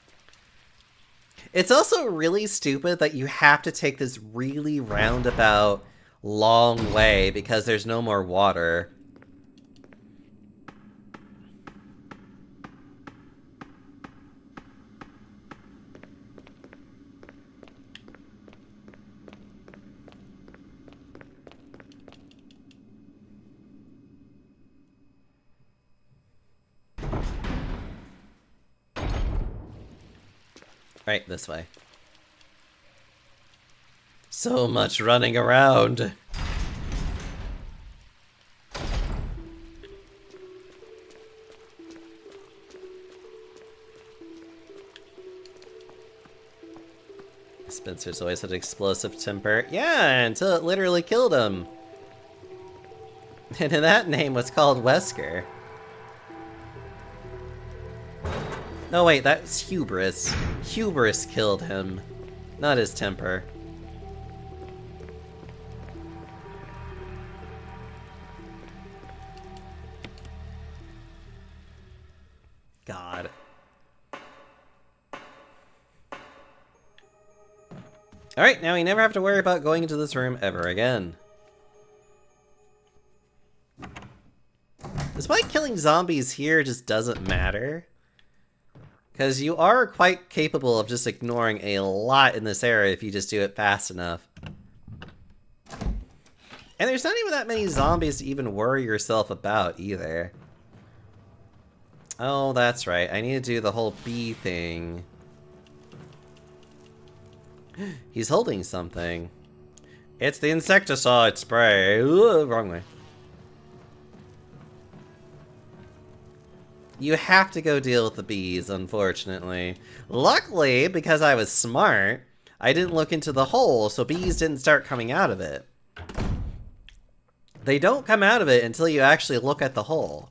It's also really stupid that you have to take this really roundabout, long way because there's no more water. Right, this way. So much running around. Spencer's always had explosive temper. Yeah, until it literally killed him. And that name was called Wesker. No, wait, that's hubris. Hubris killed him, not his temper. God. Alright, now we never have to worry about going into this room ever again. Despite killing zombies here just doesn't matter. Because you are quite capable of just ignoring a lot in this area if you just do it fast enough. And there's not even that many zombies to even worry yourself about either. Oh, that's right. I need to do the whole bee thing. He's holding something. It's the insecticide spray. Ooh, wrong way. You have to go deal with the bees, unfortunately. Luckily, because I was smart, I didn't look into the hole, so bees didn't start coming out of it. They don't come out of it until you actually look at the hole.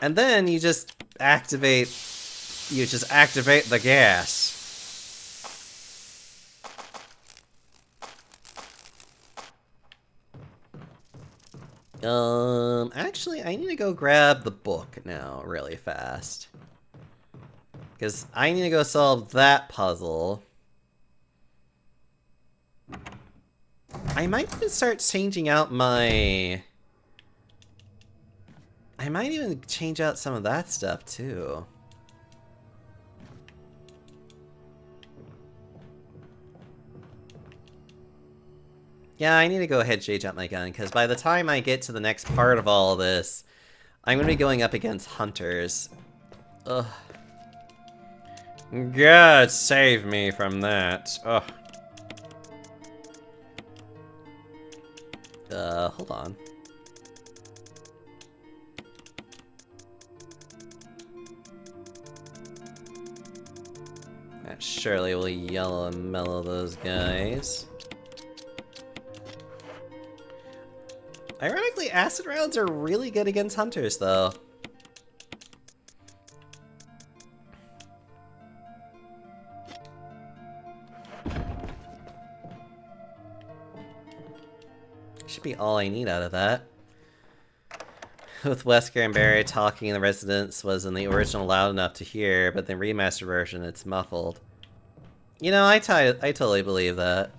And then you just activate the gas. Actually, I need to go grab the book now really fast. Because I need to go solve that puzzle. I might even start changing out my... I might even change out some of that stuff too. Yeah, I need to go ahead and change out my gun, because by the time I get to the next part of all of this, I'm going to be going up against hunters. Ugh. God save me from that. Ugh. Hold on. That surely will yellow and mellow those guys. Ironically, acid rounds are really good against hunters, though. Should be all I need out of that. with Wesker and Barry talking in the residence was in the original loud enough to hear, but the remastered version it's muffled. You know, I totally believe that.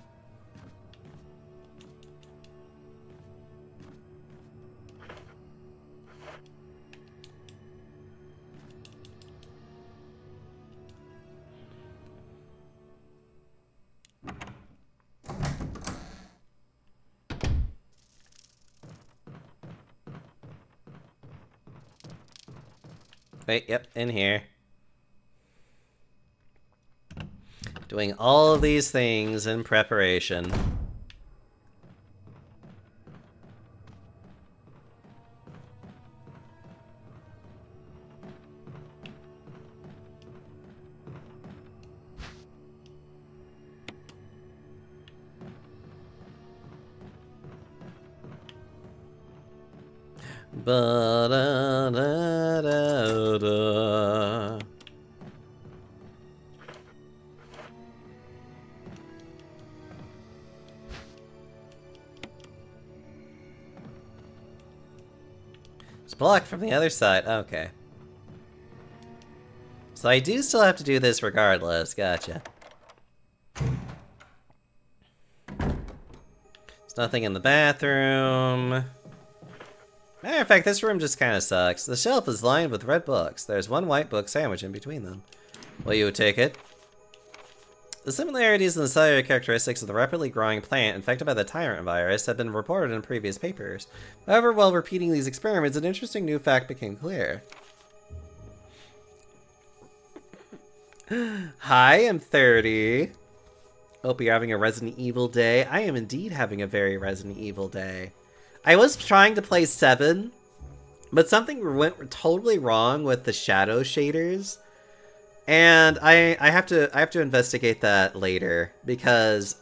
Wait, yep, in here. Doing all of these things in preparation. Ba-da-da-da-da. It's blocked from the other side. Okay. So I do still have to do this regardless. Gotcha. There's nothing in the bathroom. Matter of fact, this room just kind of sucks. The shelf is lined with red books. There's one white book sandwiched in between them. Will you take it? The similarities in the cellular characteristics of the rapidly growing plant infected by the tyrant virus have been reported in previous papers. However, while repeating these experiments, an interesting new fact became clear. Hi, I'm 30. Hope you're having a Resident Evil day. I am indeed having a very Resident Evil day. I was trying to play 7, but something went totally wrong with the shadow shaders. And I have to investigate that later, because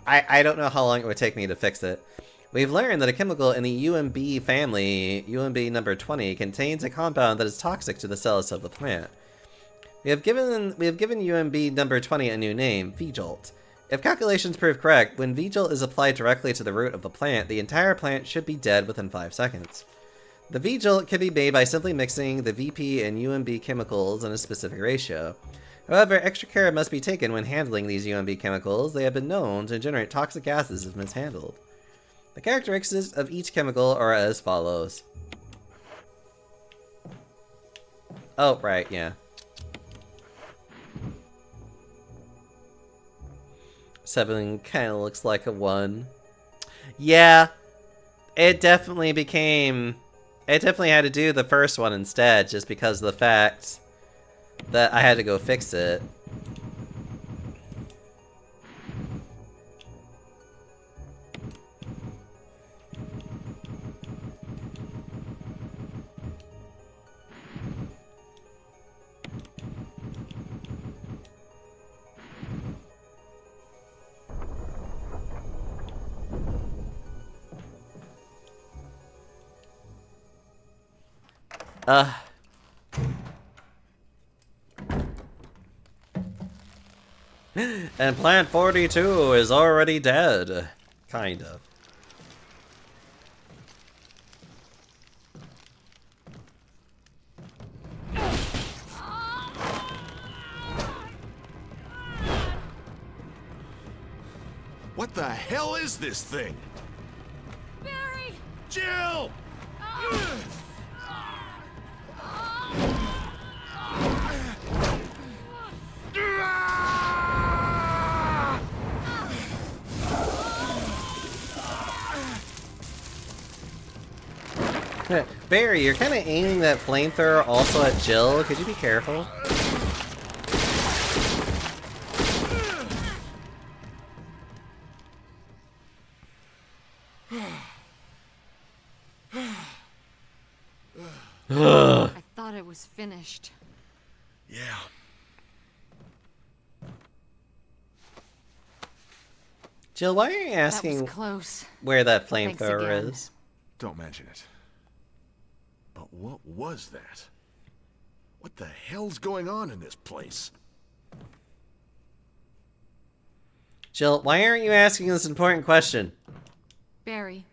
I don't know how long it would take me to fix it. We've learned that a chemical in the UMB family, UMB number 20, contains a compound that is toxic to the cells of the plant. We have given UMB number 20 a new name, V-Jolt. If calculations prove correct, when V-Jolt is applied directly to the root of the plant, the entire plant should be dead within 5 seconds. The V-Jolt can be made by simply mixing the VP and UMB chemicals in a specific ratio. However, extra care must be taken when handling these UMB chemicals. They have been known to generate toxic gases if mishandled. The characteristics of each chemical are as follows. Oh, right, yeah. 7 kind of looks like a 1. Yeah, it definitely had to do the first one instead, just because of the fact that I had to go fix it. And Plant 42 is already dead. Kind of. What the hell is this thing? Barry! Jill! Barry, you're kind of aiming that flamethrower also at Jill. Could you be careful? I thought it was finished. Yeah. Jill, why are you asking That was close. where that Thanks flamethrower again. is? Don't mention it. But what was that? What the hell's going on in this place? Jill, why aren't you asking this important question? Barry.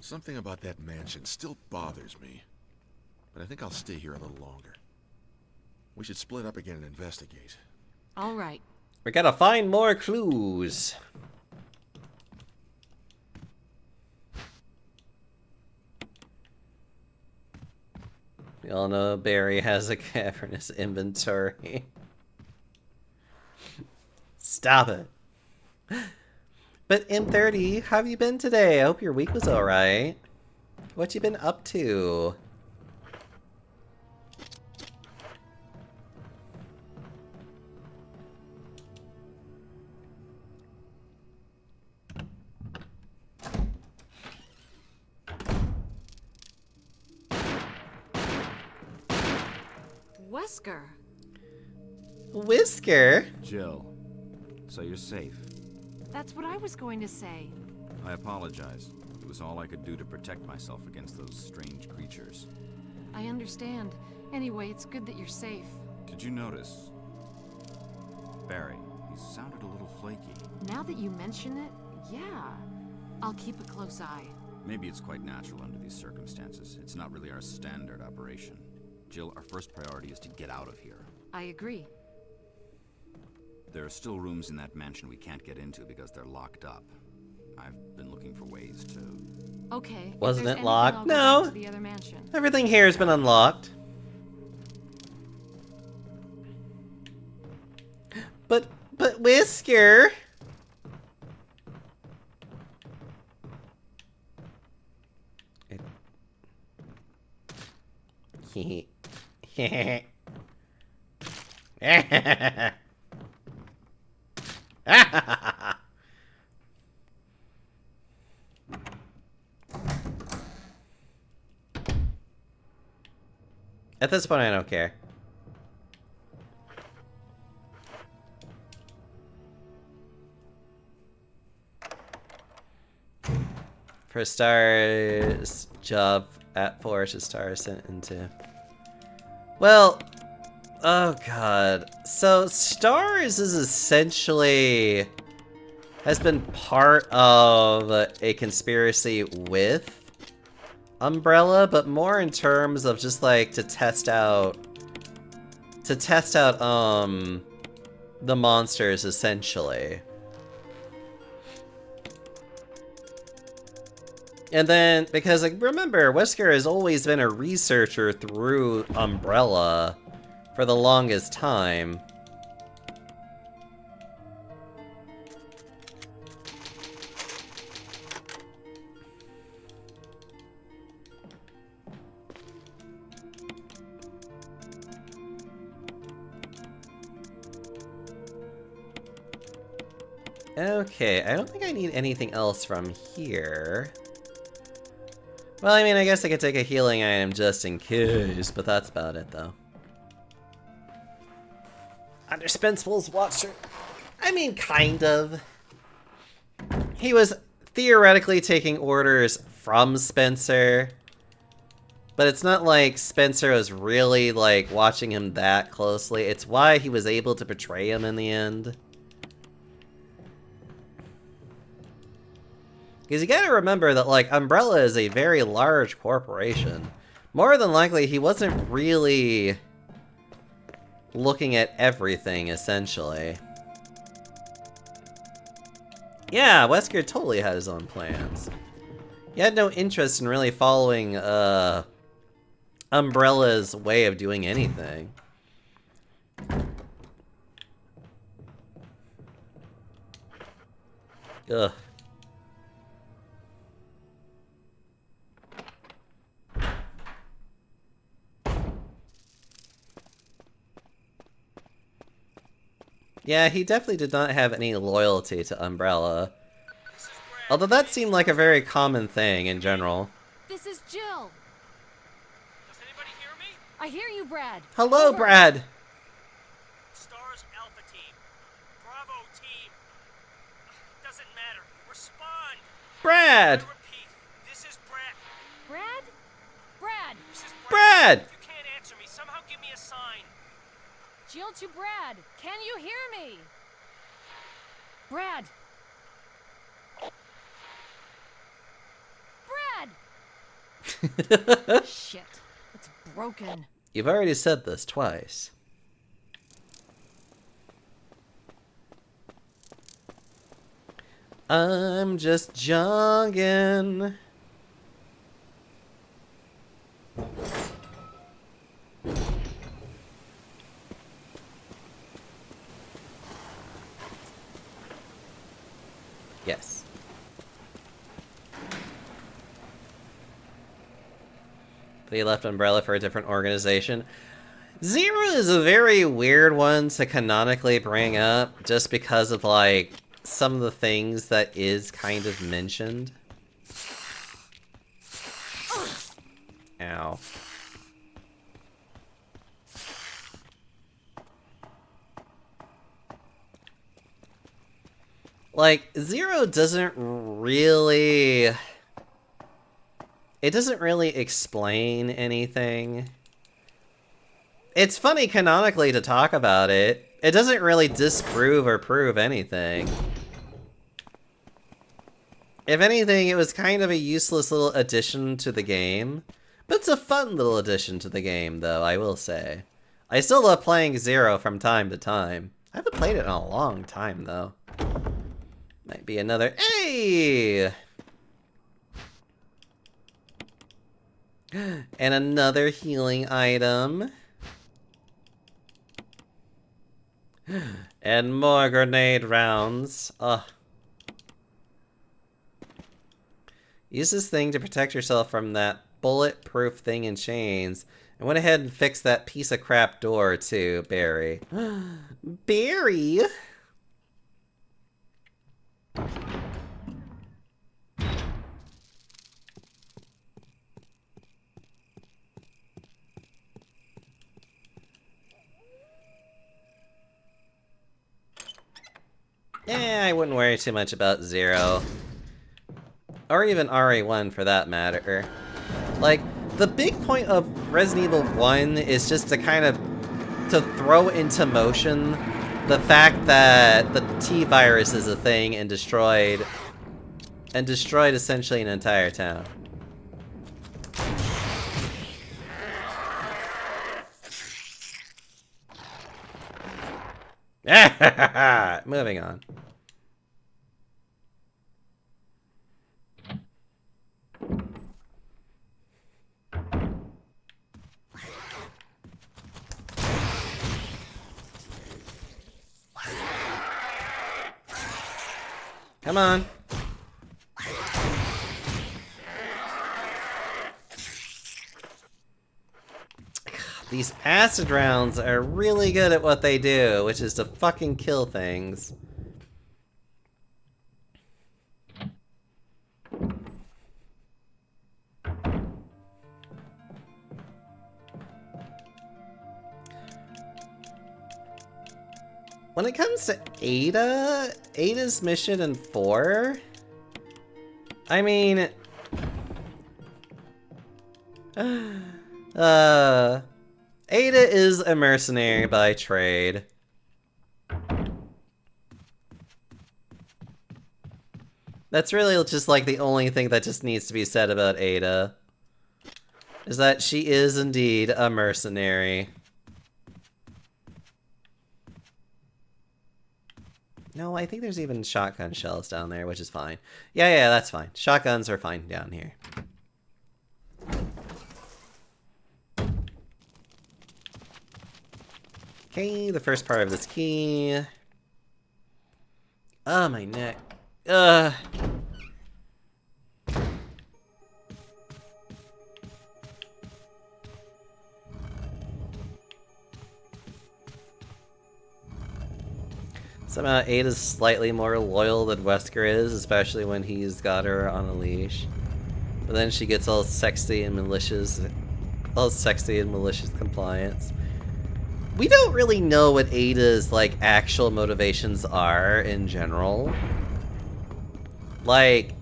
Something about that mansion still bothers me. But I think I'll stay here a little longer. We should split up again and investigate. All right. We gotta find more clues. We all know Barry has a cavernous inventory. Stop it. But M30, how have you been today? I hope your week was alright. What you been up to? Wesker. Whisker? Jill, so you're safe. That's what I was going to say. I apologize. It was all I could do to protect myself against those strange creatures. I understand. Anyway, it's good that you're safe. Did you notice? Barry, he sounded a little flaky. Now that you mention it, yeah. I'll keep a close eye. Maybe it's quite natural under these circumstances. It's not really our standard operation. Jill, our first priority is to get out of here. I agree. There are still rooms in that mansion we can't get into because they're locked up. I've been looking for ways to... Okay. Wasn't it locked? No. The other mansion. Everything here has been unlocked. But Whisker. At this point, I don't care. For Star's job at Forest is Star sent into. Well, oh god. So Stars is essentially has been part of a conspiracy with Umbrella, but more in terms of just like to test out the monsters essentially. And then, because like remember, Wesker has always been a researcher through Umbrella for the longest time. Okay, I don't think I need anything else from here. Well, I mean, I guess I could take a healing item just in case, but that's about it, though. Under Spencel's watcher. I mean, kind of. He was theoretically taking orders from Spencer, but it's not like Spencer was really, like, watching him that closely. It's why he was able to betray him in the end. Because you gotta remember that, like, Umbrella is a very large corporation. More than likely, he wasn't really looking at everything, essentially. Yeah, Wesker totally had his own plans. He had no interest in really following, Umbrella's way of doing anything. Ugh. Yeah, he definitely did not have any loyalty to Umbrella. Although that seemed like a very common thing in general. This is Jill. Does anybody hear me? I hear you, Brad. Hello, Over. Brad! Stars Alpha Team. Bravo Team. It doesn't matter. Respond. Brad! I repeat, this is Brad. Brad? Brad! This is Brad! If you can't answer me, somehow give me a sign. Jill to Brad. Can you hear me? Brad! Brad! Shit. It's broken. You've already said this twice. I'm just jogging. Yes. But he left Umbrella for a different organization. Zero is a very weird one to canonically bring up, just because of, like, some of the things that is kind of mentioned. Ow. Like, Zero doesn't really... It doesn't really explain anything. It's funny canonically to talk about it. It doesn't really disprove or prove anything. If anything, it was kind of a useless little addition to the game. But it's a fun little addition to the game, though, I will say. I still love playing Zero from time to time. I haven't played it in a long time, though. Might be another... Hey! And another healing item. And more grenade rounds. Ugh. Use this thing to protect yourself from that bulletproof thing in chains. And went ahead and fixed that piece of crap door, too, Barry. Barry! I wouldn't worry too much about Zero. Or even RE1 for that matter. Like, the big point of Resident Evil 1 is just to kind of to throw into motion the fact that the T-virus is a thing and destroyed essentially an entire town. Moving on. Come on. These acid rounds are really good at what they do, which is to fucking kill things. When it comes to Ada's mission in 4, I mean... Ada is a mercenary by trade. That's really just like the only thing that just needs to be said about Ada. Is that she is indeed a mercenary. No, I think there's even shotgun shells down there, which is fine. Yeah, that's fine. Shotguns are fine down here. Okay, the first part of this key. Oh, my neck. Ugh. Somehow Ada's slightly more loyal than Wesker is, especially when he's got her on a leash. But then she gets all sexy and malicious compliance. We don't really know what Ada's, like, actual motivations are in general. Like,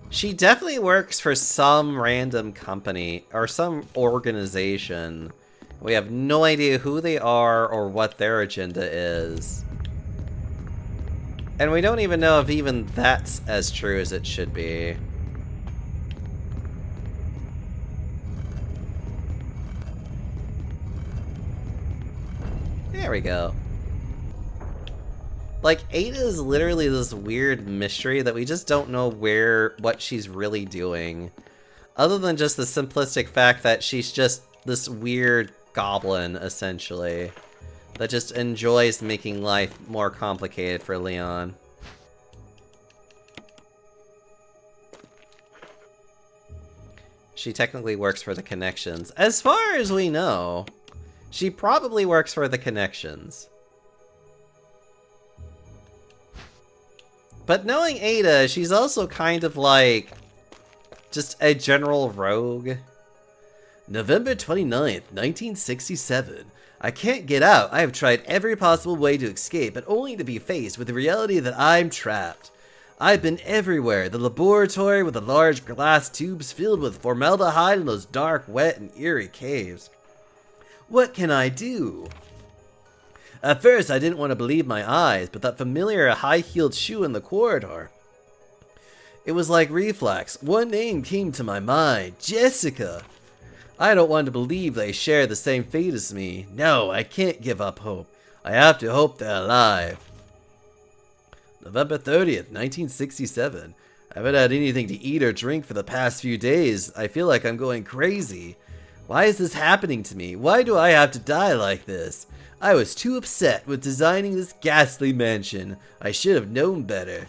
she definitely works for some random company or some organization. We have no idea who they are or what their agenda is. And we don't even know if even that's as true as it should be. we go. Like, Ada is literally this weird mystery that we just don't know what she's really doing. Other than just the simplistic fact that she's just this weird goblin, essentially, that just enjoys making life more complicated for Leon. She technically works for the Connections. As far as we know, she probably works for the Connections. But knowing Ada, she's also kind of like just a general rogue. November 29th, 1967. I can't get out. I have tried every possible way to escape, but only to be faced with the reality that I'm trapped. I've been everywhere. The laboratory with the large glass tubes filled with formaldehyde in those dark, wet, and eerie caves. What can I do? At first, I didn't want to believe my eyes, but that familiar high-heeled shoe in the corridor. It was like reflex. One name came to my mind. Jessica. I don't want to believe they share the same fate as me. No, I can't give up hope. I have to hope they're alive. November 30th, 1967. I haven't had anything to eat or drink for the past few days. I feel like I'm going crazy. Why is this happening to me? Why do I have to die like this? I was too upset with designing this ghastly mansion. I should have known better.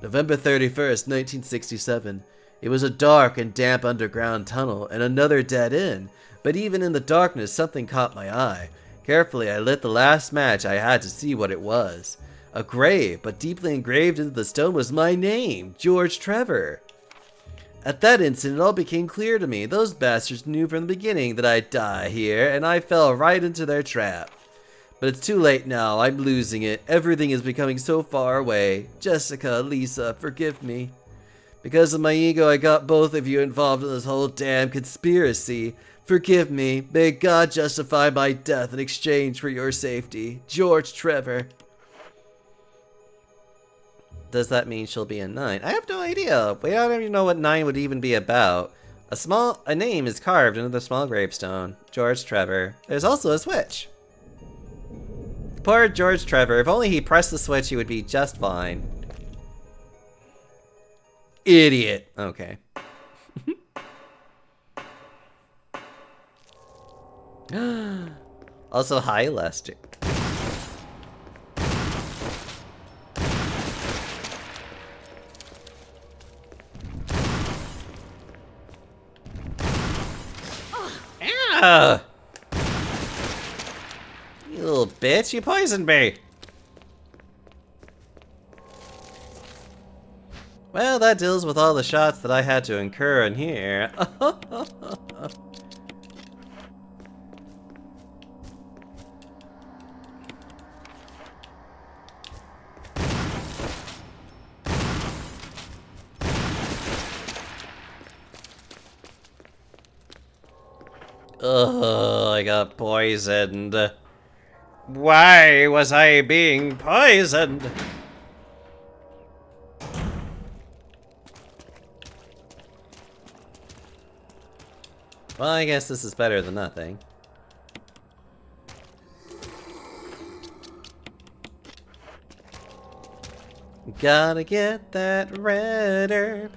November 31st, 1967. It was a dark and damp underground tunnel and another dead end, but even in the darkness something caught my eye. Carefully I lit the last match I had to see what it was. A grave, but deeply engraved into the stone was my name, George Trevor. At that instant it all became clear to me. Those bastards knew from the beginning that I'd die here, and I fell right into their trap. But it's too late now, I'm losing it. Everything is becoming so far away. Jessica, Lisa, forgive me. Because of my ego, I got both of you involved in this whole damn conspiracy. Forgive me. May God justify my death in exchange for your safety. George Trevor. Does that mean she'll be a 9? I have no idea. We don't even know what 9 would even be about. A name is carved into the small gravestone. George Trevor. There's also a switch. Poor George Trevor. If only he pressed the switch, he would be just fine. Idiot. Okay. Also, hi, Lester. Ah! You little bitch, you poisoned me! Well, that deals with all the shots that I had to incur in here. Ugh, I got poisoned. Why was I being poisoned? Well, I guess this is better than nothing. Gotta get that red herb.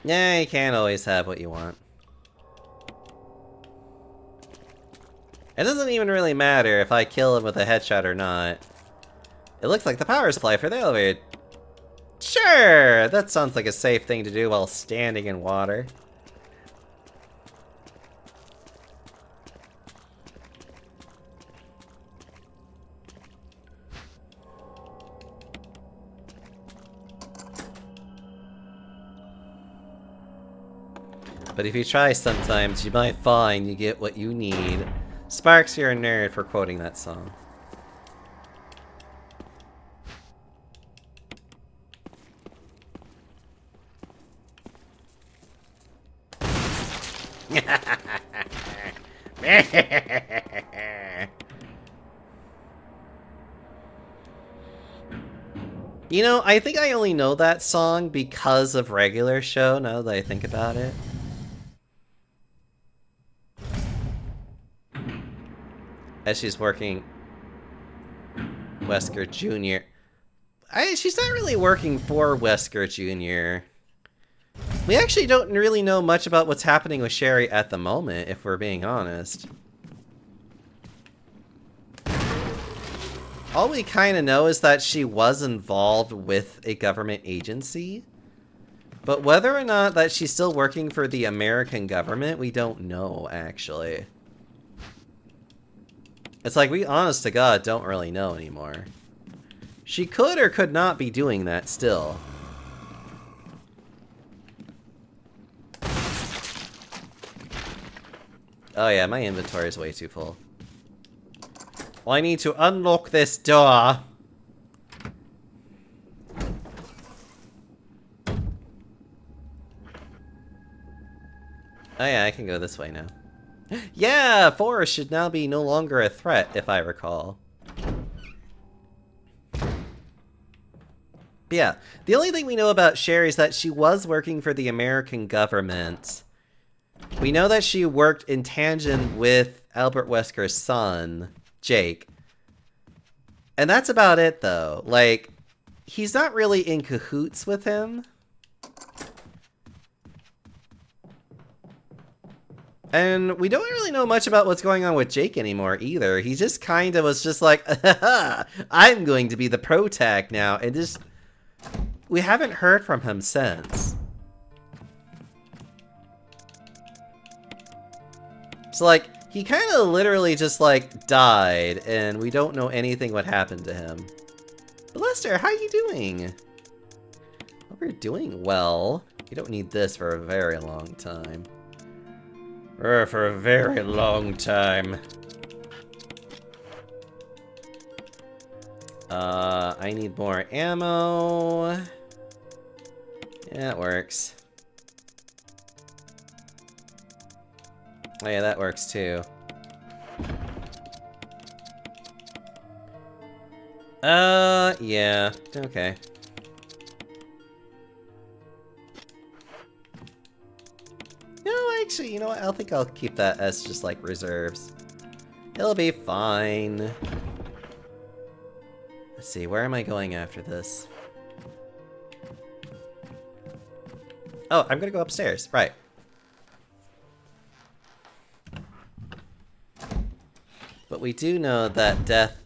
Yeah, you can't always have what you want. It doesn't even really matter if I kill him with a headshot or not. It looks like the power supply for the elevator. Sure, that sounds like a safe thing to do while standing in water. But if you try sometimes, you might find you get what you need. Sparks, you're a nerd for quoting that song. You know, I think I only know that song because of Regular Show, now that I think about it. As she's working Wesker Jr. She's not really working for Wesker Jr. We actually don't really know much about what's happening with Sherry at the moment, if we're being honest. All we kind of know is that she was involved with a government agency. But whether or not that she's still working for the American government, we don't know, actually. It's like, we honest to God don't really know anymore. She could or could not be doing that still. Oh yeah, my inventory is way too full. Well, I need to unlock this door. Oh yeah, I can go this way now. Yeah, Forrest should now be no longer a threat, if I recall. But yeah, the only thing we know about Sherry is that she was working for the American government. We know that she worked in tangent with Albert Wesker's son, Jake. And that's about it, though. Like, he's not really in cahoots with him. And we don't really know much about what's going on with Jake anymore, either. He just kind of was just like, I'm going to be the protag now. And just, we haven't heard from him since. So, like, he kind of literally just, like, died, and we don't know anything what happened to him. But Lester, how are you doing? Hope you're doing well. You don't need this for a very long time. For a very long time. I need more ammo. Yeah, it works. Oh yeah, that works too. Yeah, okay. No, actually, you know what? I think I'll keep that as just like reserves. It'll be fine. Let's see, where am I going after this? Oh, I'm gonna go upstairs, right. But we do know that death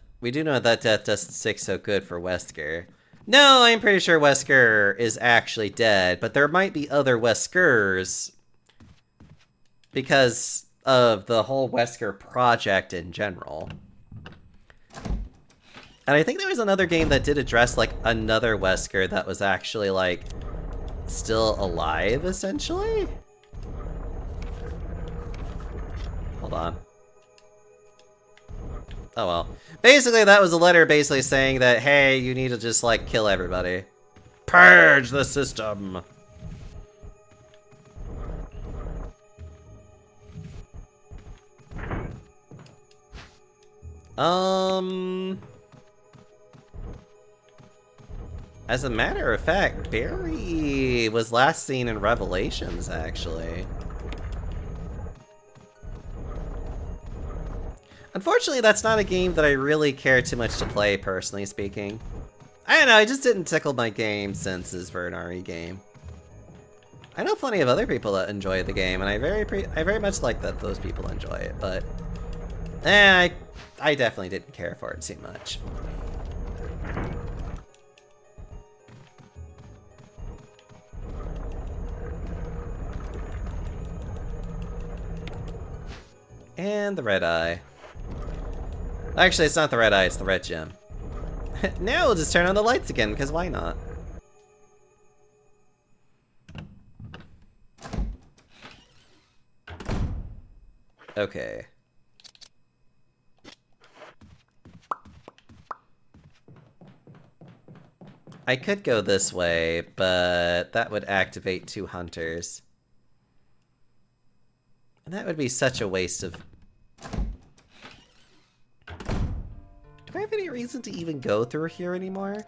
doesn't stick so good for Wesker. No, I'm pretty sure Wesker is actually dead, but there might be other Weskers because of the whole Wesker project in general. And I think there was another game that did address like another Wesker that was actually like still alive, essentially. Hold on. Oh well. Basically, that was a letter basically saying that, hey, you need to just, like, kill everybody. Purge the system! As a matter of fact, Barry was last seen in Revelations, actually. Unfortunately, that's not a game that I really care too much to play, personally speaking. I don't know, it just didn't tickle my game senses for an RE game. I know plenty of other people that enjoy the game, and I very much like that those people enjoy it, but I definitely didn't care for it too much. And the red eye. Actually, it's not the red eye, it's the red gem. Now we'll just turn on the lights again, because why not? Okay. I could go this way, but that would activate 2 hunters. And that would be such a waste of... Do I have any reason to even go through here anymore?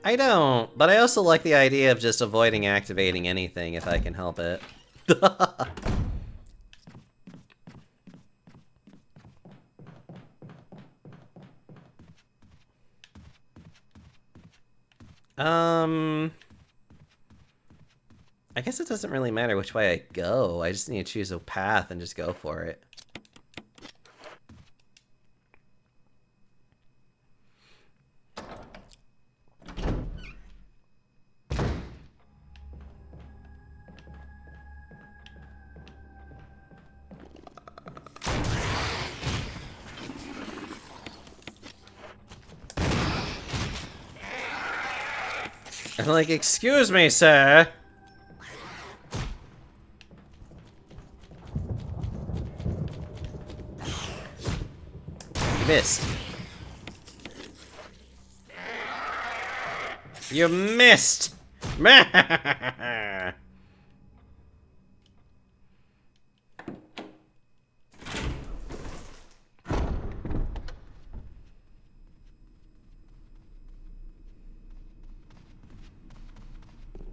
I don't, but I also like the idea of just avoiding activating anything if I can help it. I guess it doesn't really matter which way I go. I just need to choose a path and just go for it. I'm like, excuse me, sir. You missed. You missed.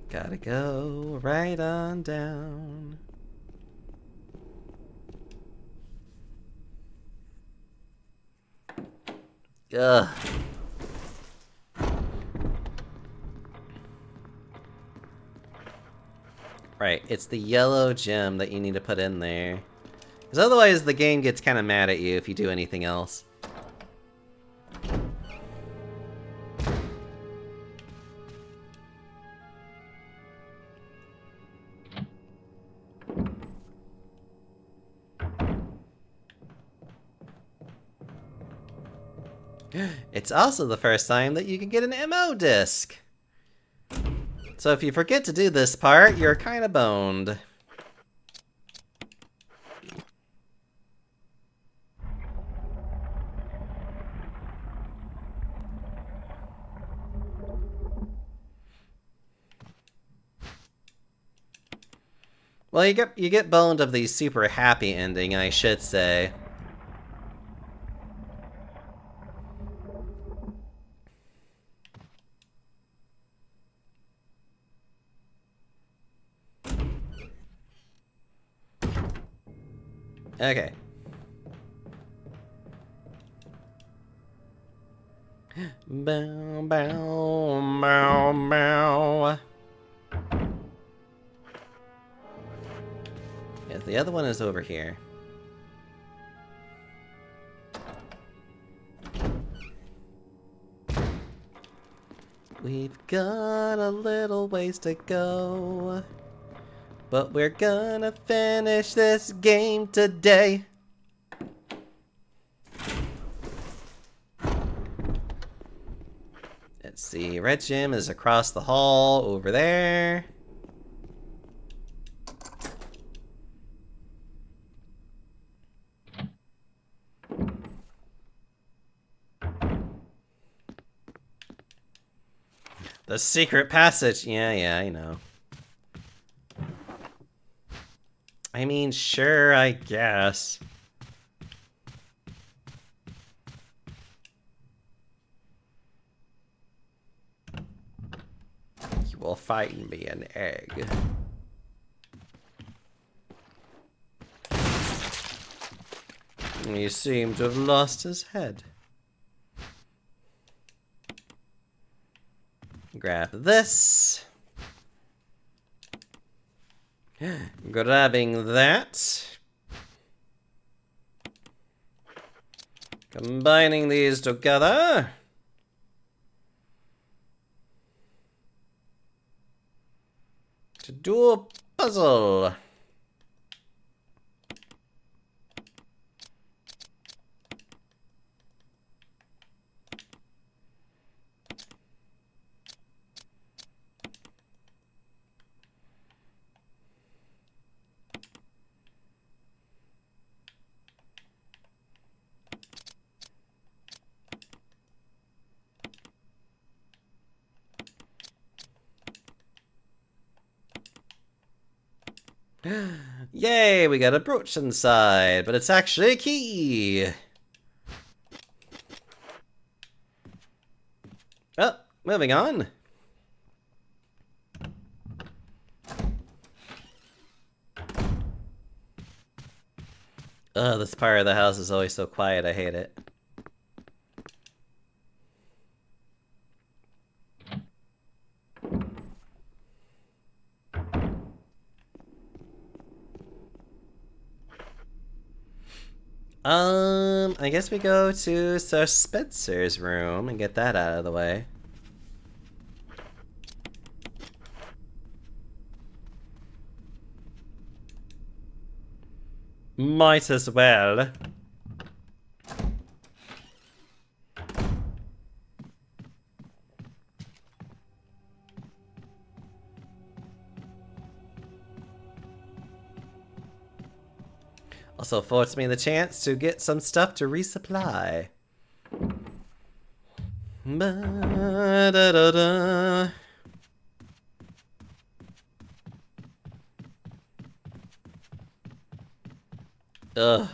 Gotta go right on down. Ugh. Right, it's the yellow gem that you need to put in there. Because otherwise the game gets kind of mad at you if you do anything else. It's also the first time that you can get an MO disc. So if you forget to do this part, you're kind of boned. Well, you get boned of the super happy ending, I should say. Okay. Bow, bow, bow, bow. Yeah, the other one is over here. We've got a little ways to go, but we're gonna finish this game today. Let's see, red gem is across the hall over there. The secret passage. Yeah, I know. I mean, sure, I guess. You will find me an egg. He seemed to have lost his head. Grab this. Grabbing that. Combining these together. To do a puzzle. Yay, we got a brooch inside, but it's actually a key. Moving on. Ugh, this part of the house is always so quiet. I hate it. I guess we go to Sir Spencer's room and get that out of the way. Might as well. Also affords me the chance to get some stuff to resupply. Ba-da-da-da. Ugh.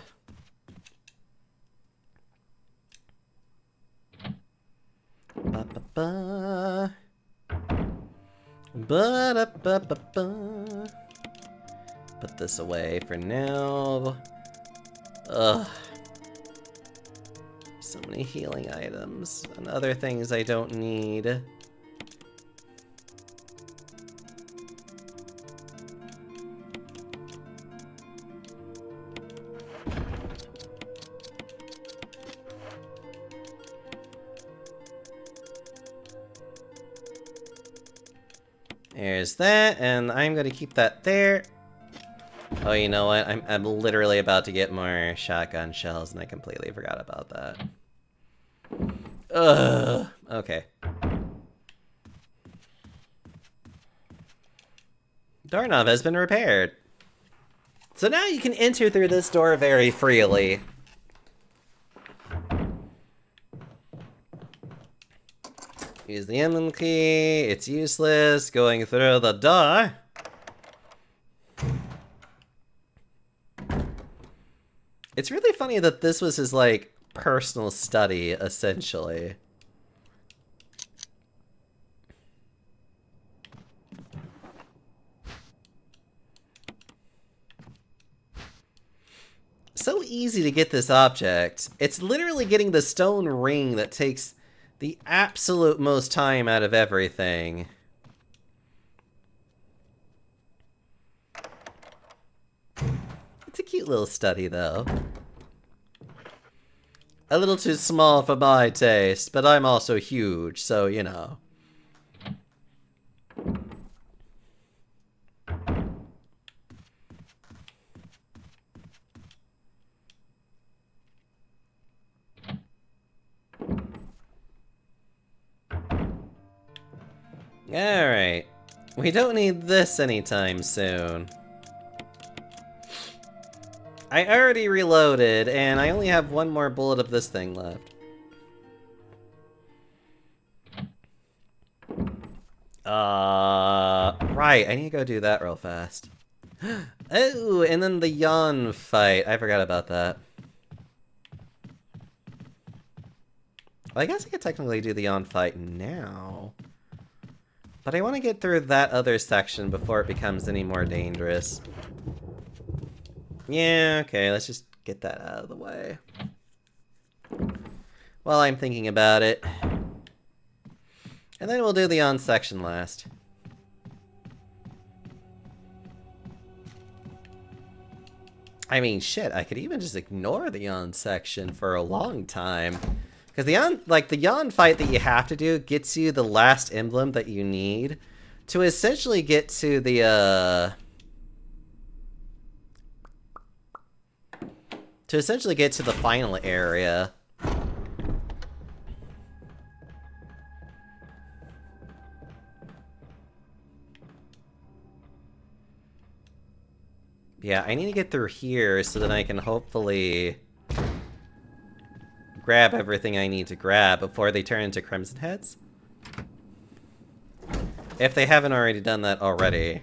Ba-ba-ba. Ba-da-ba-ba-ba. Put this away for now. Ugh. So many healing items and other things I don't need. There's that, and I'm gonna keep that there. Oh, you know what? I'm literally about to get more shotgun shells, and I completely forgot about that. Ugh. Okay. Doorknob has been repaired. So now you can enter through this door very freely. Use the emblem key. It's useless going through the door. It's really funny that this was his, like, personal study, essentially. So easy to get this object. It's literally getting the stone ring that takes the absolute most time out of everything. It's a cute little study, though. A little too small for my taste, but I'm also huge, so, you know. Alright. We don't need this anytime soon. I already reloaded, and I only have one more bullet of this thing left. Right, I need to go do that real fast. Oh, and then the yawn fight. I forgot about that. Well, I guess I could technically do the yawn fight now. But I want to get through that other section before it becomes any more dangerous. Yeah, okay, let's just get that out of the way. While I'm thinking about it. And then we'll do the on section last. I mean, shit, I could even just ignore the on section for a long time. Because the yawn fight that you have to do gets you the last emblem that you need to essentially get to the, final area. Yeah, I need to get through here so that I can hopefully grab everything I need to grab before they turn into Crimson Heads. If they haven't already done that already.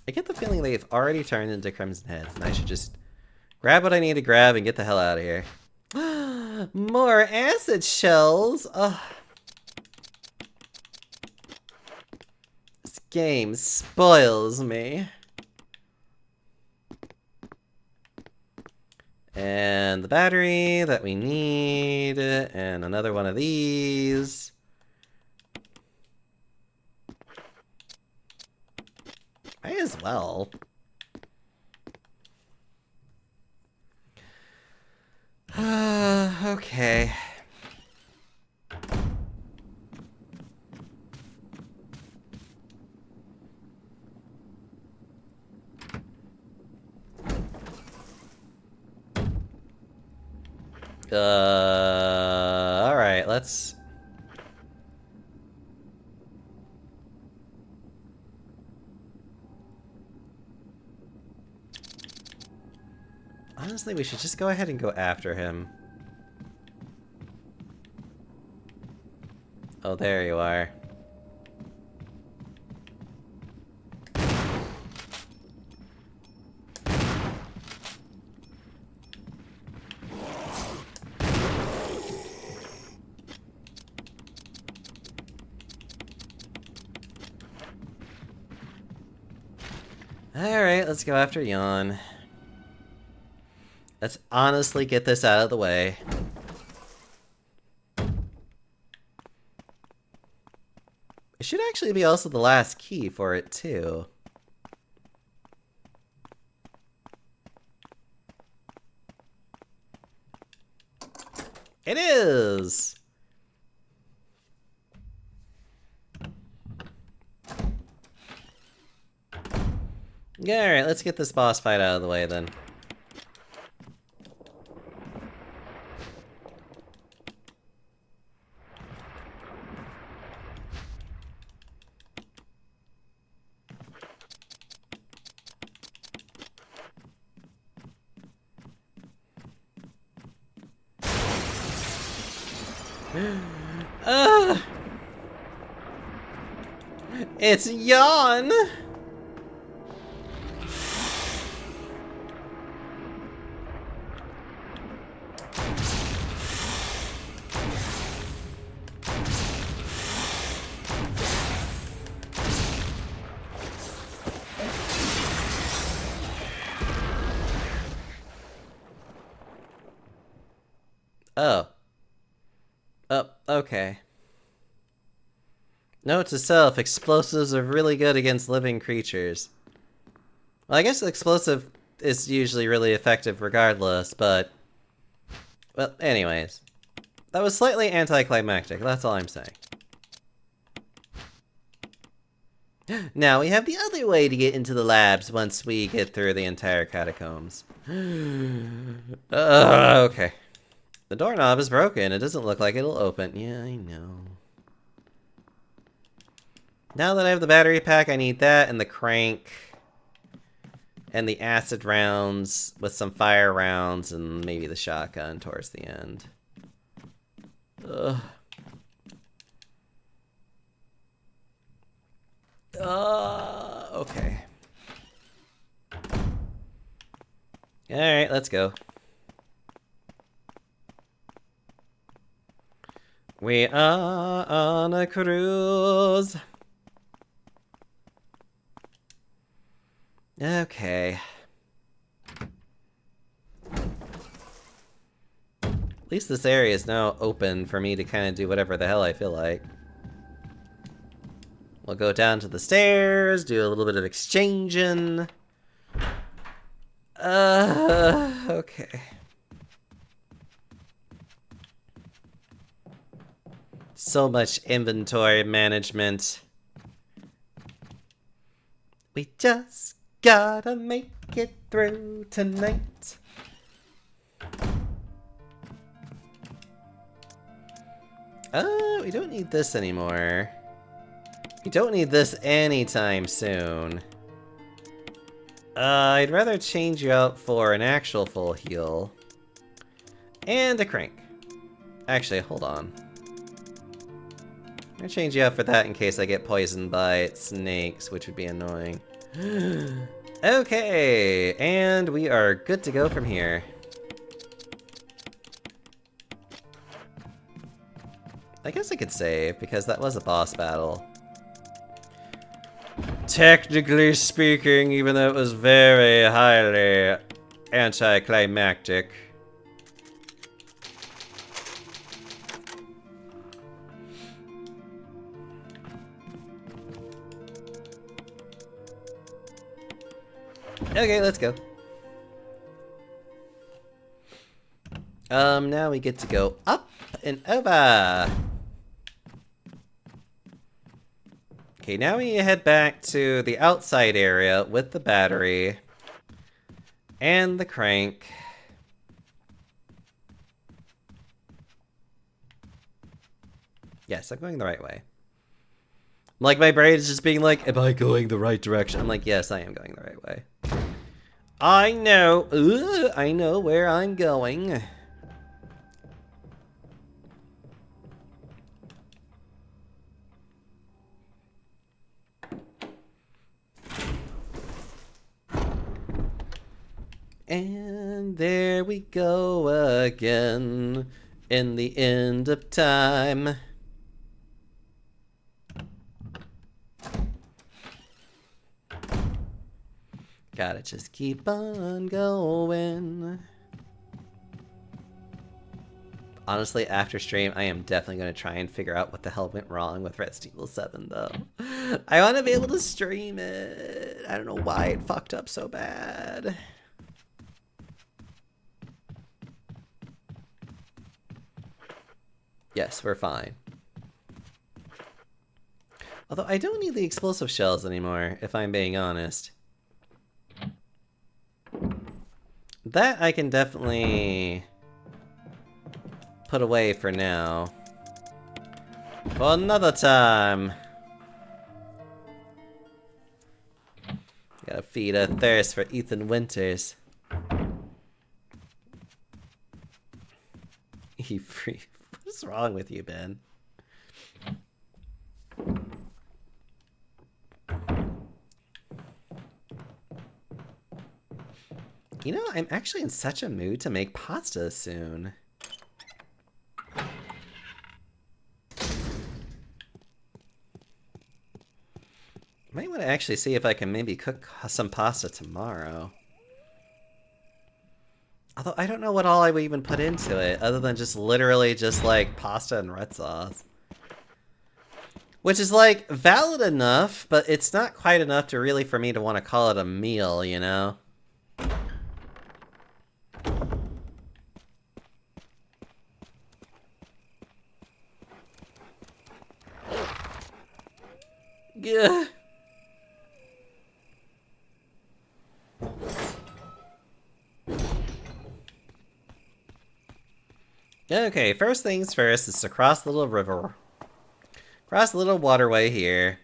I get the feeling they've already turned into Crimson Heads, and I should just Grab what I need to grab and get the hell out of here. More acid shells! Ugh. This game spoils me. And the battery that we need, and another one of these. Might as well. Okay. Alright, let's... Honestly, we should just go ahead and go after him. Oh, there you are. Alright, let's go after Yawn. Let's honestly get this out of the way. It should actually be also the last key for it, too. It is! Alright, let's get this boss fight out of the way then. It's Yawn! Oh. Oh, okay. Note to self, explosives are really good against living creatures. Well, I guess explosive is usually really effective regardless, but... Well, anyways. That was slightly anticlimactic, that's all I'm saying. Now we have the other way to get into the labs once we get through the entire catacombs. Okay. The doorknob is broken. It doesn't look like it'll open. Yeah, I know. Now that I have the battery pack, I need that and the crank. And the acid rounds with some fire rounds and maybe the shotgun towards the end. Ugh. Okay. Alright, let's go. We are on a cruise. Okay. At least this area is now open for me to kind of do whatever the hell I feel like. We'll go down to the stairs, do a little bit of exchanging. Okay. So much inventory management. We just gotta make it through tonight. We don't need this anymore. We don't need this anytime soon. I'd rather change you out for an actual full heal. And a crank. Actually, hold on. I'm gonna change you out for that in case I get poisoned by snakes, which would be annoying. Okay, and we are good to go from here. I guess I could save, because that was a boss battle. Technically speaking, even though it was very highly anticlimactic. Okay, let's go. Now we get to go up and over. Okay, now we head back to the outside area with the battery and the crank. Yes, I'm going the right way. Like, my brain is just being like, am I going the right direction? I'm like, yes, I am going the right way. I know where I'm going. And there we go again, in the end of time. Gotta just keep on going. Honestly, after stream, I am definitely going to try and figure out what the hell went wrong with Resident Evil 7, though. I want to be able to stream it. I don't know why it fucked up so bad. Yes, we're fine. Although I don't need the explosive shells anymore, if I'm being honest. That I can definitely put away for now. For another time. Gotta feed a thirst for Ethan Winters. What's wrong with you, Ben? You know, I'm actually in such a mood to make pasta soon. Might want to actually see if I can maybe cook some pasta tomorrow. Although I don't know what all I would even put into it, other than just literally just like pasta and red sauce. Which is like valid enough, but it's not quite enough to really for me to want to call it a meal, you know? Yeah. Okay, first things first is to cross the little river. Cross the little waterway here.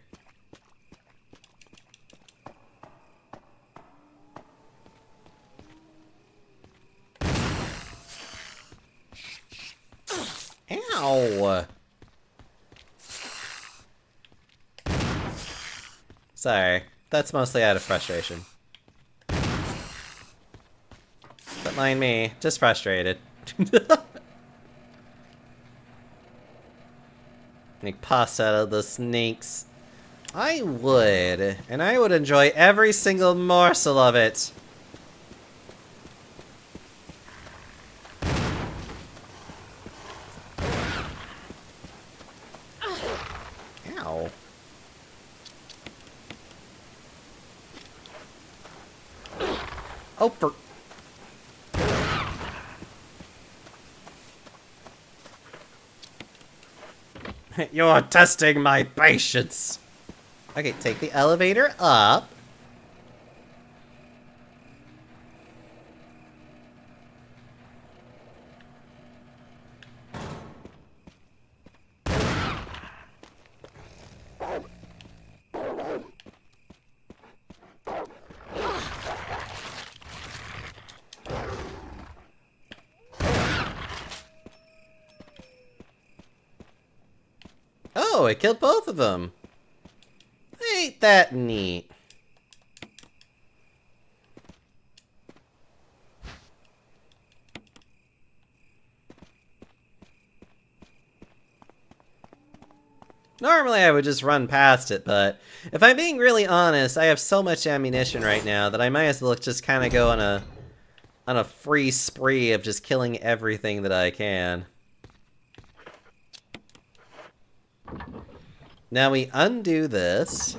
Ow! Sorry, that's mostly out of frustration. Don't mind me, just frustrated. Make pasta out of the snakes. I would, and I would enjoy every single morsel of it. Ow. Oh, for... You're testing my patience. Okay, take the elevator up. Oh, it killed both of them. Ain't that neat? Normally I would just run past it, but if I'm being really honest, I have so much ammunition right now that I might as well just kind of go on a free spree of just killing everything that I can. Now we undo this.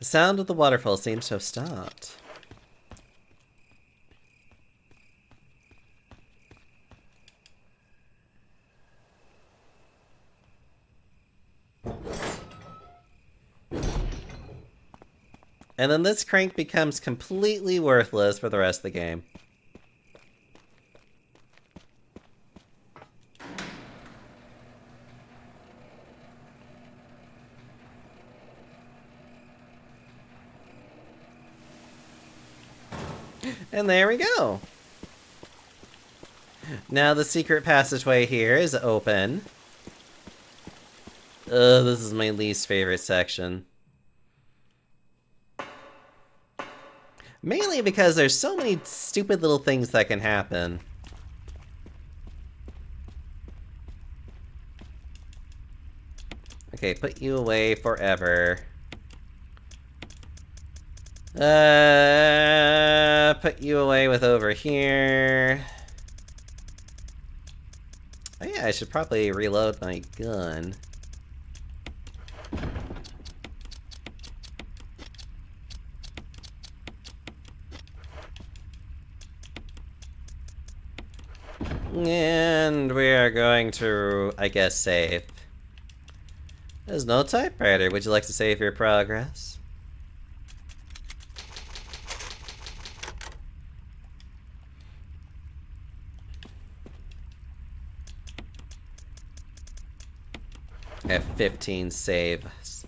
The sound of the waterfall seems to have stopped. And then this crank becomes completely worthless for the rest of the game. And there we go. Now the secret passageway here is open. Ugh, this is my least favorite section. Mainly because there's so many stupid little things that can happen. Okay, put you away forever. Put you away with over here. Oh yeah, I should probably reload my gun. And we are going to, I guess, save. There's no typewriter. Would you like to save your progress? I have 15 saves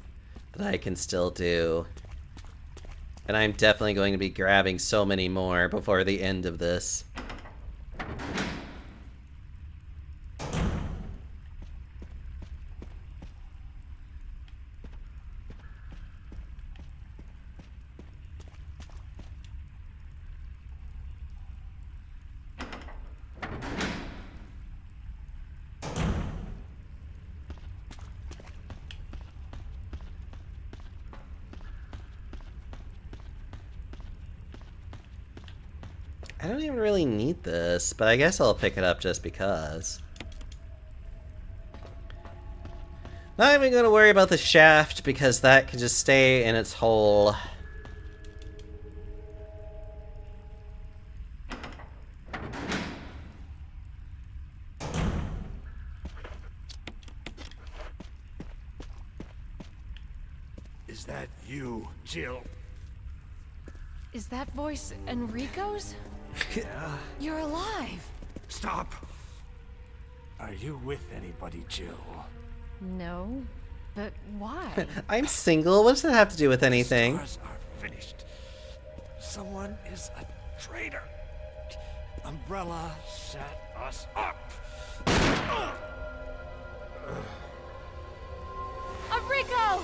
that I can still do. And I'm definitely going to be grabbing so many more before the end of this. I don't even really need this, but I guess I'll pick it up just because. Not even gonna worry about the shaft because that can just stay in its hole. Is that you, Jill? Is that voice Enrico's? Yeah. You're alive! Stop! Are you with anybody, Jill? No, but why? I'm single. What does that have to do with anything? The stars are finished. Someone is a traitor. Umbrella set us up. Enrico!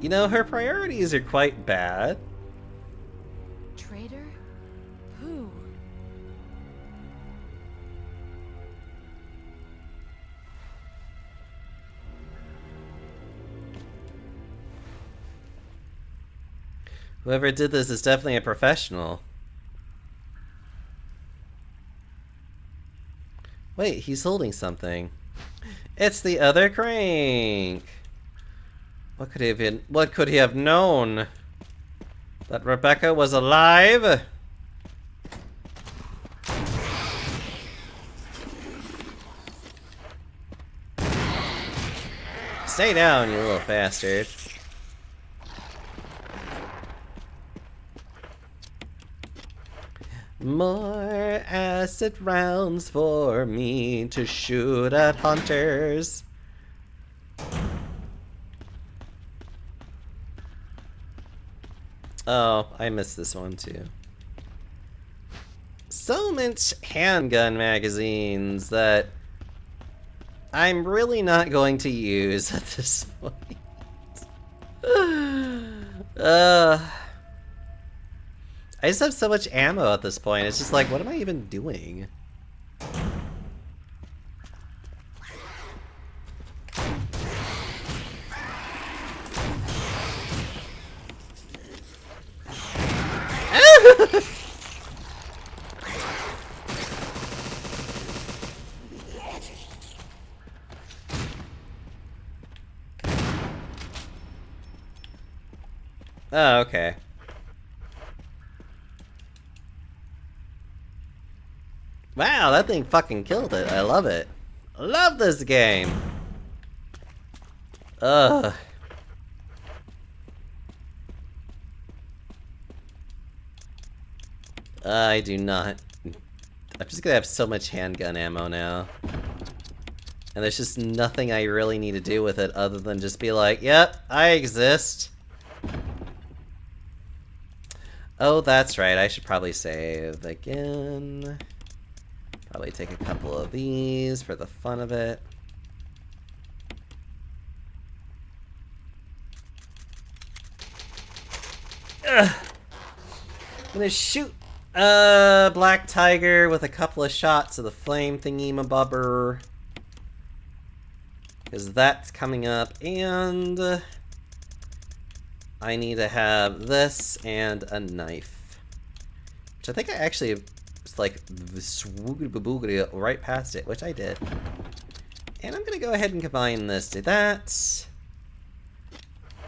You know, her priorities are quite bad. Traitor? Who? Whoever did this is definitely a professional. Wait, he's holding something. It's the other crank. What could he have been? What could he have known? That Rebecca was alive? Stay down, you little bastard. More acid rounds for me to shoot at hunters. Oh, I missed this one too. So much handgun magazines that I'm really not going to use at this point. I just have so much ammo at this point. It's just like, what am I even doing? Oh, okay. Wow, that thing fucking killed it. I love it. I love this game. Ugh. I do not. I'm just gonna have so much handgun ammo now. And there's just nothing I really need to do with it other than just be like, yep, I exist. Oh, that's right. I should probably save again. Probably take a couple of these for the fun of it. Ugh. I'm gonna shoot Black Tiger with a couple of shots of the flame thingy-mabobber. Because that's coming up, and I need to have this and a knife. Which I think I actually was like swoogity right past it, which I did. And I'm gonna go ahead and combine this to that.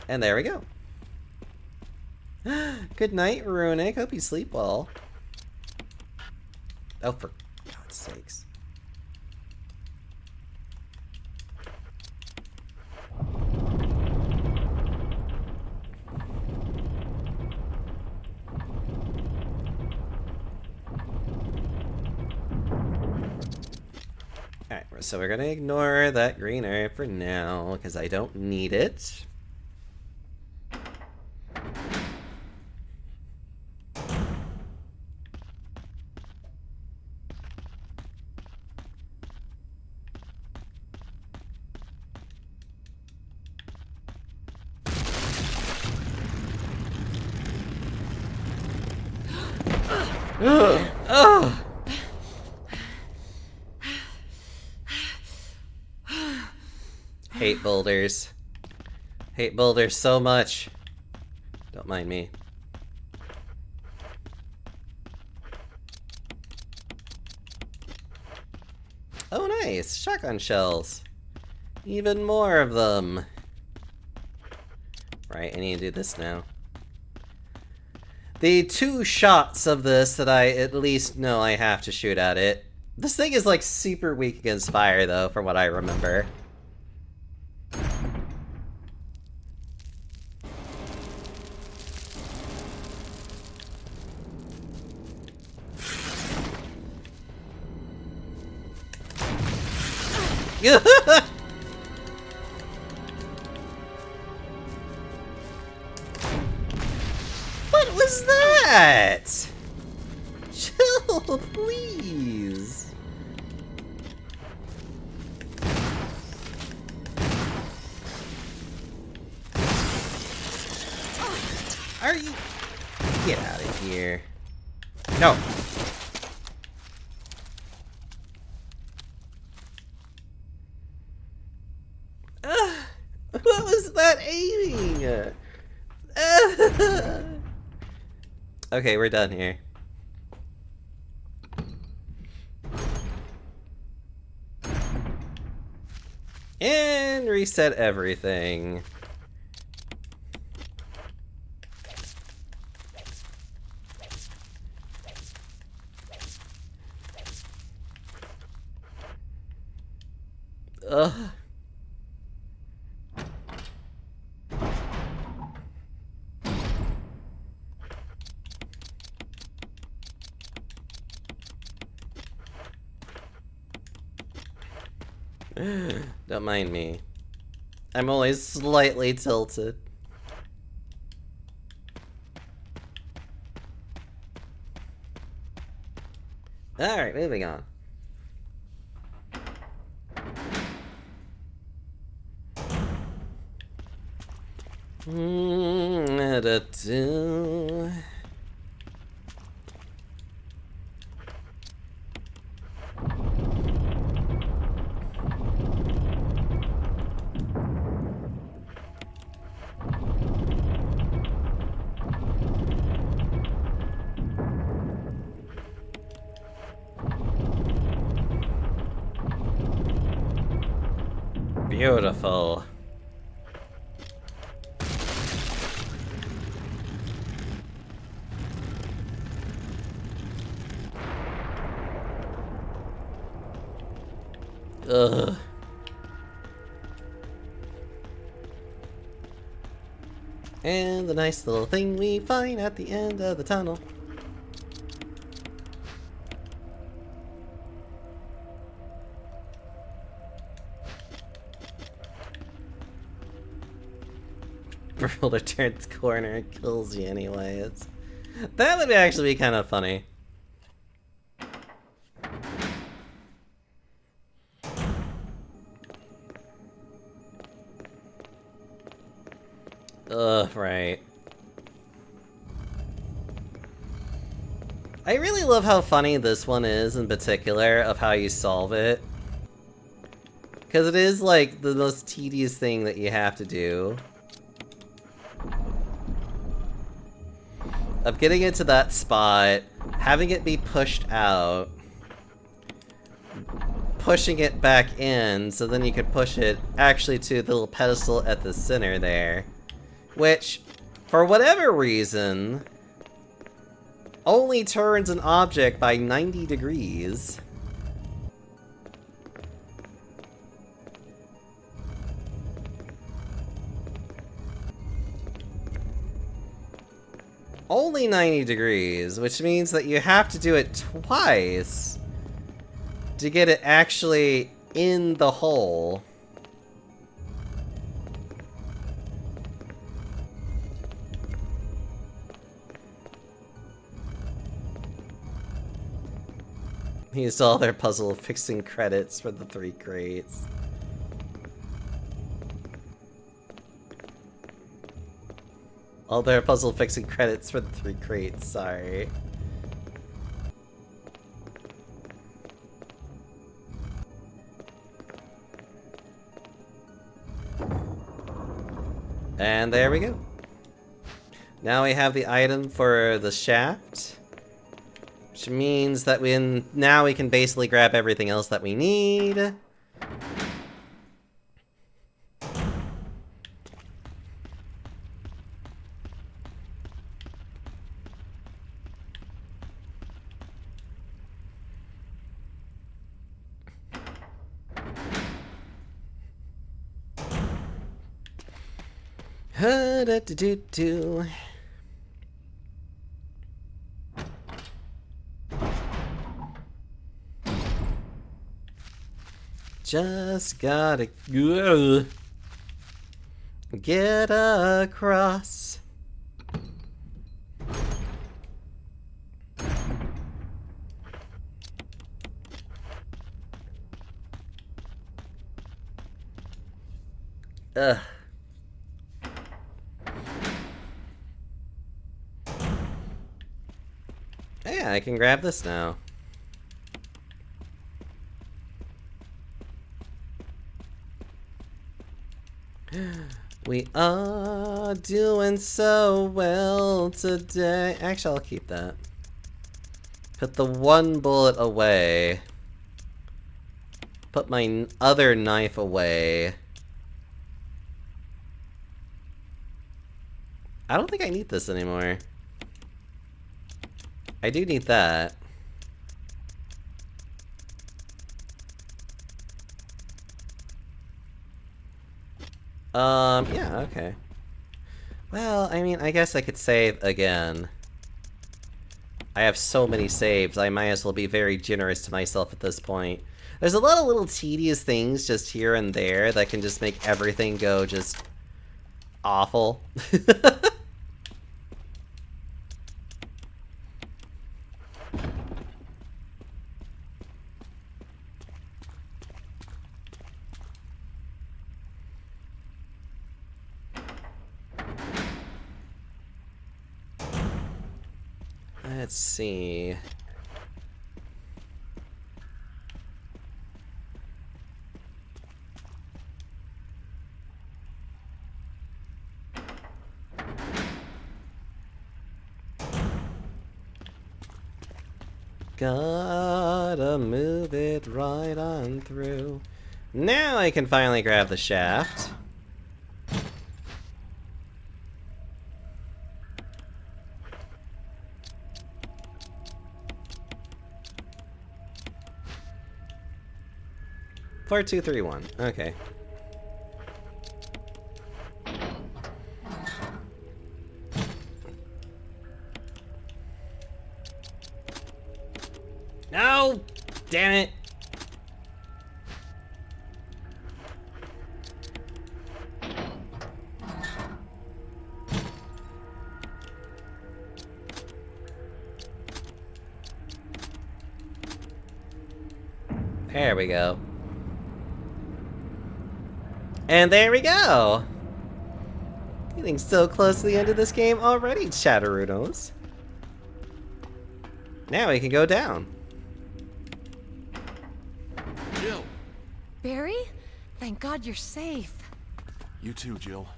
And there we go. Good night, Runic. Hope you sleep well. Oh, for God's sakes. Alright, so we're gonna ignore that green herb for now, because I don't need it. Oh! Hate boulders. Hate boulders so much. Don't mind me. Oh, nice! Shotgun shells. Even more of them. Right, I need to do this now. The 2 shots of this that I at least know I have to shoot at it. This thing is like super weak against fire though, from what I remember. What was that? Chill, please. Are you? Get out of here. No. What was that aiming? Okay, we're done here. And reset everything. Ugh. Don't mind me. I'm always slightly tilted. Alright, moving on. Da-da-do. Beautiful. Ugh. And the nice little thing we find at the end of the tunnel. Roller turns corner and kills you anyways. That would actually be kind of funny. Ugh, right. I really love how funny this one is in particular of how you solve it. Because it is like the most tedious thing that you have to do. Of getting it to that spot, having it be pushed out, pushing it back in, so then you could push it actually to the little pedestal at the center there. Which, for whatever reason, only turns an object by 90 degrees. Only 90 degrees, which means that you have to do it twice to get it actually in the hole. Used all their puzzle fixing credits for the 3 crates. All their puzzle fixing credits for the 3 crates, sorry. And there we go. Now we have the item for the shaft. Which means that now we can basically grab everything else that we need. Ha-da-do-do-do. Just gotta get across. Ugh. Yeah, I can grab this now. We are doing so well today. Actually, I'll keep that. Put the one bullet away. Put my other knife away. I don't think I need this anymore. I do need that. Yeah, okay. Well, I mean, I guess I could save again. I have so many saves, I might as well be very generous to myself at this point. There's a lot of little tedious things just here and there that can just make everything go just awful. Let's see. Gotta move it right on through. Now I can finally grab the shaft. Four, two, three, one. Okay. No! Damn it! There we go. And there we go! Getting so close to the end of this game already, Chatterunos. Now we can go down. Jill! Barry? Thank God you're safe. You too, Jill.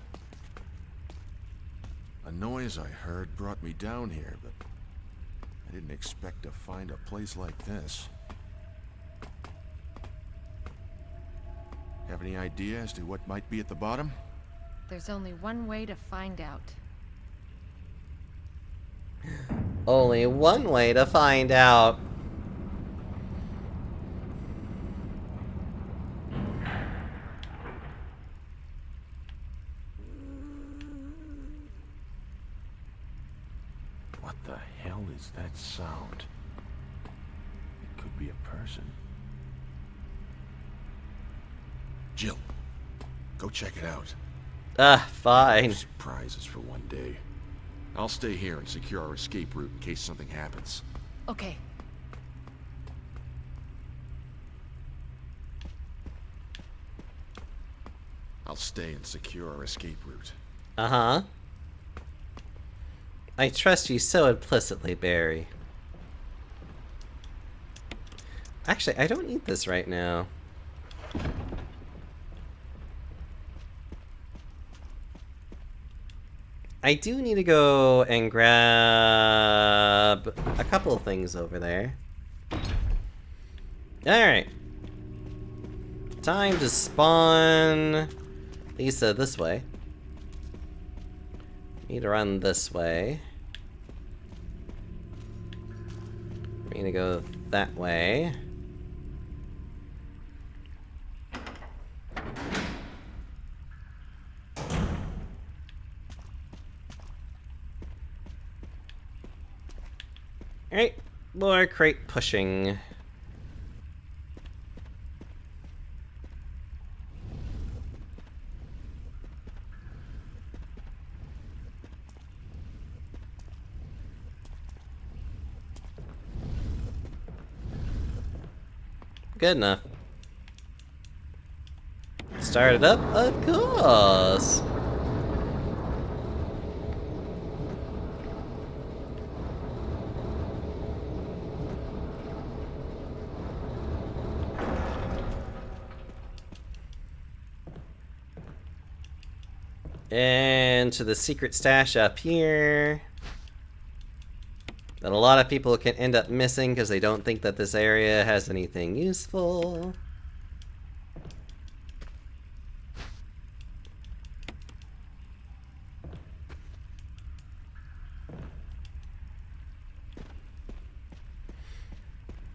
A noise I heard brought me down here, but I didn't expect to find a place like this. Have any idea as to what might be at the bottom? There's only one way to find out. Only one way to find out. What the hell is that sound? It could be a person. Jill, go check it out. Fine. Surprises for one day. I'll stay here and secure our escape route in case something happens. Okay. I'll stay and secure our escape route. Uh-huh. I trust you so implicitly, Barry. Actually, I don't need this right now. I do need to go and grab a couple of things over there. Alright. Time to spawn Lisa this way. Need to run this way. We need to go that way. Alright, more crate pushing. Good enough. Start it up? Of course! And to the secret stash up here. That a lot of people can end up missing because they don't think that this area has anything useful.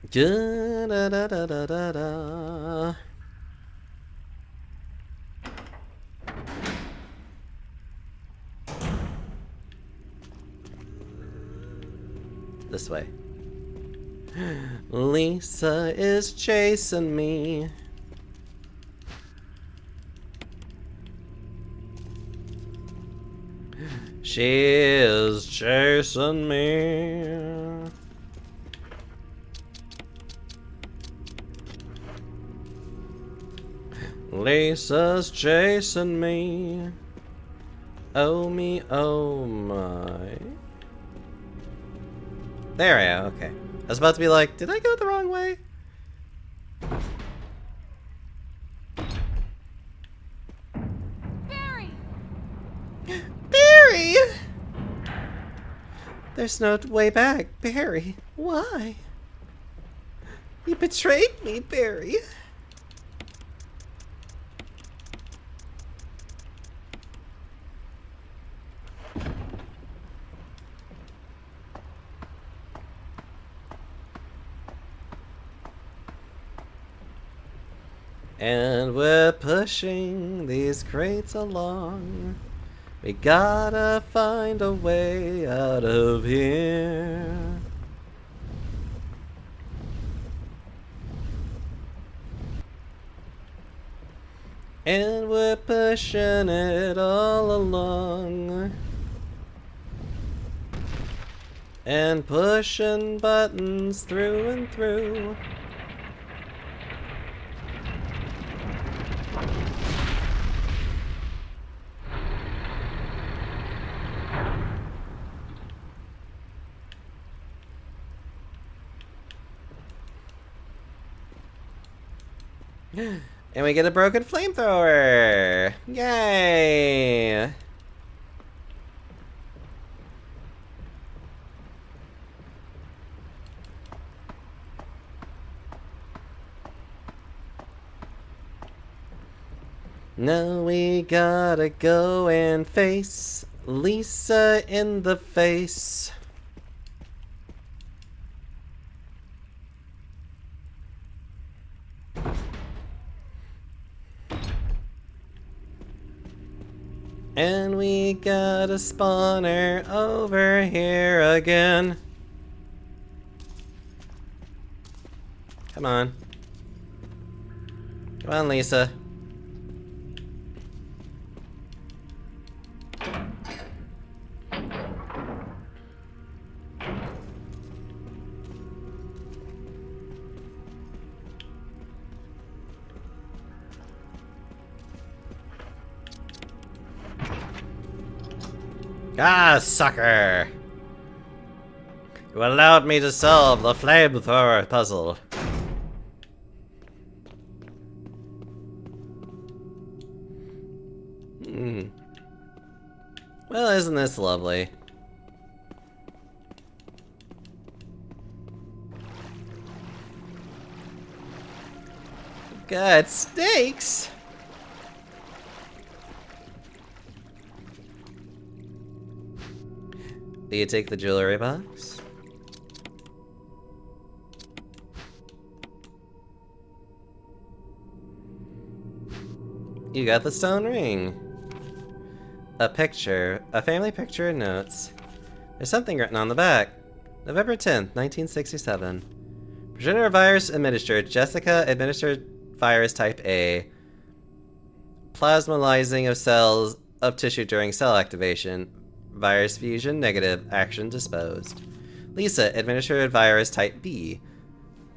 Da da da da da da da. This way. Lisa is chasing me. She is chasing me. Lisa's chasing me. Oh me, oh my. There I am, okay. I was about to be like, did I go the wrong way? Barry! Barry! There's no way back, Barry. Why? You betrayed me, Barry. And we're pushing these crates along. We gotta find a way out of here. And we're pushing it all along. And pushing buttons through and through. And we get a broken flamethrower! Yay! Now we gotta go and face Lisa in the face. And we got a spawner over here again. Come on. Come on, Lisa. Ah, sucker! You allowed me to solve the flamethrower puzzle. Well, isn't this lovely? God, snakes! Do you take the jewelry box? You got the stone ring. A picture. A family picture and notes. There's something written on the back. November 10th, 1967. Progenitor virus administered. Jessica administered virus type A. Plasmalizing of cells of tissue during cell activation. Virus fusion negative. Action disposed. Lisa administered virus type B.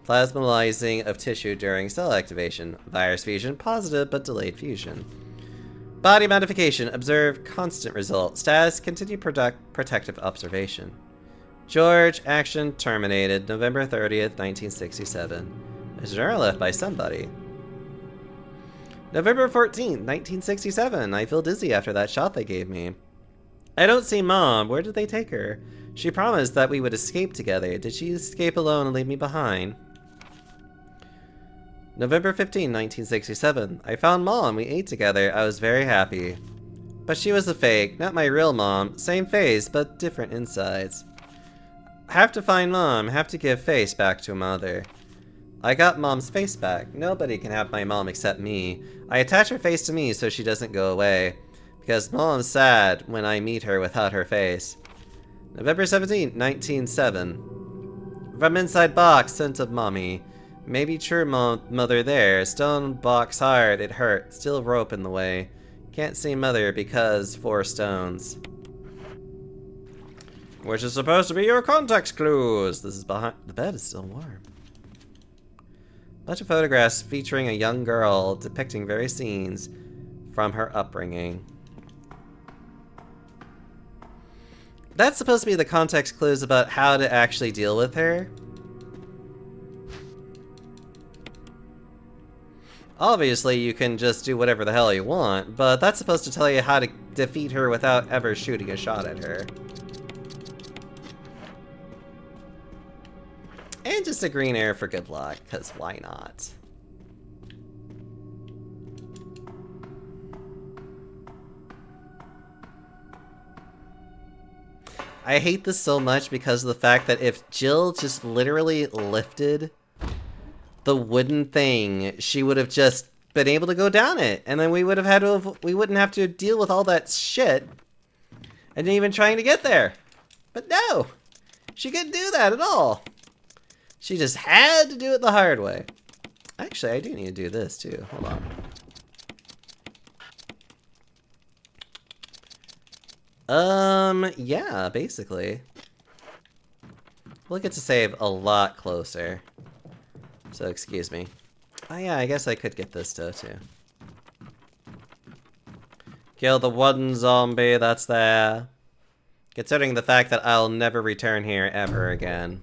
Plasmalizing of tissue during cell activation. Virus fusion positive but delayed fusion. Body modification. Observe constant result. Status continue protective observation. George, action terminated. November 30th, 1967. There's a journal left by somebody. November 14th, 1967. I feel dizzy after that shot they gave me. I don't see Mom. Where did they take her? She promised that we would escape together. Did she escape alone and leave me behind? November 15, 1967. I found Mom. We ate together. I was very happy. But she was a fake, not my real mom. Same face, but different insides. Have to find Mom. Have to give face back to Mother. I got Mom's face back. Nobody can have my mom except me. I attach her face to me so she doesn't go away. Because Mom's sad when I meet her without her face. November 17, 1907. From inside box, scent of mommy. Maybe true mother there. Stone box hard, it hurt. Still rope in the way. Can't see mother because 4 stones. Which is supposed to be your context clues. This is behind. The bed is still warm. Bunch of photographs featuring a young girl depicting various scenes from her upbringing. That's supposed to be the context clues about how to actually deal with her. Obviously, you can just do whatever the hell you want, but that's supposed to tell you how to defeat her without ever shooting a shot at her. And just a green arrow for good luck, because why not? I hate this so much because of the fact that if Jill just literally lifted the wooden thing, she would have just been able to go down it, and then we wouldn't have to deal with all that shit and even trying to get there. But no, she couldn't do that at all. She just had to do it the hard way. Actually, I do need to do this too. Hold on. Yeah, basically. We'll get to save a lot closer. So, excuse me. Oh yeah, I guess I could get this too. Kill the one zombie that's there. Considering the fact that I'll never return here ever again.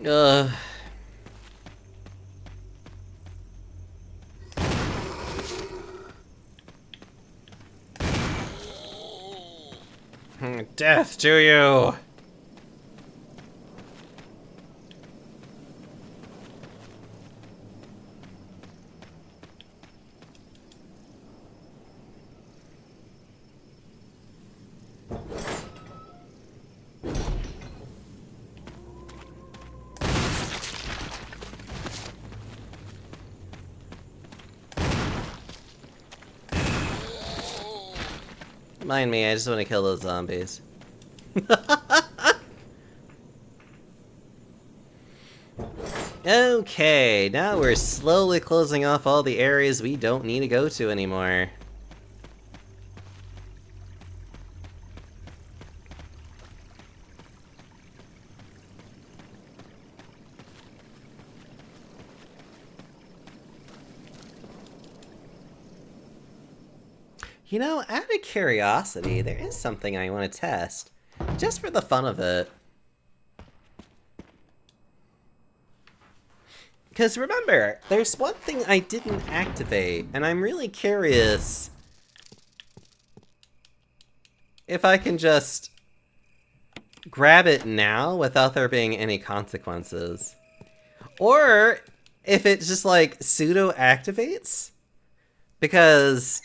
Ugh. Death to you! Mind me, I just want to kill those zombies. Okay, now we're slowly closing off all the areas we don't need to go to anymore. You know, out of curiosity, there is something I want to test. Just for the fun of it. Because remember, there's one thing I didn't activate, and I'm really curious if I can just grab it now without there being any consequences. Or if it just like pseudo activates. Because,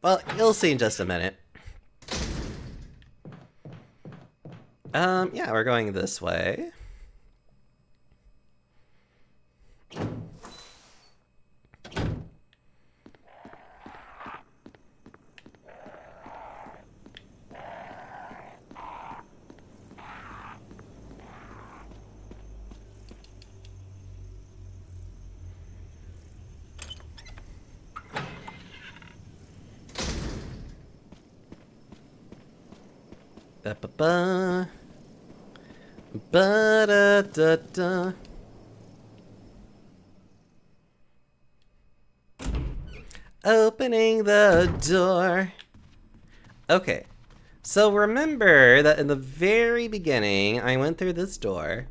well, you'll see in just a minute. Yeah, we're going this way. Ba-ba-ba. Ba-da-da-da. Opening the door. Okay, so remember that in the very beginning, I went through this door.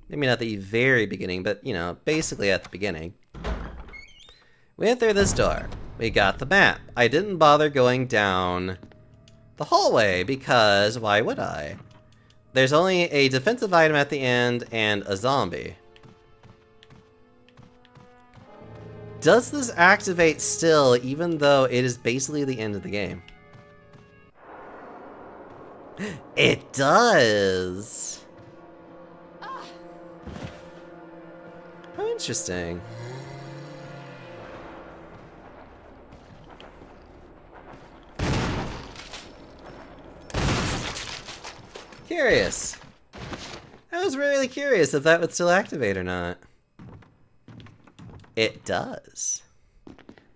Maybe not the very beginning, but, you know, basically at the beginning. We went through this door. We got the map. I didn't bother going down the hallway because why would I? There's only a defensive item at the end and a zombie. Does this activate still, even though it is basically the end of the game? It does! How interesting. Curious. I was really curious if that would still activate or not. It does.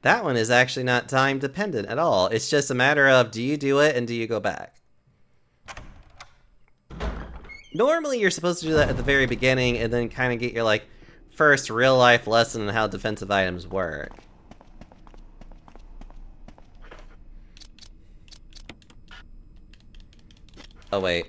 That one is actually not time dependent at all. It's just a matter of do you do it and do you go back? Normally you're supposed to do that at the very beginning and then kind of get your like first real life lesson on how defensive items work. Oh wait.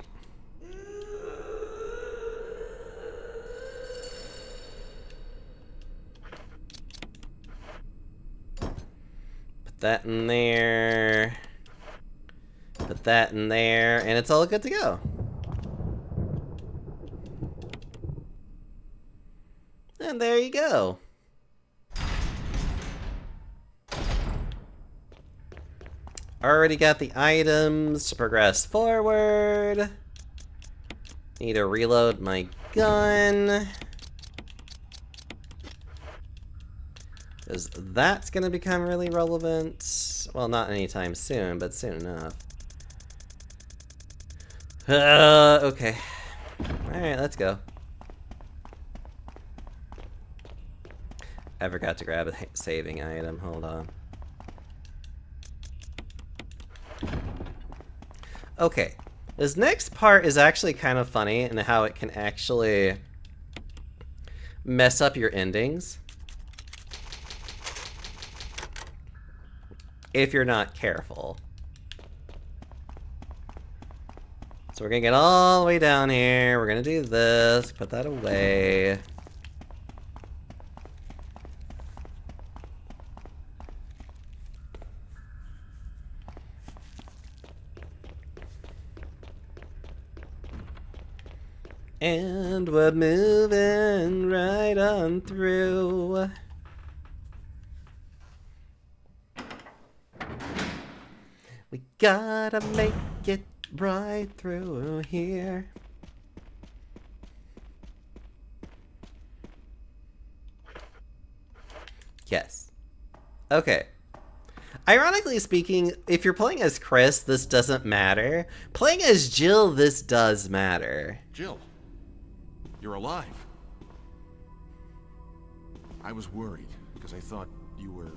Put that in there. Put that in there, and it's all good to go. And there you go. Already got the items to progress forward. Need to reload my gun. Because that's going to become really relevant. Well, not anytime soon, but soon enough. Okay. Alright, let's go. I forgot to grab a saving item. Hold on. Okay. This next part is actually kind of funny in how it can actually mess up your endings if you're not careful. So we're gonna get all the way down here. We're gonna do this, put that away. And we're moving right on through. We gotta make it right through here. Yes. Okay. Ironically speaking, if you're playing as Chris, this doesn't matter. Playing as Jill, this does matter. Jill, you're alive. I was worried because I thought you were...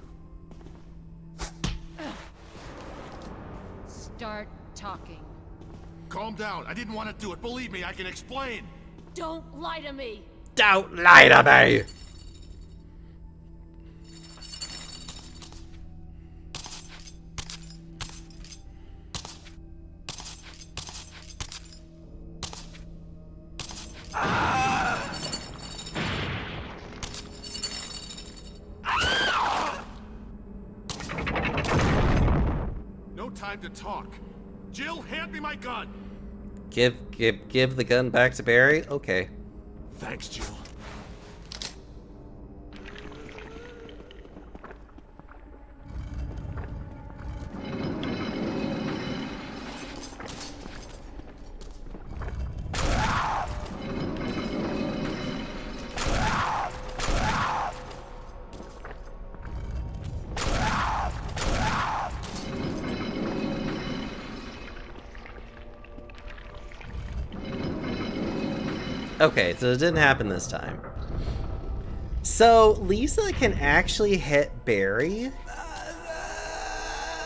Start talking. Calm down. I didn't want to do it. Believe me, I can explain. Don't lie to me. Don't lie to me. No time to talk. Jill, hand me my gun. Give the gun back to Barry? Okay. Thanks, Jill. Okay, so it didn't happen this time. So Lisa can actually hit Barry.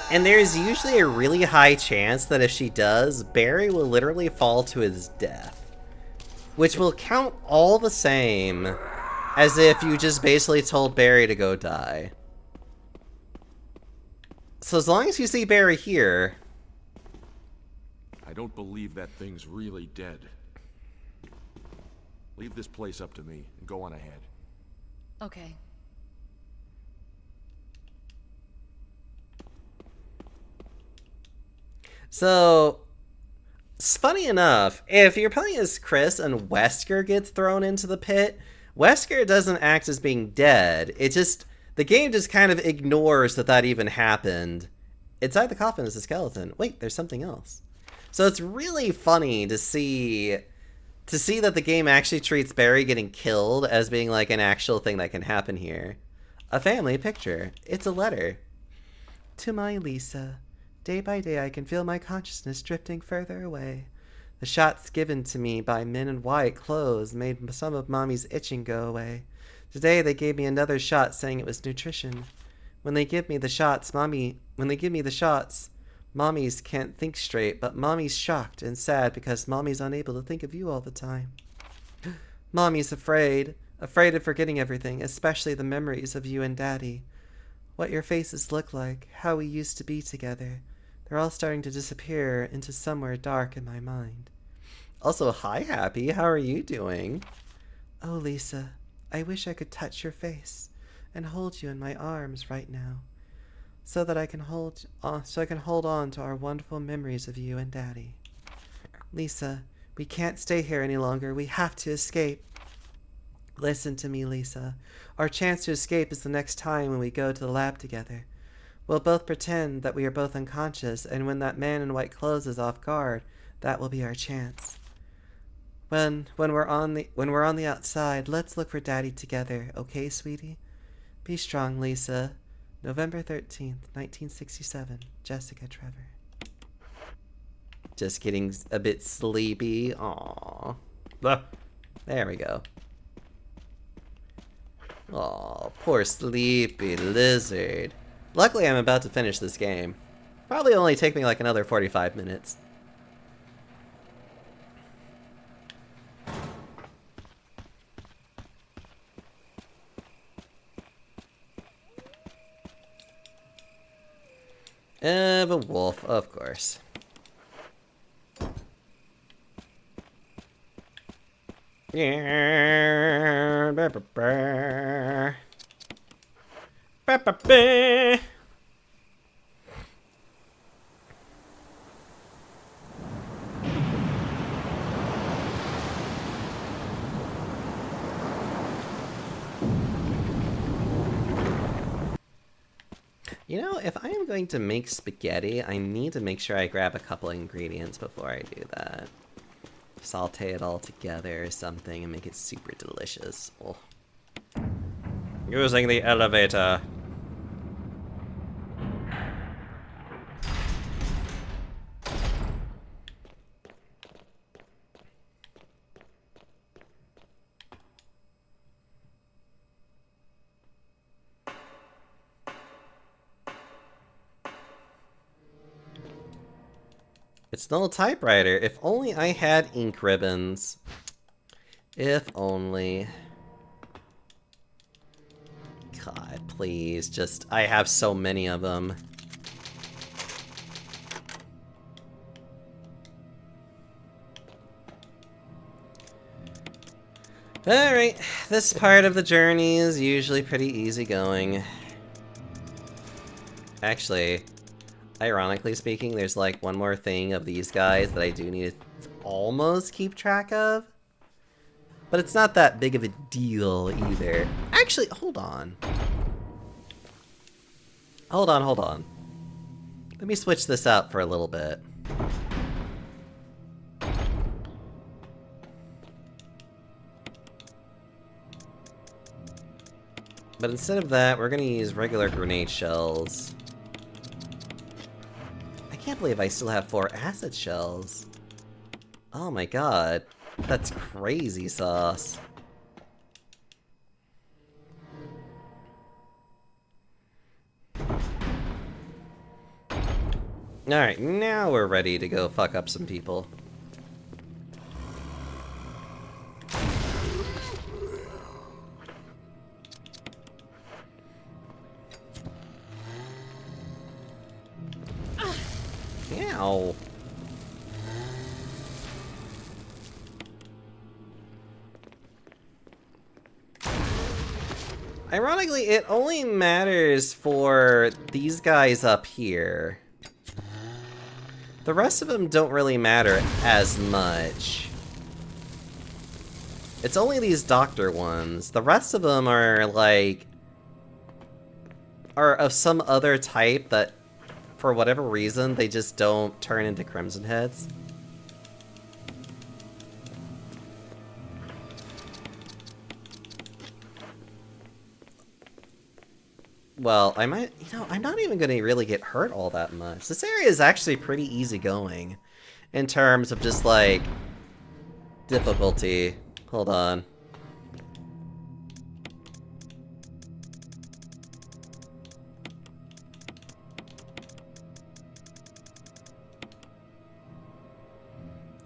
And there's usually a really high chance that if she does, Barry will literally fall to his death. Which will count all the same as if you just basically told Barry to go die. So as long as you see Barry here... I don't believe that thing's really dead. Leave this place up to me and go on ahead. Okay. So, it's funny enough, if you're playing as Chris and Wesker gets thrown into the pit, Wesker doesn't act as being dead. It just, the game just kind of ignores that that even happened. Inside the coffin is a skeleton. Wait, there's something else. So it's really funny to see that the game actually treats Barry getting killed as being like an actual thing that can happen here. A family picture. It's a letter. To my Lisa. Day by day I can feel my consciousness drifting further away. The shots given to me by men in white clothes made some of Mommy's itching go away. Today they gave me another shot saying it was nutrition. When they give me the shots, Mommy Mommies can't think straight, but Mommy's shocked and sad because Mommy's unable to think of you all the time. Mommy's afraid of forgetting everything, especially the memories of you and Daddy. What your faces look like, how we used to be together. They're all starting to disappear into somewhere dark in my mind. Also, hi, Happy. How are you doing? Oh, Lisa, I wish I could touch your face and hold you in my arms right now, so that I can hold on to our wonderful memories of you and Daddy. Lisa, we can't stay here any longer. We have to escape. Listen to me, Lisa. Our chance to escape is the next time when we go to the lab together. We'll both pretend that we are both unconscious, and when that man in white clothes is off guard, that will be our chance. When we're on the outside, let's look for Daddy together, okay, sweetie? Be strong, Lisa. November 13th, 1967. Jessica Trevor. Just getting a bit sleepy. Aww. There we go. Aw, poor sleepy lizard. Luckily, I'm about to finish this game. Probably only take me like another 45 minutes. A wolf, of course. Yeah. You know, if I am going to make spaghetti, I need to make sure I grab a couple ingredients before I do that. Saute it all together or something and make it super delicious. Oh. Using the elevator. It's an old typewriter. If only I had ink ribbons. If only. God, please, just, I have so many of them. Alright, this part of the journey is usually pretty easygoing. Actually, ironically speaking, there's like one more thing of these guys that I do need to almost keep track of. But it's not that big of a deal either. Actually, hold on. Hold on. Let me switch this out for a little bit. But instead of that, we're gonna use regular grenade shells. I can't believe I still have 4 acid shells. Oh my god. That's crazy sauce. Alright, now we're ready to go fuck up some people. Ow. Ironically, it only matters for these guys up here. The rest of them don't really matter as much. It's only these doctor ones. The rest of them are like... are of some other type that, for whatever reason, they just don't turn into Crimson Heads. Well, I might, you know, I'm not even going to really get hurt all that much. This area is actually pretty easygoing in terms of just, like, difficulty. Hold on.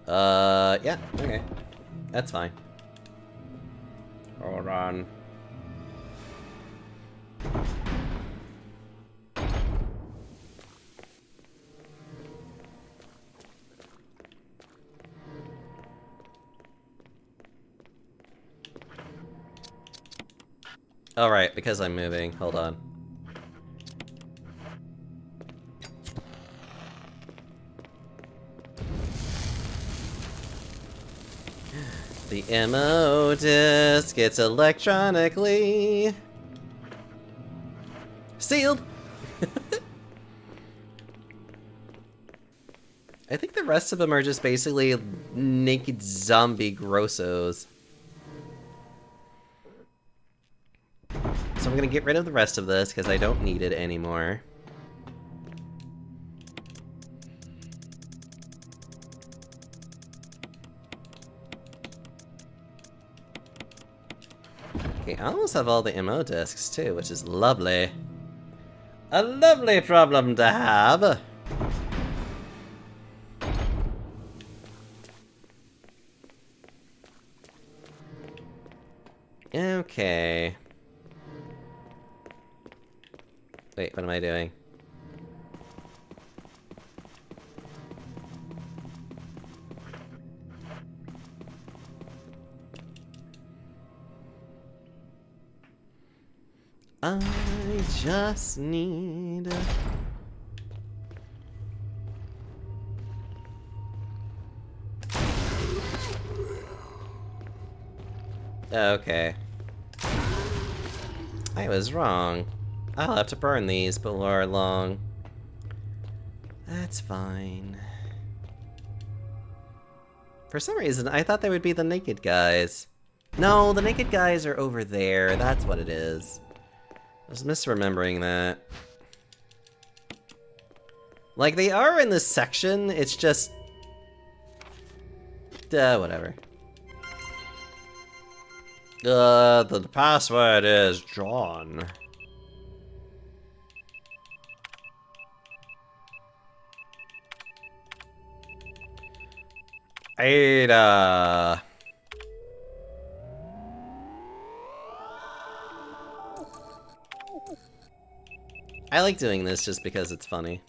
Yeah, okay. That's fine. Hold on. Alright, because I'm moving. Hold on. The MO disc gets electronically sealed. I think the rest of them are just basically naked zombie grossos. So I'm gonna get rid of the rest of this because I don't need it anymore. Okay, I almost have all the MO discs too, which is lovely. A lovely problem to have. Okay. Wait, what am I doing? I just need... Okay. I was wrong. I'll have to burn these before long. That's fine. For some reason, I thought they would be the naked guys. No, the naked guys are over there. That's what it is. I was misremembering that. Like, they are in this section, it's just... whatever. The password is John. Ada. I like doing this just because it's funny.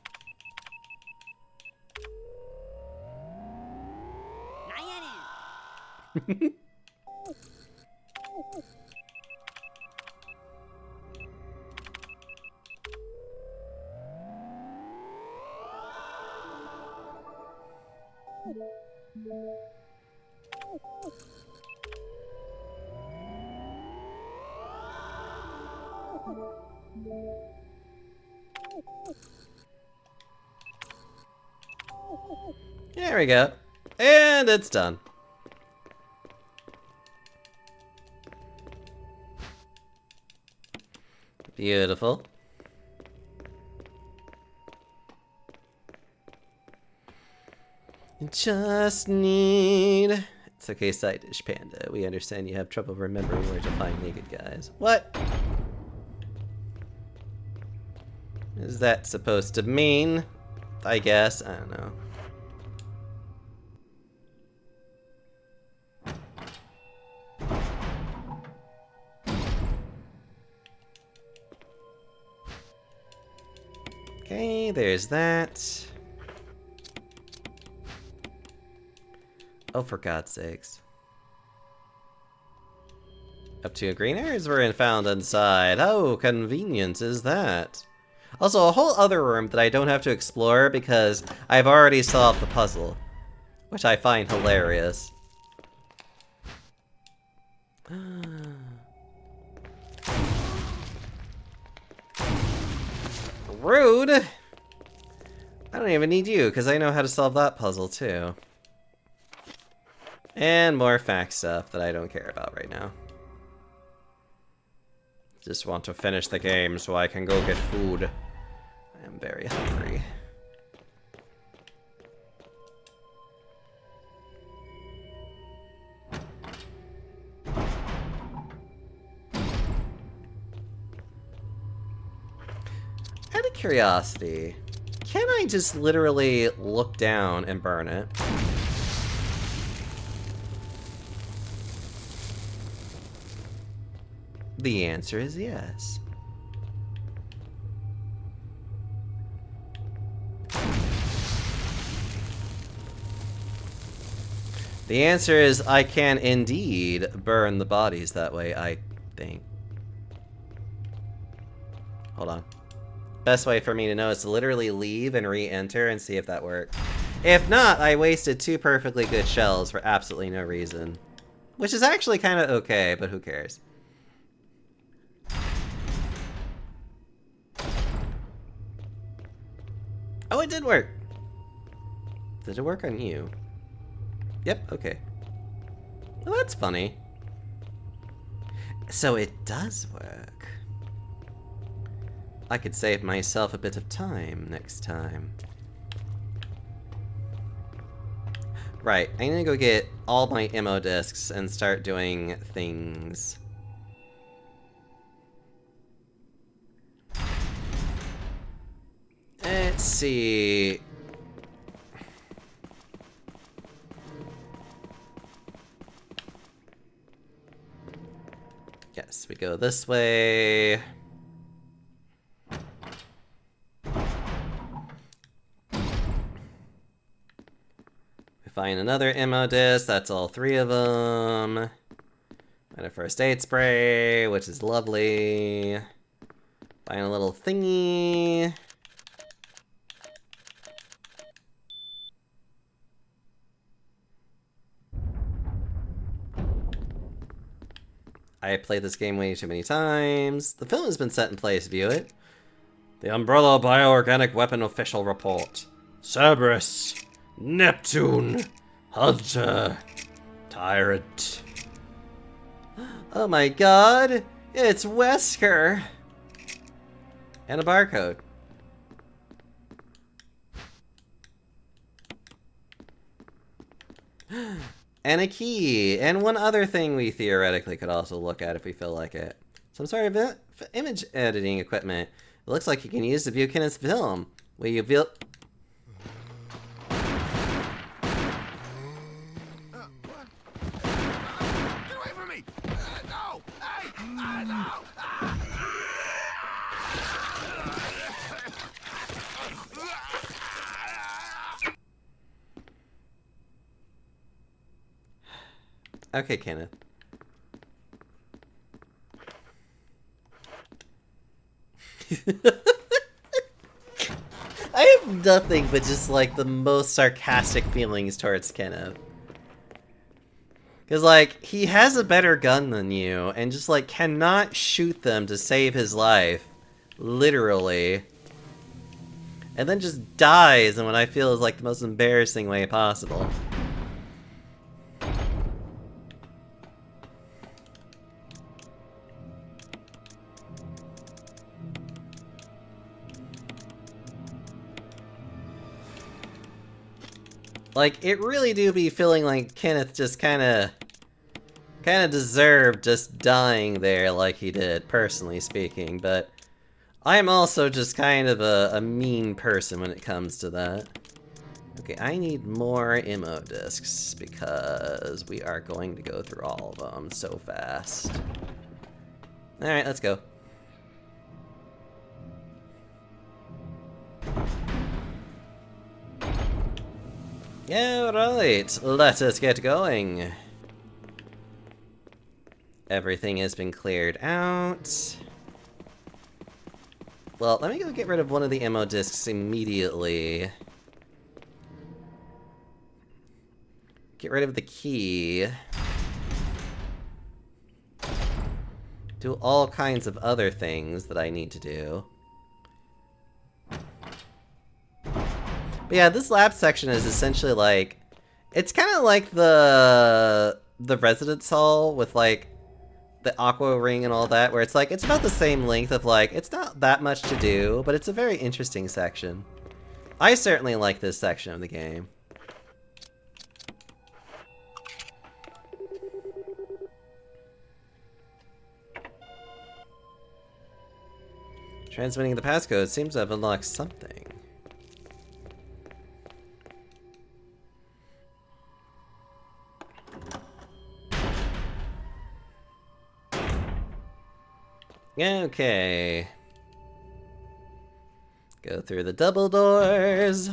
There we go. And it's done. Beautiful. Just need... It's okay, side dish panda. We understand you have trouble remembering where to find naked guys. What? Is that supposed to mean? I guess. I don't know. Okay, there's that. Oh, for God's sakes. Up to green areas were found inside. How convenient is that? Also, a whole other room that I don't have to explore because I've already solved the puzzle. Which I find hilarious. Rude! I don't even need you, because I know how to solve that puzzle, too. And more fact stuff that I don't care about right now. Just want to finish the game so I can go get food. I am very hungry. Out of curiosity, can I just literally look down and burn it? The answer is yes. The answer is I can indeed burn the bodies that way, I think. Hold on. Best way for me to know is to literally leave and re-enter and see if that works. If not, I wasted 2 perfectly good shells for absolutely no reason. Which is actually kind of okay, but who cares? Oh, it did work! Did it work on you? Yep, okay. Well, that's funny. So it does work. I could save myself a bit of time next time. Right, I'm gonna go get all my ammo discs and start doing things. Let's see. Yes, we go this way. Find another ammo disc, that's all 3 of them. And a first aid spray, which is lovely. Find a little thingy. I played this game way too many times. The film has been set in place, view it. The Umbrella Bioorganic Weapon Official Report. Cerberus. Neptune, Hunter, Tyrant. Oh my god, it's Wesker. And a barcode. And a key, and one other thing we theoretically could also look at if we feel like it. Some sort of image editing equipment. It looks like you can use to view Kenneth's film. Will you view... Okay, Kenneth. I have nothing but just like the most sarcastic feelings towards Kenneth. Because like, he has a better gun than you and just like cannot shoot them to save his life. Literally. And then just dies in what I feel is like the most embarrassing way possible. Like, it really do be feeling like Kenneth just kinda deserved just dying there like he did, personally speaking, but I'm also just kind of a mean person when it comes to that. Okay, I need more ammo discs, because we are going to go through all of them so fast. Alright, let's go. Yeah, right. Let us get going. Everything has been cleared out. Well, let me go get rid of one of the ammo discs immediately. Get rid of the key. Do all kinds of other things that I need to do. But yeah, this lab section is essentially like, it's kind of like the residence hall with like the aqua ring and all that, where it's like, it's about the same length of like, it's not that much to do, but it's a very interesting section. I certainly like this section of the game. Transmitting the passcode seems to have unlocked something. Okay. Go through the double doors.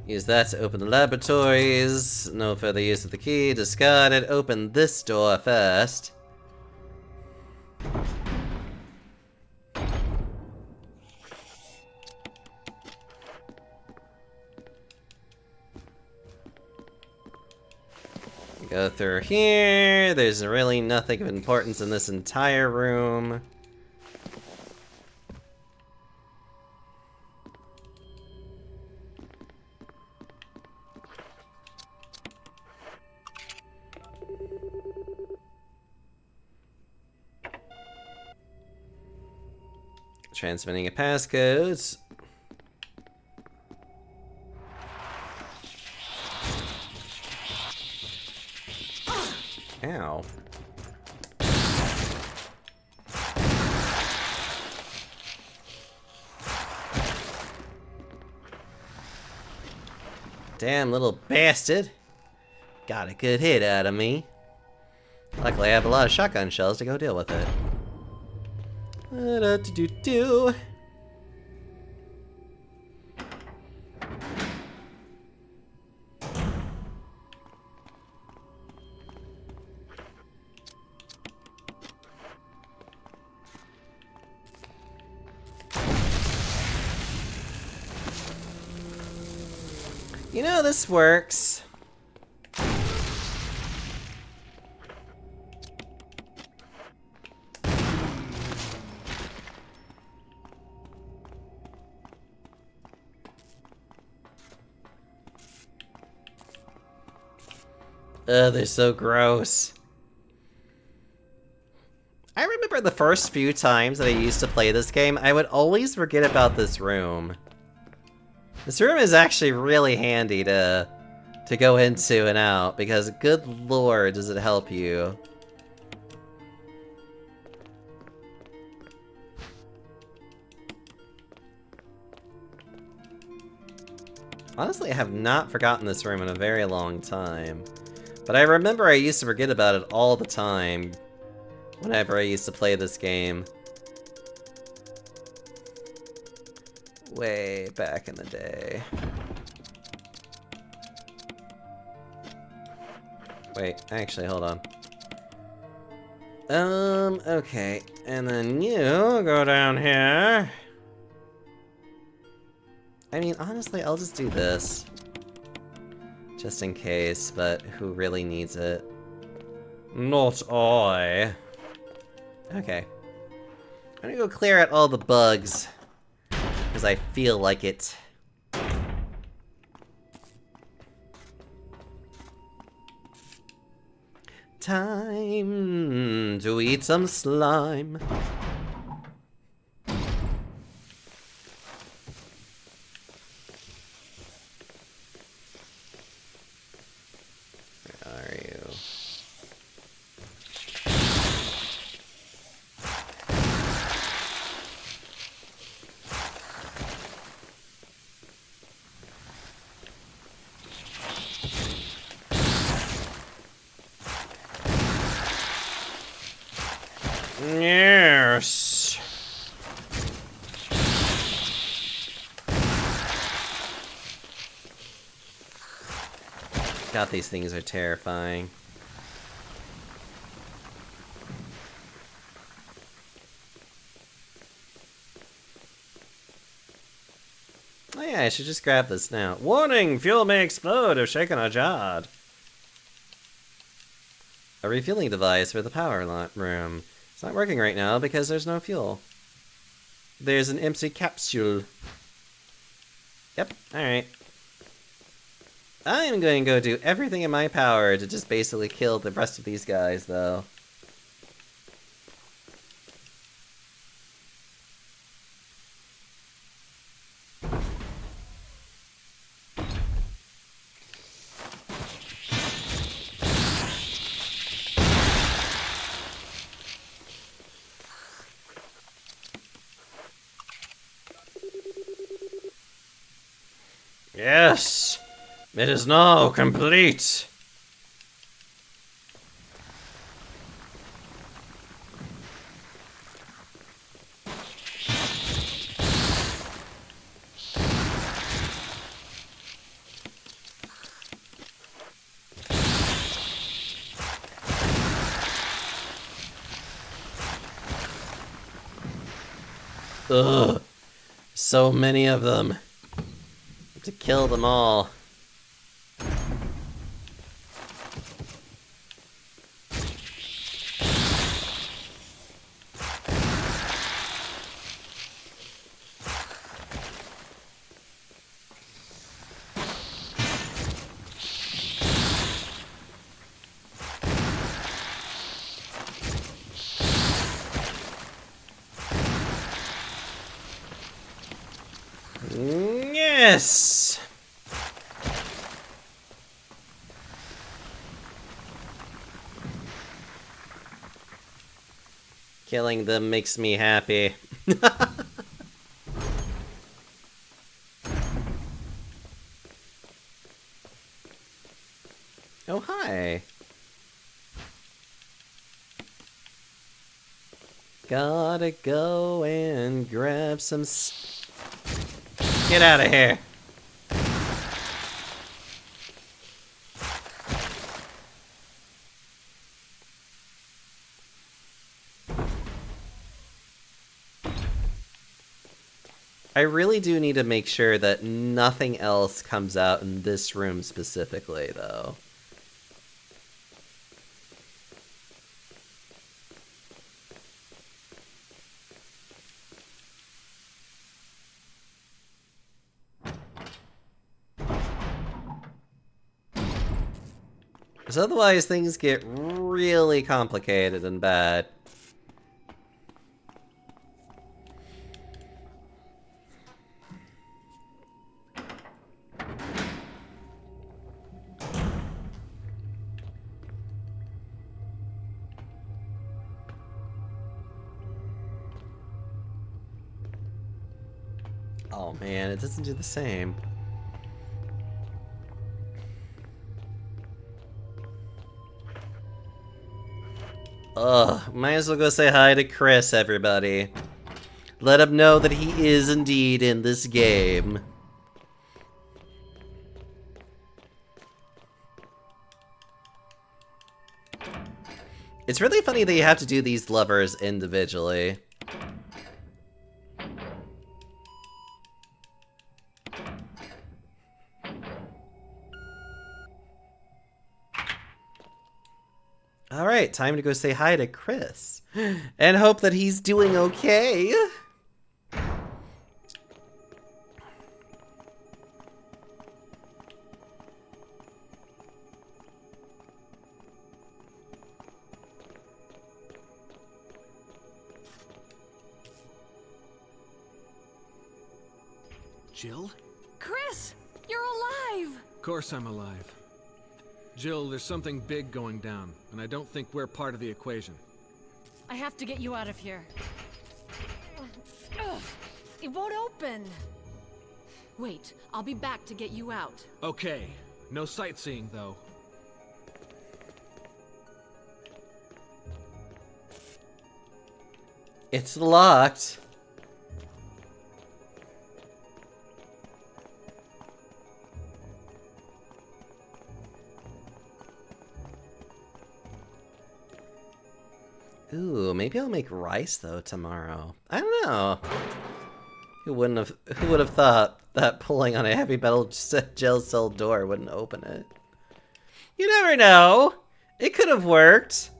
Use that to open the laboratories. No further use of the key. Discard it. Open this door first. Go through here. There's really nothing of importance in this entire room. Transmitting a passcode. Ow. Damn little bastard. Got a good hit out of me. Luckily I have a lot of shotgun shells to go deal with it. Do. You know, this works. Ugh, they're so gross. I remember the first few times that I used to play this game, I would always forget about this room. This room is actually really handy to go into and out, because good lord does it help you. Honestly, I have not forgotten this room in a very long time. But I remember I used to forget about it all the time whenever I used to play this game. Way back in the day. Wait, actually, hold on. Okay. And then you go down here. I mean, honestly, I'll just do this. Just in case, but who really needs it? Not I. Okay. I'm gonna go clear out all the bugs. Because I feel like it. Time to eat some slime. Where are you? Yes. God, these things are terrifying. Oh yeah, I should just grab this now. Warning! Fuel may explode if shaken or jarred. A refueling device for the power room. It's not working right now because there's no fuel. There's an empty capsule. Yep, alright. I'm going to go do everything in my power to just basically kill the rest of these guys, though. Yes! It is now complete! Ugh. So many of them. To kill them all. Yes! Killing them makes me happy. Oh, hi. Gotta go and grab some Get out of here. I really do need to make sure that nothing else comes out in this room specifically, though. Because otherwise things get really complicated and bad. Oh man, it doesn't do the same. Ugh, might as well go say hi to Chris, everybody. Let him know that he is indeed in this game. It's really funny that you have to do these levers individually. Alright, time to go say hi to Chris. And hope that he's doing okay. Jill? Chris! You're alive! Of course I'm alive. Jill, there's something big going down, and I don't think we're part of the equation. I have to get you out of here. Ugh, it won't open. Wait, I'll be back to get you out. Okay. No sightseeing, though. It's locked. Ooh, maybe I'll make rice though tomorrow. I don't know. Who would have thought that pulling on a heavy metal gel cell door wouldn't open it? You never know. It could have worked.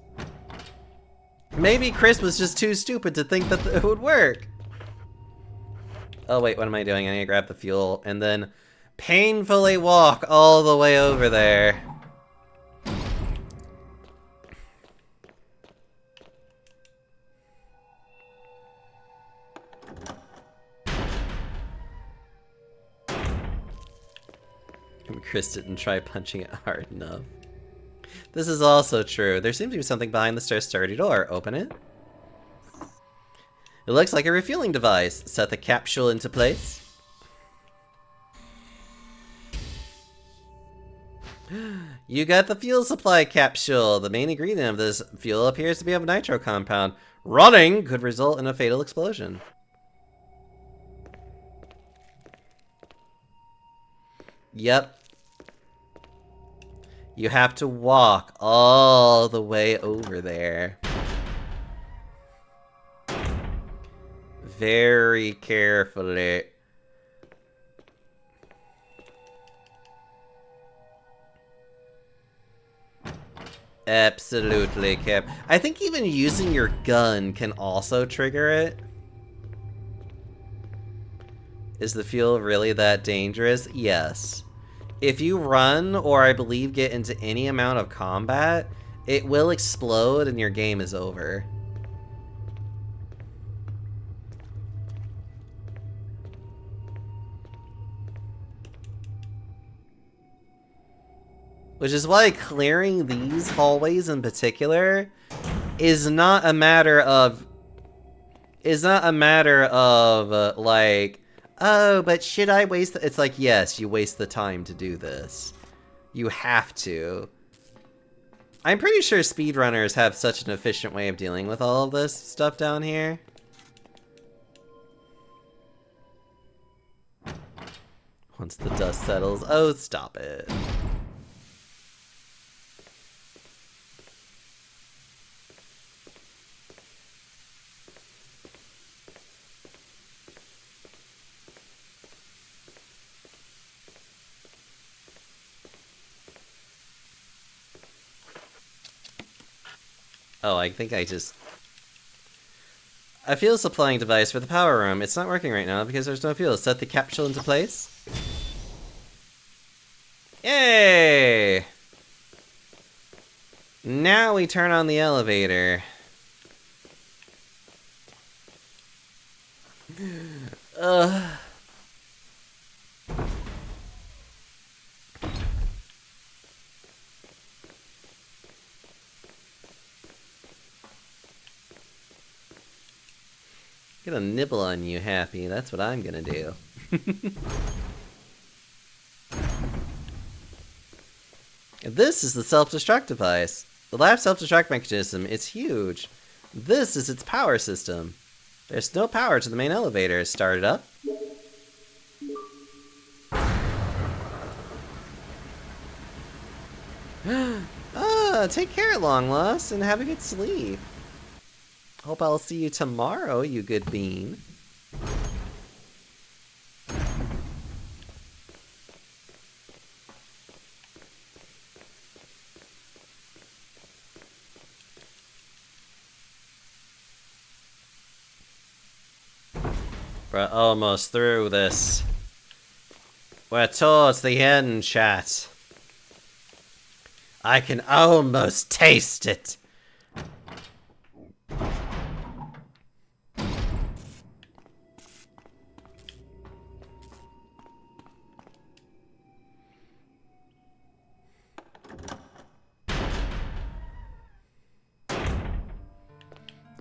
Maybe Chris was just too stupid to think that it would work. Oh wait, what am I doing? I need to grab the fuel and then painfully walk all the way over there. Chris didn't try punching it hard enough. This is also true. There seems to be something behind the sturdy door. Open it. It looks like a refueling device. Set the capsule into place. You got the fuel supply capsule. The main ingredient of this fuel appears to be a nitro compound. Running could result in a fatal explosion. Yep. You have to walk all the way over there. Very carefully. Absolutely, Cap. I think even using your gun can also trigger it. Is the fuel really that dangerous? Yes. If you run, or I believe get into any amount of combat, it will explode and your game is over. Which is why clearing these hallways in particular is not a matter of... like, oh, but should I waste... It's like, yes, you waste the time to do this. You have to. I'm pretty sure speedrunners have such an efficient way of dealing with all of this stuff down here. Once the dust settles... Oh, stop it. Oh, I think I just... A fuel supplying device for the power room. It's not working right now because there's no fuel. Set the capsule into place. Yay! Now we turn on the elevator. Ugh. Gonna nibble on you, Happy. That's what I'm gonna do. This is the self-destruct device. The lab self-destruct mechanism is huge. This is its power system. There's no power to the main elevator. Start it up. Take care, long lost, and have a good sleep. Hope I'll see you tomorrow, you good bean. We're almost through this. We're towards the end, chat. I can almost taste it.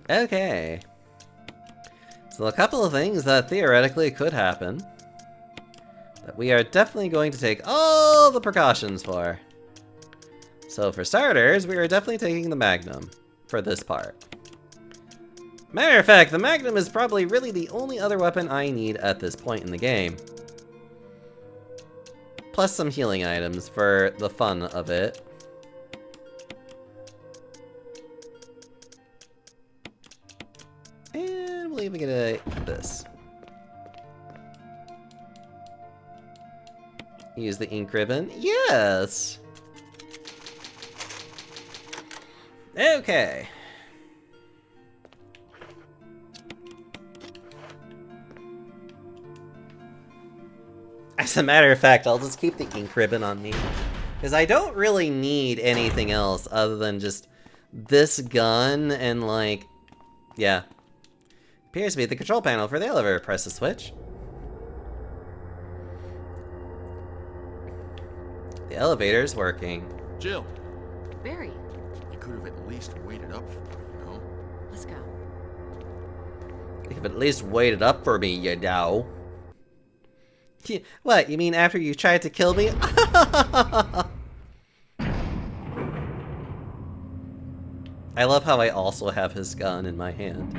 Okay. So a couple of things that theoretically could happen that we are definitely going to take all the precautions for. So for starters, we are definitely taking the Magnum for this part. Matter of fact, the Magnum is probably really the only other weapon I need at this point in the game. Plus some healing items for the fun of it. And we'll even get this. Use the ink ribbon. Yes! Okay. As a matter of fact, I'll just keep the ink ribbon on me. Because I don't really need anything else other than just this gun and like... Yeah. Appears to be the control panel for the elevator. Press the switch. The elevator's working. Jill. Barry. You could have at least waited up for me, you know? Let's go. You could have at least waited up for me, you know. What, you mean after you tried to kill me? I love how I also have his gun in my hand.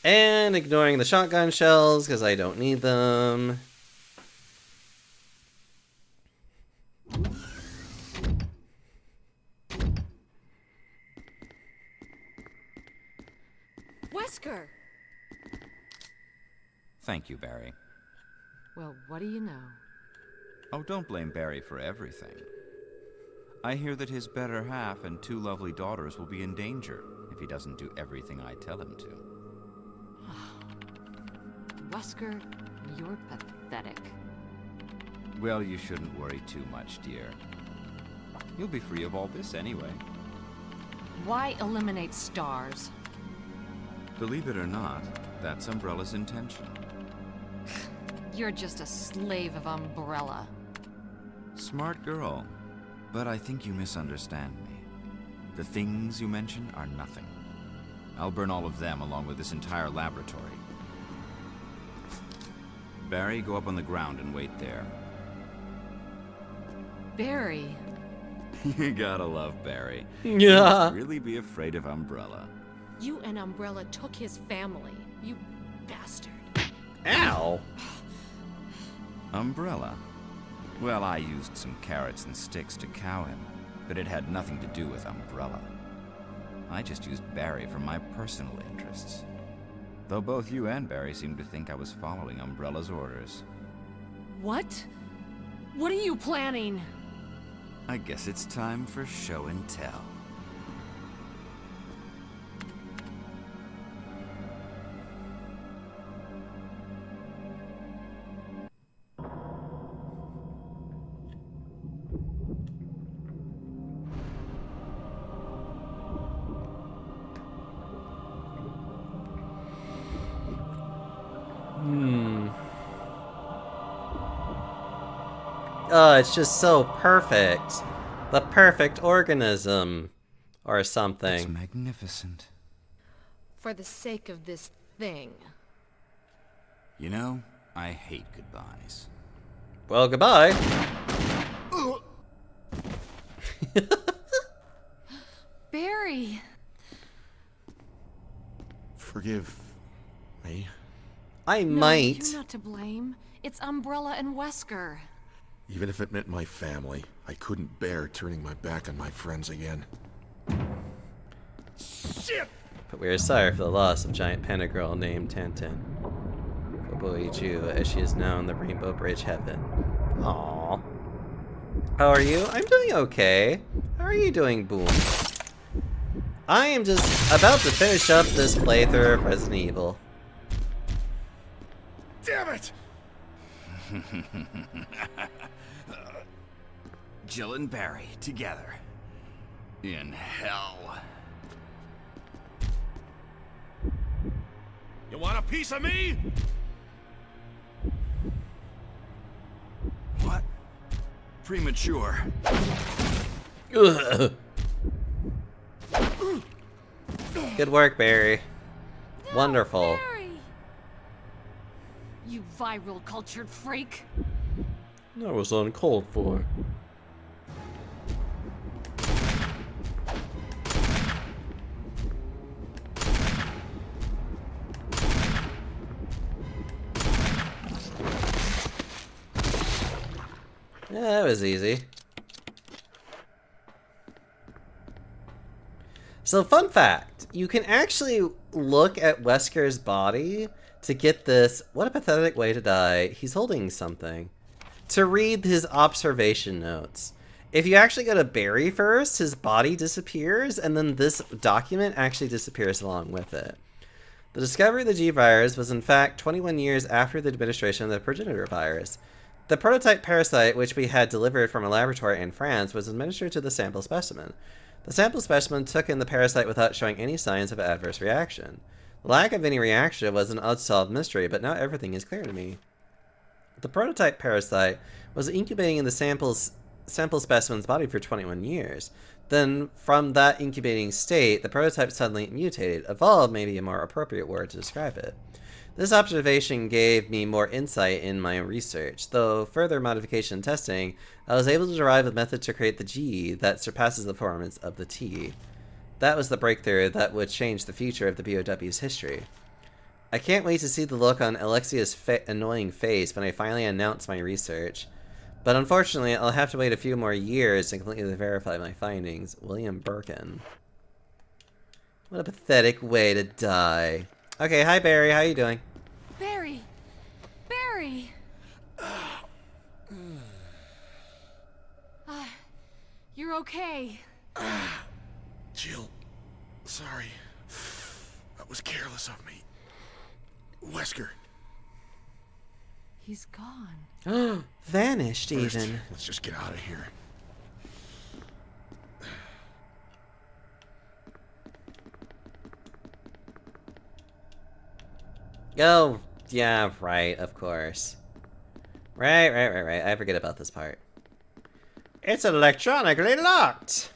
And ignoring the shotgun shells because I don't need them. Wesker! Thank you, Barry. Well, what do you know? Oh, don't blame Barry for everything. I hear that his better half and 2 lovely daughters will be in danger if he doesn't do everything I tell him to. Wesker, you're pathetic. Well, you shouldn't worry too much, dear. You'll be free of all this anyway. Why eliminate stars? Believe it or not, that's Umbrella's intention. You're just a slave of Umbrella. Smart girl, but I think you misunderstand me. The things you mention are nothing. I'll burn all of them along with this entire laboratory. Barry, go up on the ground and wait there. Barry. You gotta love Barry. Yeah. You must really be afraid of Umbrella. You and Umbrella took his family. You bastard. Ow. Umbrella? Well, I used some carrots and sticks to cow him, but it had nothing to do with Umbrella. I just used Barry for my personal interests. Though both you and Barry seem to think I was following Umbrella's orders. What? What are you planning? I guess it's time for show and tell. Oh, it's just so perfect. The perfect organism. Or something. It's magnificent. For the sake of this thing. You know, I hate goodbyes. Well, goodbye. Barry! Forgive me. I No, might. you're not to blame. It's Umbrella and Wesker. Even if it meant my family, I couldn't bear turning my back on my friends again. Shit! But we are sorry for the loss of giant panda girl named Tintin. Koboichu, as she is now in the Rainbow Bridge Heaven. Aww. How are you? I'm doing okay. How are you doing, Boom? I am just about to finish up this playthrough of Resident Evil. Damn it! Jill and Barry together. In hell. You want a piece of me? What? Premature. Ugh. Good work, Barry. No, Wonderful. Barry! You viral cultured freak. That was uncalled for. Yeah, that was easy. So, fun fact, you can actually look at Wesker's body to get this. What a pathetic way to die. He's holding something. To read his observation notes. If you actually go to Barry first, his body disappears, and then this document actually disappears along with it. The discovery of the G virus was in fact 21 years after the administration of the progenitor virus. The prototype parasite, which we had delivered from a laboratory in France, was administered to the sample specimen. The sample specimen took in the parasite without showing any signs of adverse reaction. The lack of any reaction was an unsolved mystery, but now everything is clear to me. The prototype parasite was incubating in the sample specimen's body for 21 years. Then, from that incubating state, the prototype suddenly mutated. Evolved may be a more appropriate word to describe it. This observation gave me more insight in my research. Though further modification and testing, I was able to derive a method to create the G that surpasses the performance of the T. That was the breakthrough that would change the future of the BOW's history. I can't wait to see the look on Alexia's annoying face when I finally announce my research. But unfortunately, I'll have to wait a few more years to completely verify my findings. William Birkin. What a pathetic way to die. Okay, hi Barry, how you doing? Barry! Barry! You're okay. Jill, sorry. That was careless of me. Wesker. He's gone. Vanished First, even. let's just get out of here. Oh, yeah, right, of course. Right. I forget about this part. It's electronically locked!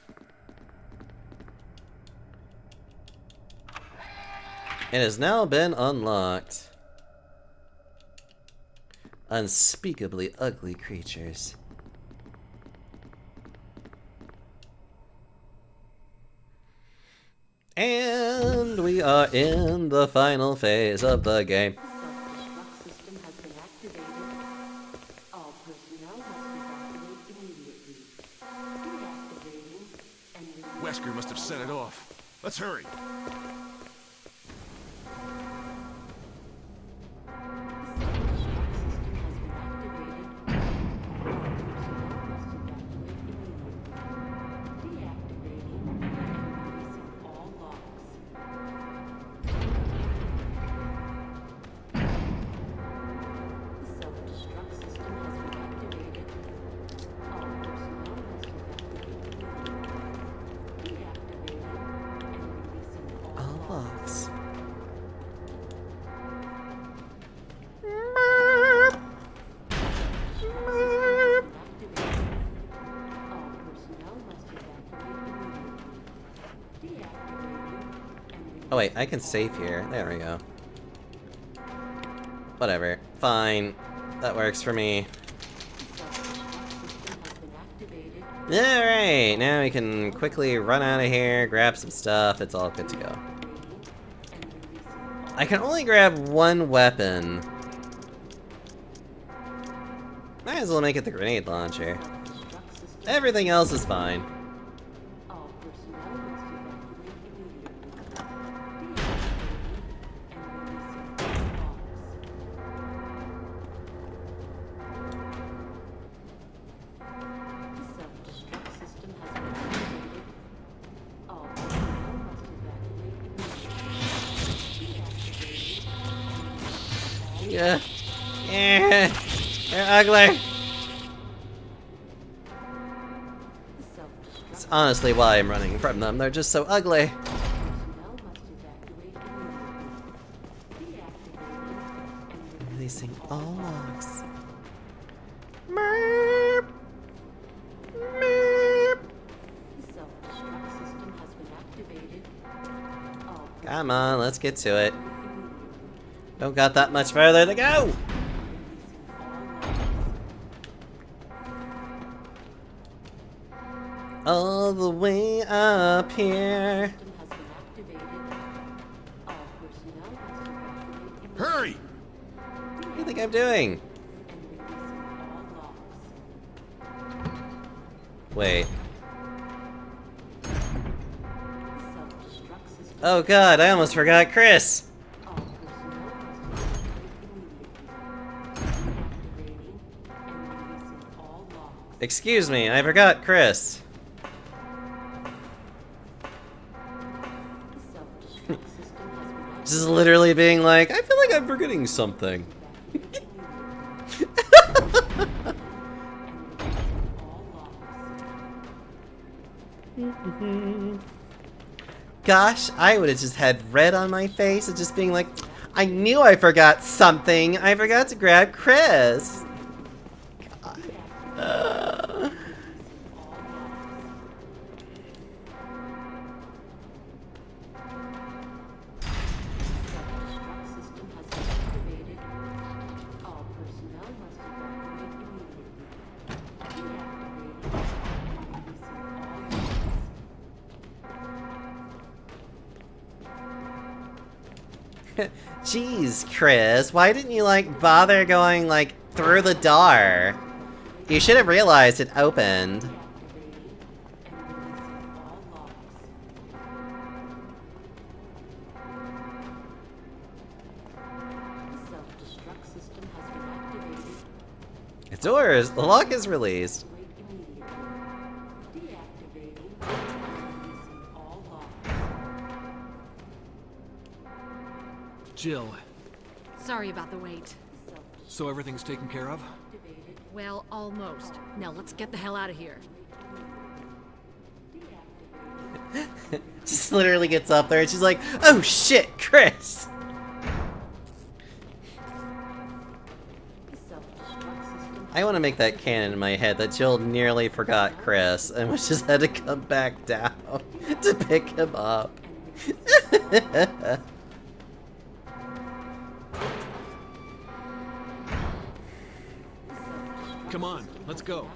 It has now been unlocked. Unspeakably ugly creatures. And we are in the final phase of the game. Wesker must have set it off. Let's hurry. Oh wait, I can save here. There we go. Whatever. Fine. That works for me. Alright, now we can quickly run out of here, grab some stuff, it's all good to go. I can only grab one weapon. Might as well make it the grenade launcher. Everything else is fine. Yeah. They're ugly. It's honestly why I'm running from them. They're just so ugly. Releasing all logs. Meep. Meep. Come on, let's get to it. Don't got that much further to go! All the way up here. Hurry! What do you think I'm doing? Wait. Oh god, I almost forgot Chris! Excuse me, I forgot Chris. Just literally being like, I feel like I'm forgetting something. Gosh, I would have just had red on my face and just being like, I knew I forgot something. I forgot to grab Chris. Jeez, Chris, why didn't you, like, bother going, like, through the door? You should have realized it opened. The lock is released. Jill, Sorry about the wait. so everything's taken care of? Well, almost. Now let's get the hell out of here. Just literally gets up there and she's like, oh shit, Chris! I want to make that canon in my head that Jill nearly forgot Chris and just had to come back down to pick him up. Come on, let's go.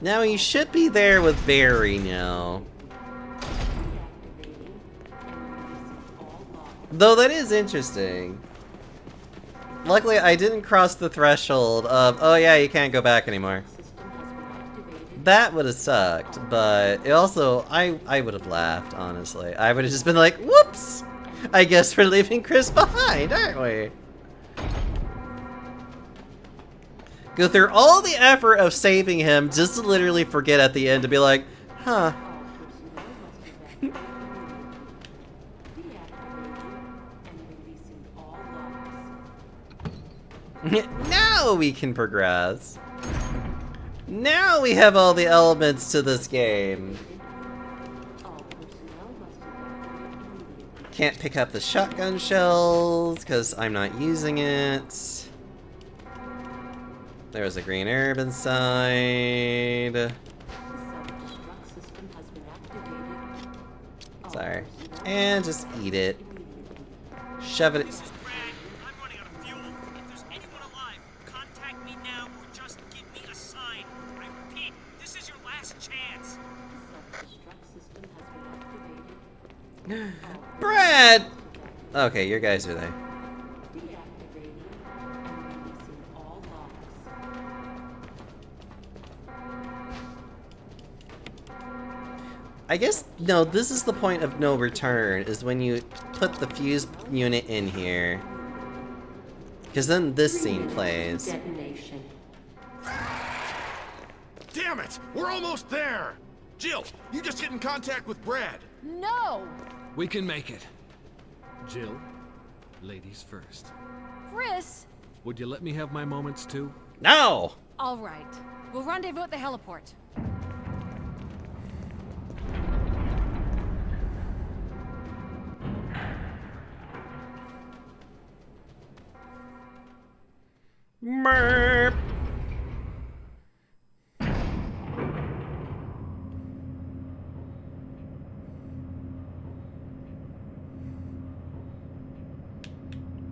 Now he should be there with Barry now. Though that is interesting. Luckily, I didn't cross the threshold of, oh yeah, you can't go back anymore. That would have sucked, but it also, I would have laughed, honestly. I would have just been like, whoops! I guess we're leaving Chris behind, aren't we? Go through all the effort of saving him just to literally forget at the end to be like, huh. Now we can progress. Now we have all the elements to this game. Can't pick up the shotgun shells because I'm not using it. There was a green herb inside. Sorry. And just eat it. Shove it. This is Brad. I'm running out of fuel. If there's anyone alive, contact me now or just give me a sign. I repeat, this is your last chance. Brad! Okay, your guys are there. I guess, no, this is the point of no return, is when you put the fuse unit in here. Because then this scene plays. Damn it! We're almost there! Jill, you just get in contact with Brad. No! We can make it. Jill, ladies first. Chris! Would you let me have my moments too? No! All right. We'll rendezvous at the heliport. Merp.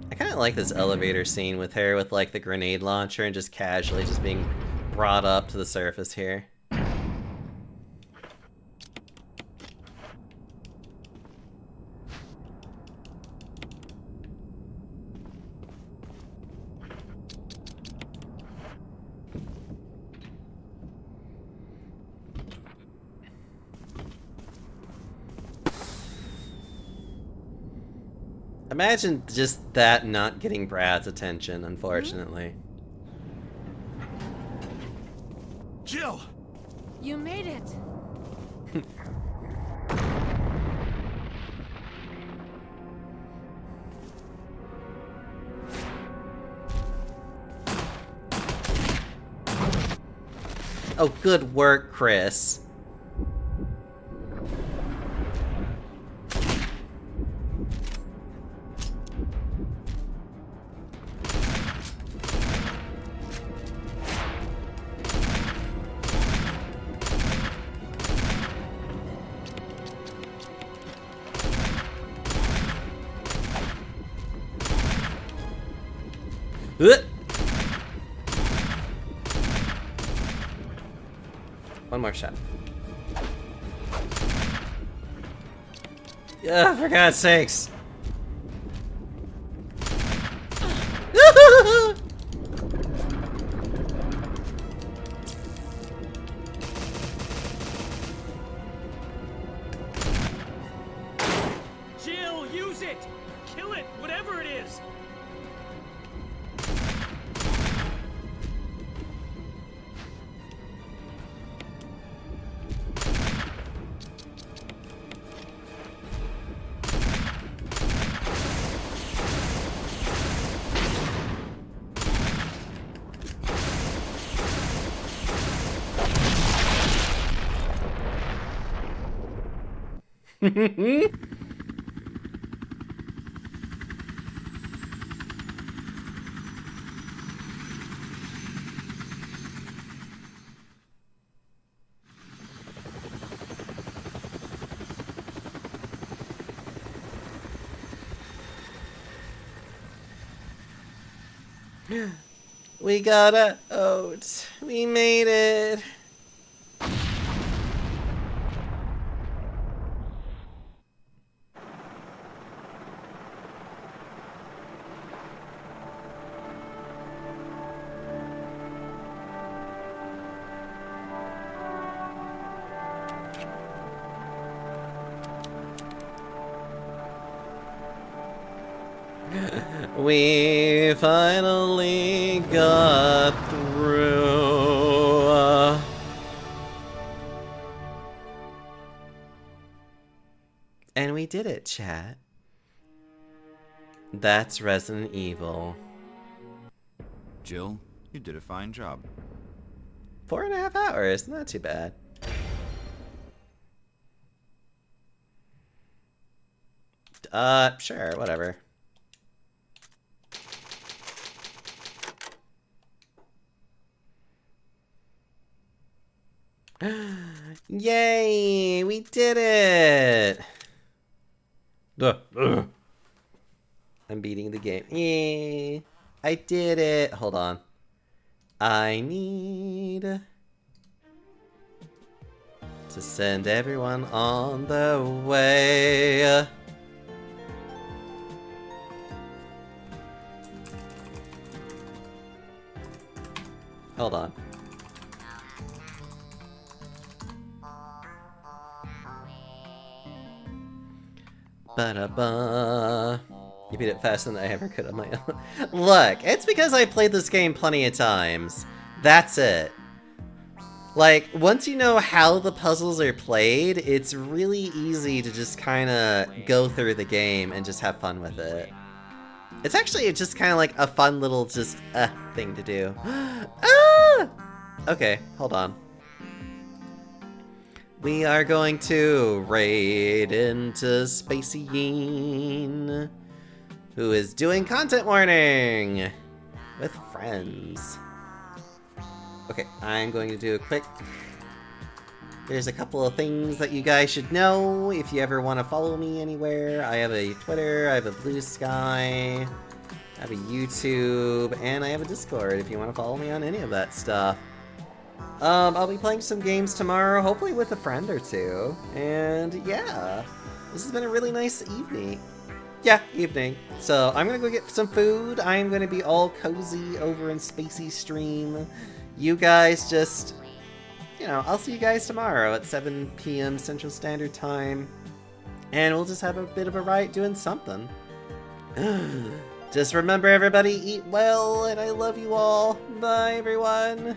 I kind of like this elevator scene with her with like the grenade launcher and just casually just being brought up to the surface here. Imagine just that not getting Brad's attention, unfortunately. Jill! You made it. Oh, good work, Chris. One more shot. Yeah, for God's sakes. Jill, use it! Kill it, whatever it is! We got a oat. We made it. We finally got through. And we did it, chat. That's Resident Evil. Jill, you did a fine job. 4.5 hours, not too bad. Sure, whatever. Yay! We did it! I'm beating the game. Yay! I did it! Hold on. I need to send everyone on their way. Hold on. Ba-da-ba. You beat it faster than I ever could on my own. Look, it's because I played this game plenty of times. That's it. Like, once you know how the puzzles are played, it's really easy to just kind of go through the game and just have fun with it. It's actually just kind of like a fun little just thing to do. Ah! Okay, hold on. We are going to raid into Spacey, who is doing content warning with friends. Okay, I'm going to do a quick... There's a couple of things that you guys should know if you ever want to follow me anywhere. I have a Twitter, I have a bluesky, I have a YouTube, and I have a Discord if you want to follow me on any of that stuff. I'll be playing some games tomorrow, hopefully with a friend or two. And yeah, this has been a really nice evening. Yeah, evening. So I'm gonna go get some food. I'm gonna be all cozy over in Spacey stream. You guys just, you know, I'll see you guys tomorrow at 7 p.m. Central Standard Time. And we'll just have a bit of a riot doing something. Just remember, everybody, eat well, and I love you all. Bye, everyone.